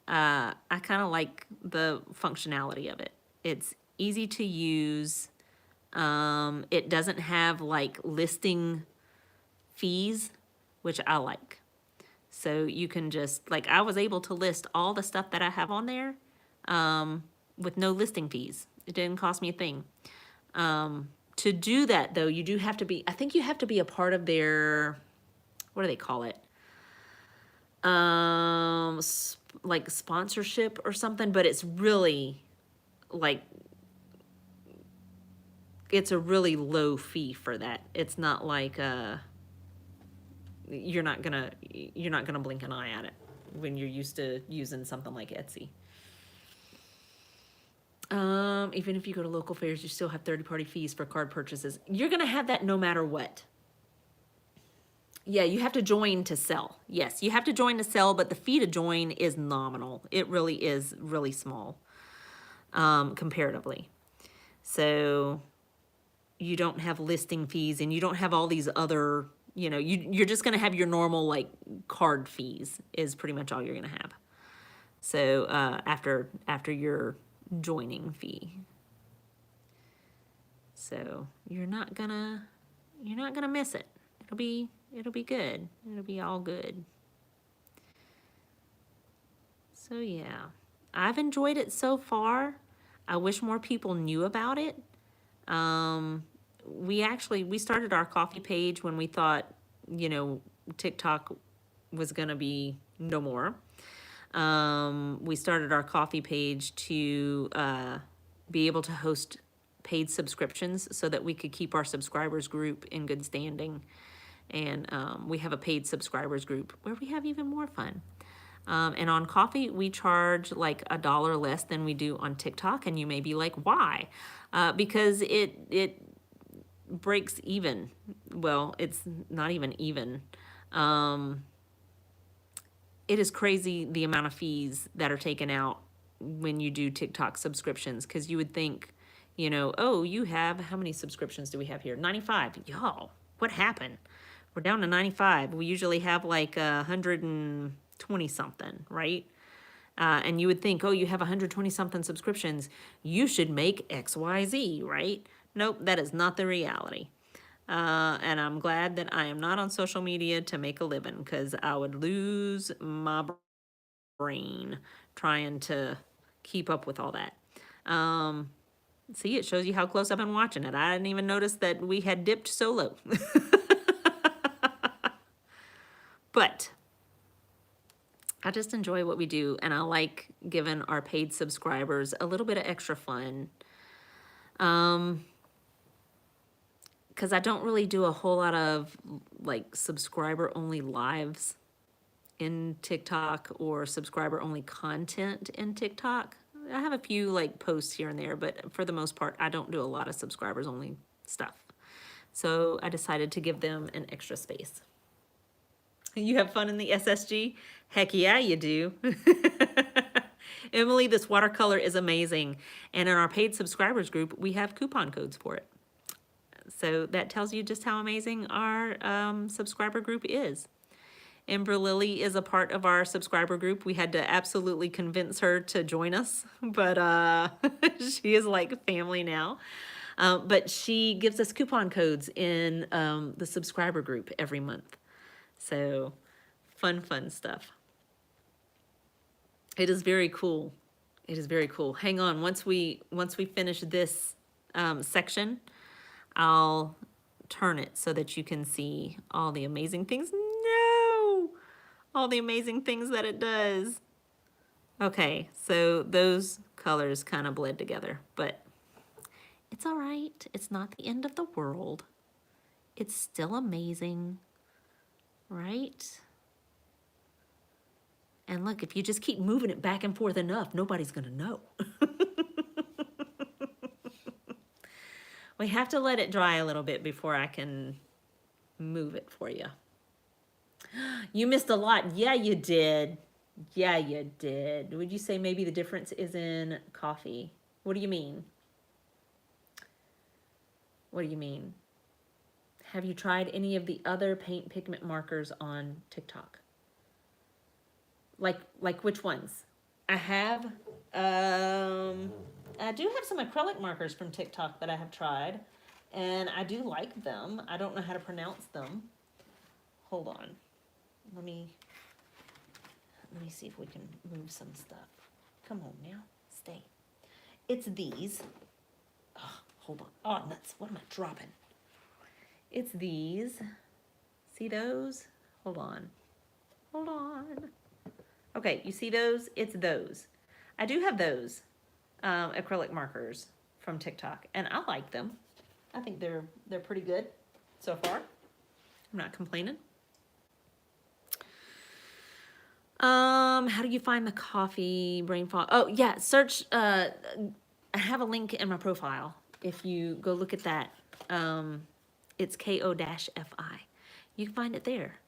I kind of like the functionality of it. It's easy to use. It doesn't have like listing fees, which I like. So you can just, like, I was able to list all the stuff that I have on there with no listing fees. It didn't cost me a thing. To do that, though, you do have to be, I think you have to be a part of their, what do they call it? Like sponsorship or something, but it's really like, it's a really low fee for that. It's not like, you're not gonna blink an eye at it when you're used to using something like Etsy. Even if you go to local fairs, you still have third-party fees for card purchases. You're gonna have that no matter what. Yeah, you have to join to sell. Yes, you have to join to sell, but the fee to join is nominal. It really is really small, comparatively. So you don't have listing fees, and you don't have all these other, you're just gonna have your normal like card fees is pretty much all you're gonna have. So after your joining fee. So you're not gonna miss it. It'll be good. It'll be all good. So yeah, I've enjoyed it so far. I wish more people knew about it. We started our coffee page when we thought, TikTok was gonna be no more. We started our coffee page to be able to host paid subscriptions so that we could keep our subscribers group in good standing. And we have a paid subscribers group where we have even more fun. And on coffee, we charge like $1 less than we do on TikTok. And you may be like, why? Because it breaks even. Well, it's not even. It is crazy the amount of fees that are taken out when you do TikTok subscriptions, because you would think, oh, you have, how many subscriptions do we have here? 95. Y'all, what happened? We're down to 95. We usually have like 120 something, right? And you would think, oh, you have 120 something subscriptions, you should make XYZ, right? Nope, that is not the reality. And I'm glad that I am not on social media to make a living, because I would lose my brain trying to keep up with all that. See, it shows you how close I've been watching it. I didn't even notice that we had dipped so low. But I just enjoy what we do, and I like giving our paid subscribers a little bit of extra fun. Because I don't really do a whole lot of like subscriber only lives in TikTok or subscriber only content in TikTok. I have a few like posts here and there, but for the most part, I don't do a lot of subscribers only stuff. So I decided to give them an extra space. You have fun in the SSG? Heck yeah, you do. Emily, this watercolor is amazing. And in our paid subscribers group, we have coupon codes for it. So that tells you just how amazing our subscriber group is. Ember Lily is a part of our subscriber group. We had to absolutely convince her to join us, but she is like family now. But she gives us coupon codes in the subscriber group every month. So Fun stuff. It is very cool. It is very cool. Hang on, once we finish this section, I'll turn it so that you can see all the amazing things. No! All the amazing things that it does. Okay, so those colors kind of bled together, but it's all right. It's not the end of the world. It's still amazing, right? And look, if you just keep moving it back and forth enough, nobody's gonna know. We have to let it dry a little bit before I can move it for you. You missed a lot. Yeah, you did. Yeah, you did. Would you say maybe the difference is in coffee? What do you mean? What do you mean? Have you tried any of the other paint pigment markers on TikTok? Like which ones? I have, I do have some acrylic markers from TikTok that I have tried, and I do like them. I don't know how to pronounce them. Hold on. Let me see if we can move some stuff. Come on now, stay. It's these. Oh, hold on. Oh, nuts. What am I dropping? It's these. See those? Hold on. Hold on. Okay, you see those? It's those. I do have those acrylic markers from TikTok, and I like them. I think they're pretty good so far. I'm not complaining. How do you find the coffee brain fog? Oh yeah, search. I have a link in my profile. If you go look at that, it's KO-FI. You can find it there.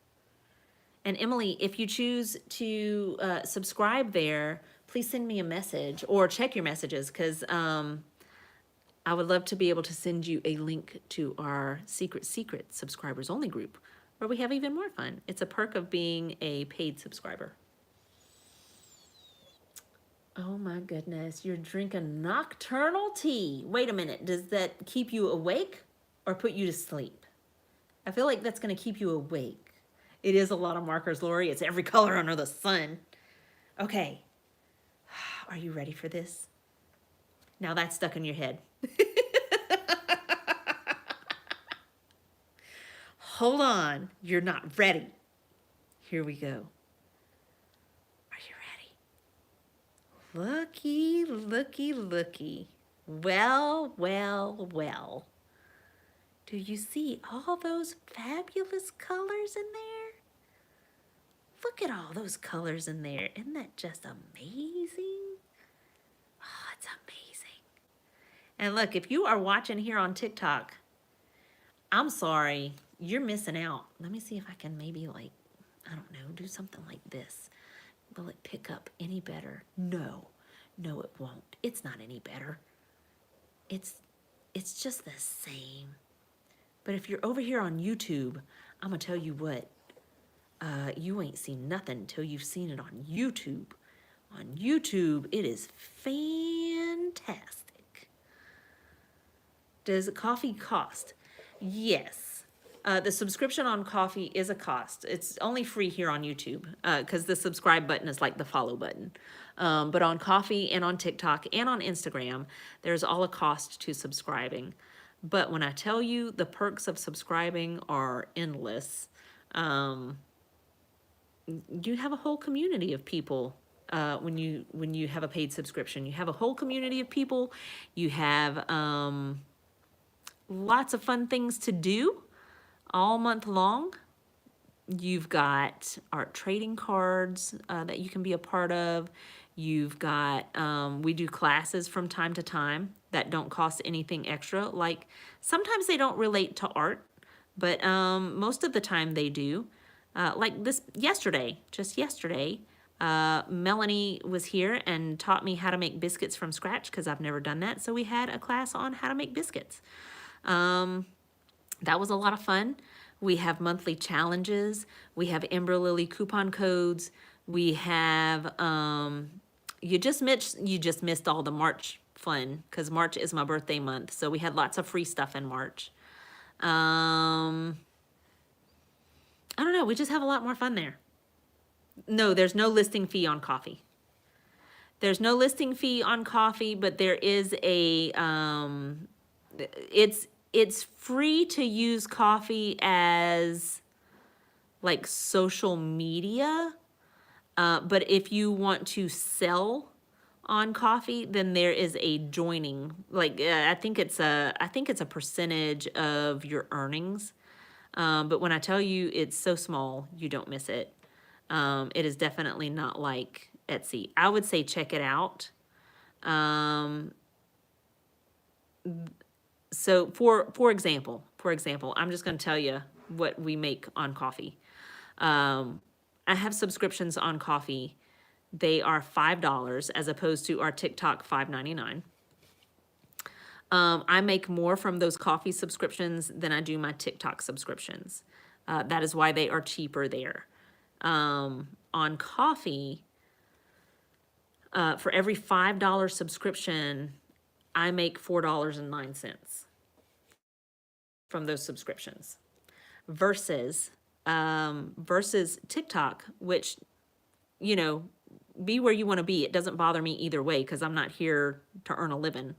And Emily, if you choose to subscribe there, please send me a message or check your messages, because I would love to be able to send you a link to our secret subscribers only group, where we have even more fun. It's a perk of being a paid subscriber. Oh my goodness, you're drinking nocturnal tea. Wait a minute, does that keep you awake or put you to sleep? I feel like that's gonna keep you awake. It is a lot of markers, Lori. It's every color under the sun. Okay, are you ready for this? Now that's stuck in your head. Hold on, you're not ready. Here we go. Are you ready? Looky, looky, looky. Well, well, well. Do you see all those fabulous colors in there? Look at all those colors in there. Isn't that just amazing? Oh, it's amazing. And look, if you are watching here on TikTok, I'm sorry, you're missing out. Let me see if I can maybe, like, I don't know, do something like this. Will it pick up any better? No, it won't. It's not any better. It's just the same. But if you're over here on YouTube, I'm gonna tell you what, you ain't seen nothing until you've seen it on YouTube. On YouTube, it is fantastic. Does coffee cost? Yes. The subscription on coffee is a cost. It's only free here on YouTube because the subscribe button is like the follow button. But on coffee and on TikTok and on Instagram, there's all a cost to subscribing. But when I tell you the perks of subscribing are endless, you have a whole community of people when you have a paid subscription. You have a whole community of people. You have lots of fun things to do all month long. You've got art trading cards that you can be a part of. You've got, we do classes from time to time that don't cost anything extra. Like sometimes they don't relate to art, but most of the time they do. Like just yesterday, Melanie was here and taught me how to make biscuits from scratch because I've never done that. So we had a class on how to make biscuits. That was a lot of fun. We have monthly challenges. We have Ember Lily coupon codes. We have, you just missed all the March fun because March is my birthday month. So we had lots of free stuff in March. I don't know. We just have a lot more fun there. No, there's no listing fee on coffee. There's no listing fee on coffee, but there is a, it's free to use coffee as like social media. But if you want to sell on coffee, then there is a joining, like, I think it's a percentage of your earnings. But when I tell you it's so small, you don't miss it. It is definitely not like Etsy. I would say check it out. So for example, I'm just going to tell you what we make on coffee. I have subscriptions on coffee. They are $5 as opposed to our TikTok $5.99. I make more from those coffee subscriptions than I do my TikTok subscriptions. That is why they are cheaper there. On coffee, for every $5 subscription, I make $4.09 from those subscriptions versus TikTok, which, you know, be where you want to be. It doesn't bother me either way because I'm not here to earn a living.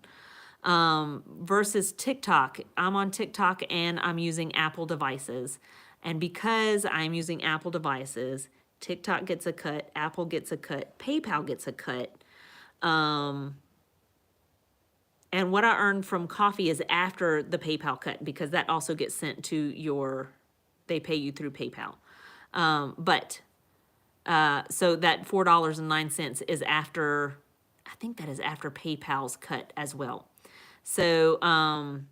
Versus TikTok, I'm on TikTok and I'm using Apple devices. And because I'm using Apple devices, TikTok gets a cut, Apple gets a cut, PayPal gets a cut. And what I earn from coffee is after the PayPal cut because that also gets sent to your, they pay you through PayPal. So that $4.09 is after, I think that is after PayPal's cut as well. So on,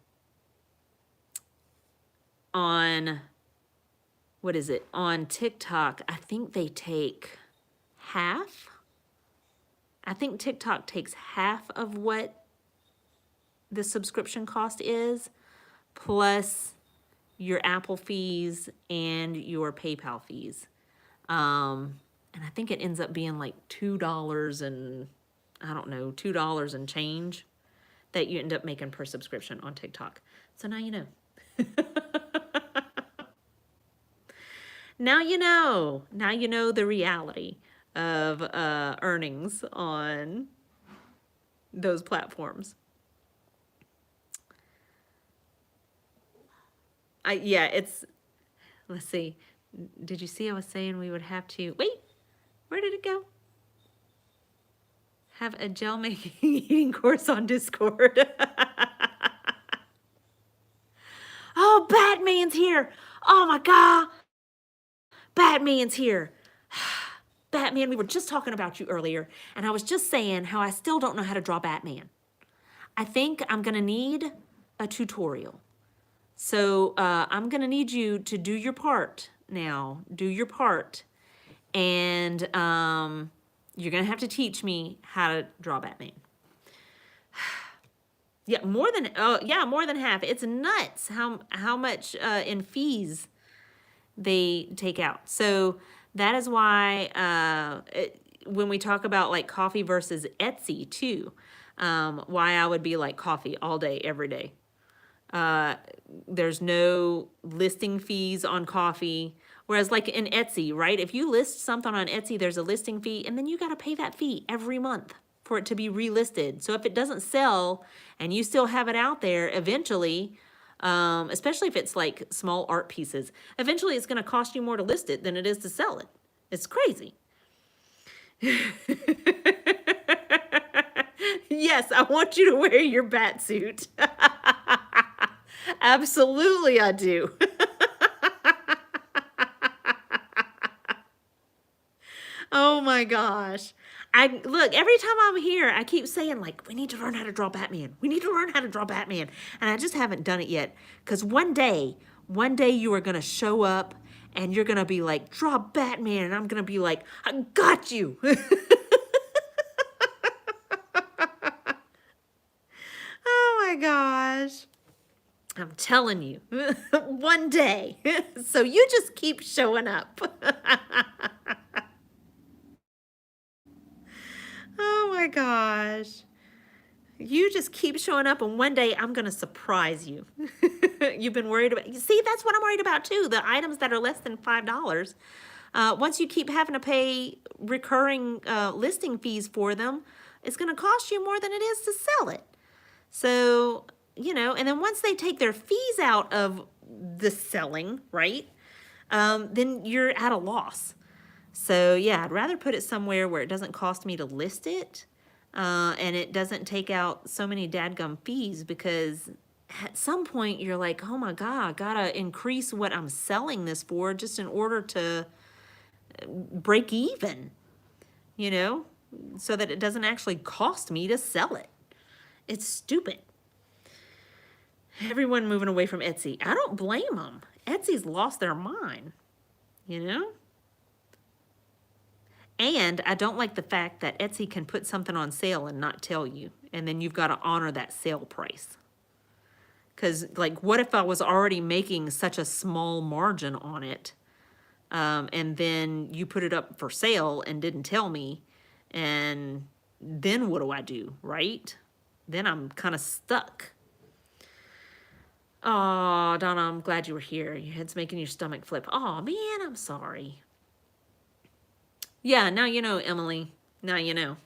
what is it? On TikTok, I think they take half. I think TikTok takes half of what the subscription cost is, plus your Apple fees and your PayPal fees. And I think it ends up being like $2 and, I don't know, $2 and change that you end up making per subscription on TikTok. So now you know. Now you know. Now you know the reality of earnings on those platforms. Yeah, it's, let's see. Did you see I was saying we would have to, wait, where did it go? Have a gel making eating course on Discord. Oh, Batman's here. Oh my God. Batman's here. Batman, we were just talking about you earlier, and I was just saying how I still don't know how to draw Batman. I think I'm gonna need a tutorial. So I'm gonna need you to do your part now. Do your part. And you're gonna have to teach me how to draw Batman. Yeah, more than half. It's nuts how much in fees they take out. So that is why when we talk about like coffee versus Etsy too, why I would be like coffee all day, every day. There's no listing fees on coffee. Whereas like in Etsy, right? If you list something on Etsy, there's a listing fee and then you got to pay that fee every month for it to be relisted. So if it doesn't sell and you still have it out there, eventually, especially if it's like small art pieces, eventually it's going to cost you more to list it than it is to sell it. It's crazy. Yes, I want you to wear your bat suit. Absolutely, I do. Oh my gosh. Look, every time I'm here, I keep saying like, we need to learn how to draw Batman. We need to learn how to draw Batman. And I just haven't done it yet. Because one day you are going to show up and you're going to be like, draw Batman. And I'm going to be like, I got you. Oh my gosh. I'm telling you, one day. So you just keep showing up. Oh my gosh. You just keep showing up and one day I'm going to surprise you. You've been worried about, you see, that's what I'm worried about too. The items that are less than $5. Once you keep having to pay recurring listing fees for them, it's going to cost you more than it is to sell it. So, you know, and then once they take their fees out of the selling, right, then you're at a loss. So yeah, I'd rather put it somewhere where it doesn't cost me to list it, and it doesn't take out so many dadgum fees, because at some point you're like, oh my God, I gotta increase what I'm selling this for just in order to break even, you know, so that it doesn't actually cost me to sell it. It's stupid. Everyone moving away from Etsy. I don't blame them. Etsy's lost their mind, you know? And I don't like the fact that Etsy can put something on sale and not tell you, and then you've got to honor that sale price. Because, like, what if I was already making such a small margin on it, and then you put it up for sale and didn't tell me, and then what do I do, right? Then I'm kind of stuck. Oh, Donna, I'm glad you were here. Your head's making your stomach flip. Oh, man, I'm sorry. Yeah, now you know, Emily. Now you know.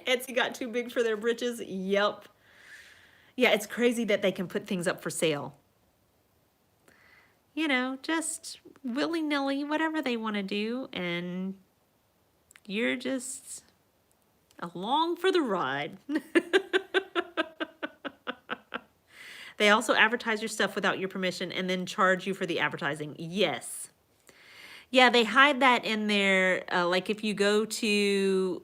Etsy got too big for their britches. Yep. Yeah, it's crazy that they can put things up for sale. You know, just willy-nilly, whatever they want to do, and you're just along for the ride. They also advertise your stuff without your permission and then charge you for the advertising. Yes. Yeah, they hide that in there. Like if you go to,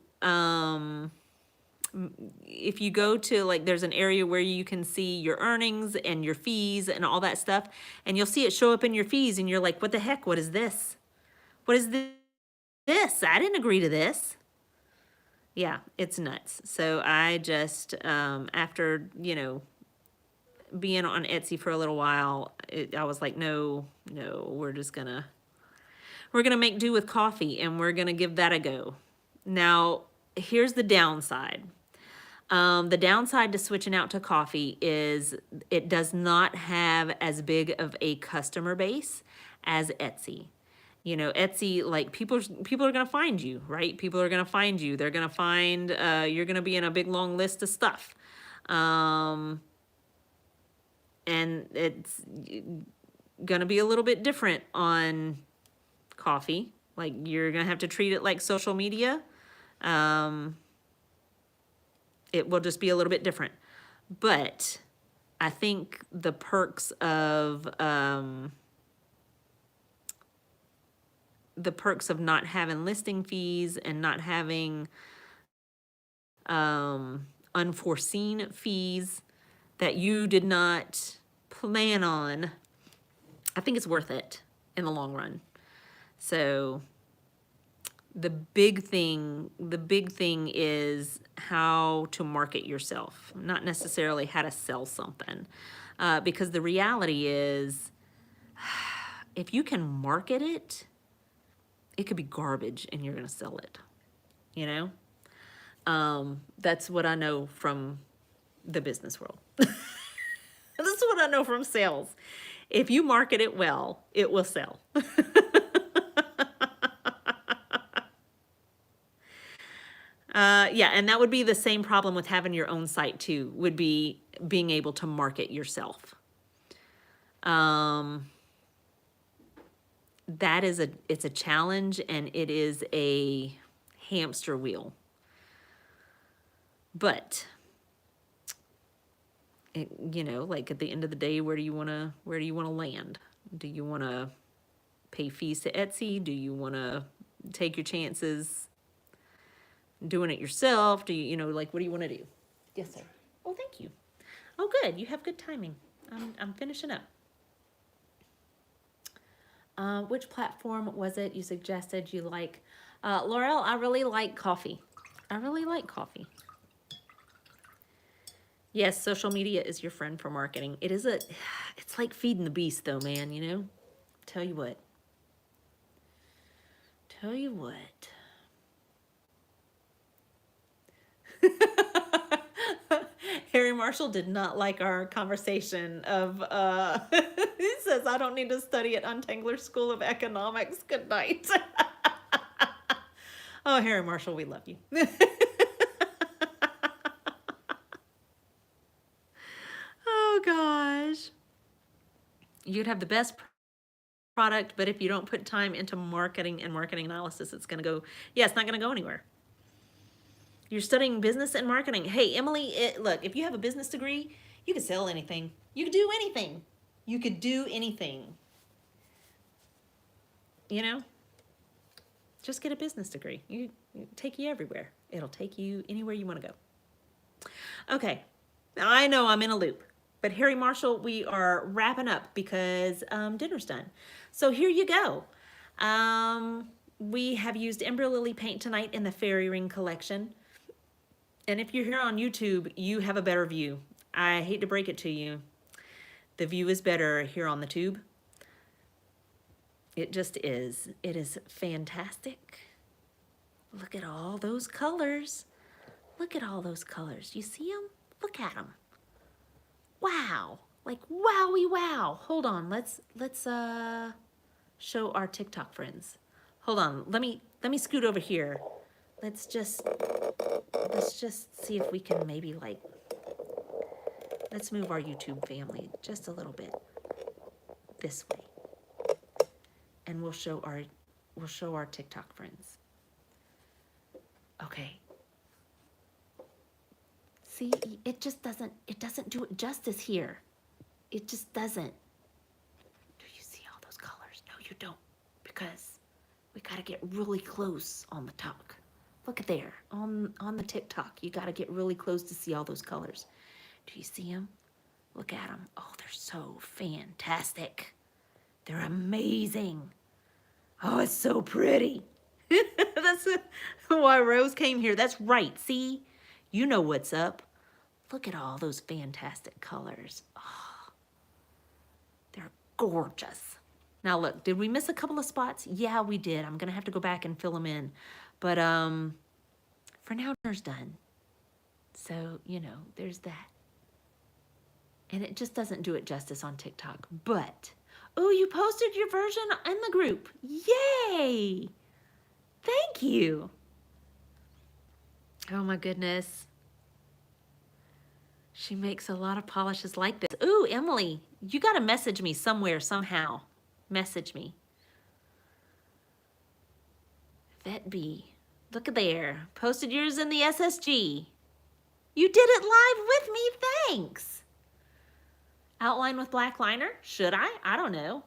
like, there's an area where you can see your earnings and your fees and all that stuff, and you'll see it show up in your fees, and you're like, what the heck? What is this? What is this? I didn't agree to this. Yeah, it's nuts. So I just, after, you know, being on Etsy for a little while, I was like, no, we're gonna make do with coffee, and we're gonna give that a go. Now, here's the downside. The downside to switching out to coffee is it does not have as big of a customer base as Etsy. You know, Etsy, like, people are gonna find you, right? People are gonna find you. They're gonna find, you're gonna be in a big long list of stuff. And it's gonna be a little bit different on coffee. Like, you're gonna have to treat it like social media. It will just be a little bit different. But I think the perks of not having listing fees and not having unforeseen fees that you did not plan on, I think it's worth it in the long run. So the big thing is how to market yourself, not necessarily how to sell something. Because the reality is, if you can market it, it could be garbage and you're gonna sell it, you know? That's what I know from the business world. That's what I know from sales. If you market it well, it will sell. Yeah, and that would be the same problem with having your own site too, would be being able to market yourself. It's a challenge, and it is a hamster wheel. But you know, like, at the end of the day, where do you want to land? Do you want to pay fees to Etsy? Do you want to take your chances doing it yourself? Do you know, like, what do you want to do? Yes, sir. Oh, thank you. Oh, good. You have good timing. I'm finishing up. Which platform was it you suggested you like? Laurel, I really like coffee. Yes, social media is your friend for marketing. It's like feeding the beast though, man, you know? Tell you what. Harry Marshall did not like our conversation of, he says, I don't need to study at Untangler School of Economics. Good night. Oh, Harry Marshall, we love you. Oh, gosh. You'd have the best product, but if you don't put time into marketing and marketing analysis, it's going to go, yeah, it's not going to go anywhere. You're studying business and marketing. Hey, Emily, look, if you have a business degree, you can sell anything. You can do anything. You could do anything. You know? Just get a business degree. It'll take you everywhere. It'll take you anywhere you want to go. Okay. Now, I know I'm in a loop. But Harry Marshall, we are wrapping up because dinner's done. So here you go. We have used Ember Lily paint tonight in the Fairy Ring collection. And if you're here on YouTube, you have a better view. I hate to break it to you. The view is better here on the tube. It just is. It is fantastic. Look at all those colors. Look at all those colors. You see them? Look at them. Wow. Like wowie wow. Hold on. Let's show our TikTok friends. Hold on. Let me scoot over here. Let's just see if we can maybe like, let's move our YouTube family just a little bit this way. And we'll show our TikTok friends. Okay. See, it doesn't do it justice here. It just doesn't. Do you see all those colors? No, you don't, because we gotta get really close on the talk. Look at there, on the TikTok, you gotta get really close to see all those colors. Do you see them? Look at them. Oh, they're so fantastic. They're amazing. Oh, it's so pretty. That's why Rose came here. That's right. See, you know what's up. Look at all those fantastic colors. Oh, they're gorgeous. Now look, did we miss a couple of spots? Yeah, we did. I'm gonna have to go back and fill them in. But for now, dinner's done. So, you know, there's that. And it just doesn't do it justice on TikTok. But, oh, you posted your version in the group. Yay! Thank you. Oh my goodness. She makes a lot of polishes like this. Ooh, Emily, you got to message me somewhere, somehow. Message me. Vet B. Look at there. Posted yours in the SSG. You did it live with me. Thanks. Outline with black liner? Should I? I don't know.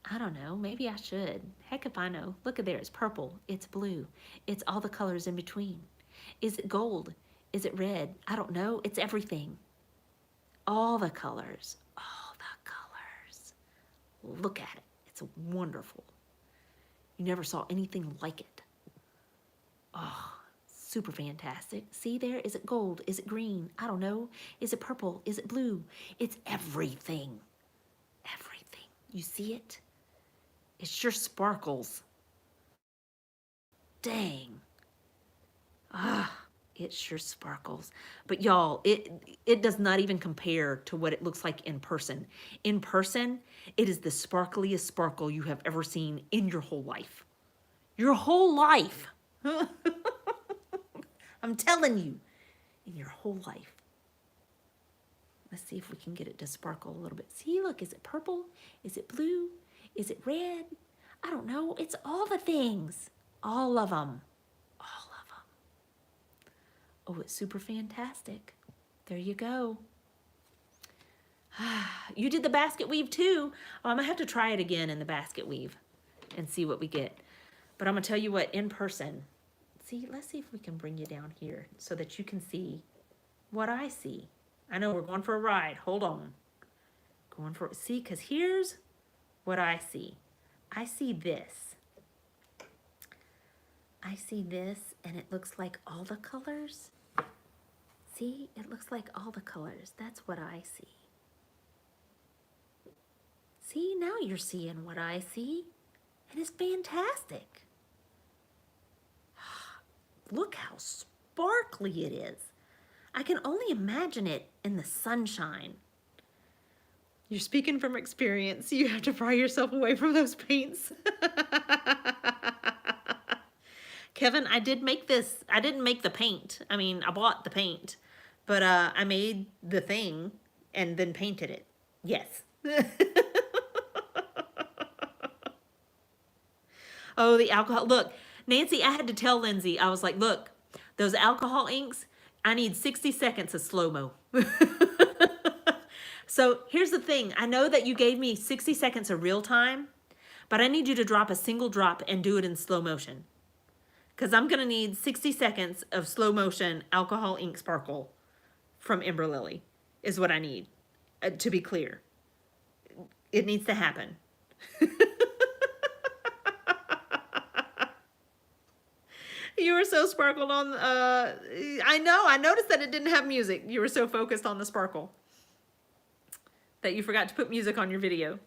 I don't know. Maybe I should. Heck if I know. Look at there. It's purple. It's blue. It's all the colors in between. Is it gold? Is it red? I don't know. It's everything. All the colors. All the colors. Look at it. It's wonderful. You never saw anything like it. Oh, super fantastic. See there? Is it gold? Is it green? I don't know. Is it purple? Is it blue? It's everything. Everything. You see it? It sure sparkles. Dang. Ah, it sure sparkles. But y'all, it does not even compare to what it looks like in person. In person, it is the sparkliest sparkle you have ever seen in your whole life. Your whole life. I'm telling you, in your whole life. Let's see if we can get it to sparkle a little bit. See, look, is it purple? Is it blue? Is it red? I don't know. It's all the things. All of them. All of them. Oh, it's super fantastic. There you go. You did the basket weave too. Oh, I'm going to have to try it again in the basket weave and see what we get. But I'm going to tell you what, in person. See, let's see if we can bring you down here so that you can see what I see. I know we're going for a ride. Hold on. Going for, see, because here's what I see. I see this. I see this, and it looks like all the colors. See, it looks like all the colors. That's what I see. See, now you're seeing what I see, and it's fantastic. Look how sparkly it is. I can only imagine it in the sunshine. You're speaking from experience. You have to pry yourself away from those paints. Kevin, I did make this. I didn't make the paint. I mean, I bought the paint, but I made the thing and then painted it. Yes. Oh, the alcohol. Look, Nancy, I had to tell Lindsay, I was like, look, those alcohol inks, I need 60 seconds of slow-mo. So here's the thing. I know that you gave me 60 seconds of real time, but I need you to drop a single drop and do it in slow motion. Because I'm going to need 60 seconds of slow motion alcohol ink sparkle from Ember Lily is what I need, to be clear. It needs to happen. You were so sparkled on, I know, I noticed that it didn't have music. You were so focused on the sparkle that you forgot to put music on your video.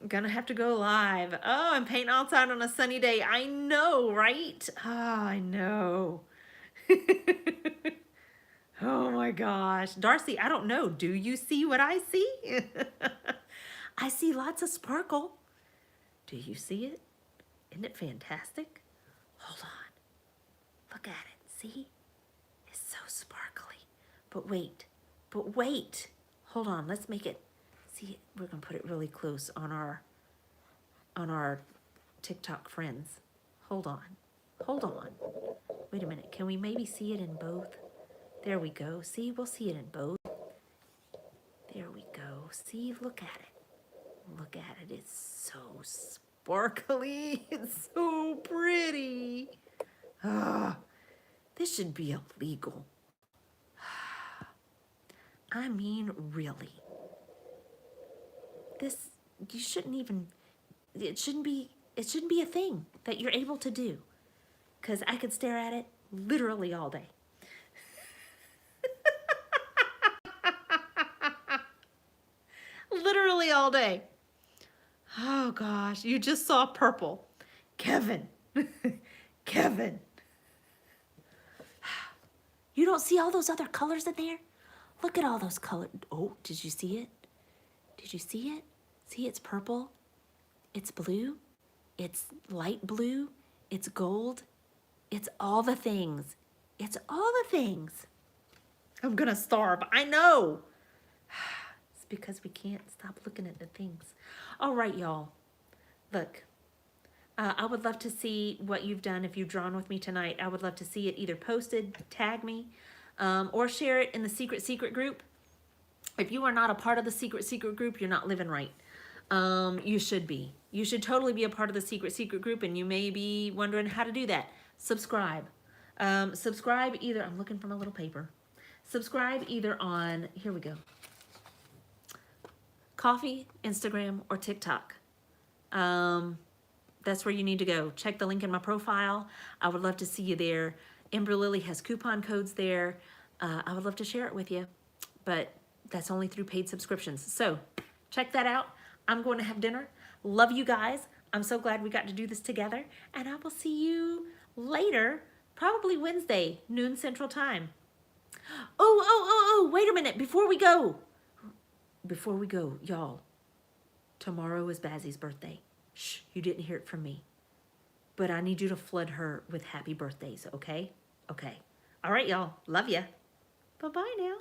Gonna have to go live. Oh, I'm painting outside on a sunny day. I know, right? Oh, I know. Oh my gosh. Darcy, I don't know. Do you see what I see? I see lots of sparkle. Do you see it? Isn't it fantastic? Hold on. Look at it. See? It's so sparkly. But wait. Hold on. Let's make it. See, we're going to put it really close on our TikTok friends. Hold on. Wait a minute. Can we maybe see it in both? There we go. See, we'll see it in both. There we go. See, look at it. It's so sparkly. It's so pretty. Ah, this should be illegal. I mean, really. This, you shouldn't even, it shouldn't be a thing that you're able to do. Because I could stare at it literally all day. Literally all day. Oh gosh, you just saw purple. Kevin. Kevin. You don't see all those other colors in there? Look at all those colors. Oh, did you see it? Did you see it? See, it's purple. It's blue. It's light blue. It's gold. It's all the things. It's all the things. I'm gonna starve. I know. It's because we can't stop looking at the things. All right, y'all. Look, I would love to see what you've done if you've drawn with me tonight. I would love to see it either posted, tag me, or share it in the secret group. If you are not a part of the secret group, you're not living right. You should be. You should totally be a part of the secret group, and you may be wondering how to do that. Subscribe. Subscribe either, I'm looking for my little paper. Subscribe either on, here we go, Coffee, Instagram, or TikTok. That's where you need to go. Check the link in my profile. I would love to see you there. Ember Lily has coupon codes there. I would love to share it with you, but that's only through paid subscriptions. So check that out. I'm going to have dinner. Love you guys. I'm so glad we got to do this together, and I will see you later, probably Wednesday, noon Central Time. Oh, wait a minute. Before we go, y'all, tomorrow is Bazzy's birthday. Shh, you didn't hear it from me. But I need you to flood her with happy birthdays, okay? Okay. All right, y'all. Love ya. Bye-bye now.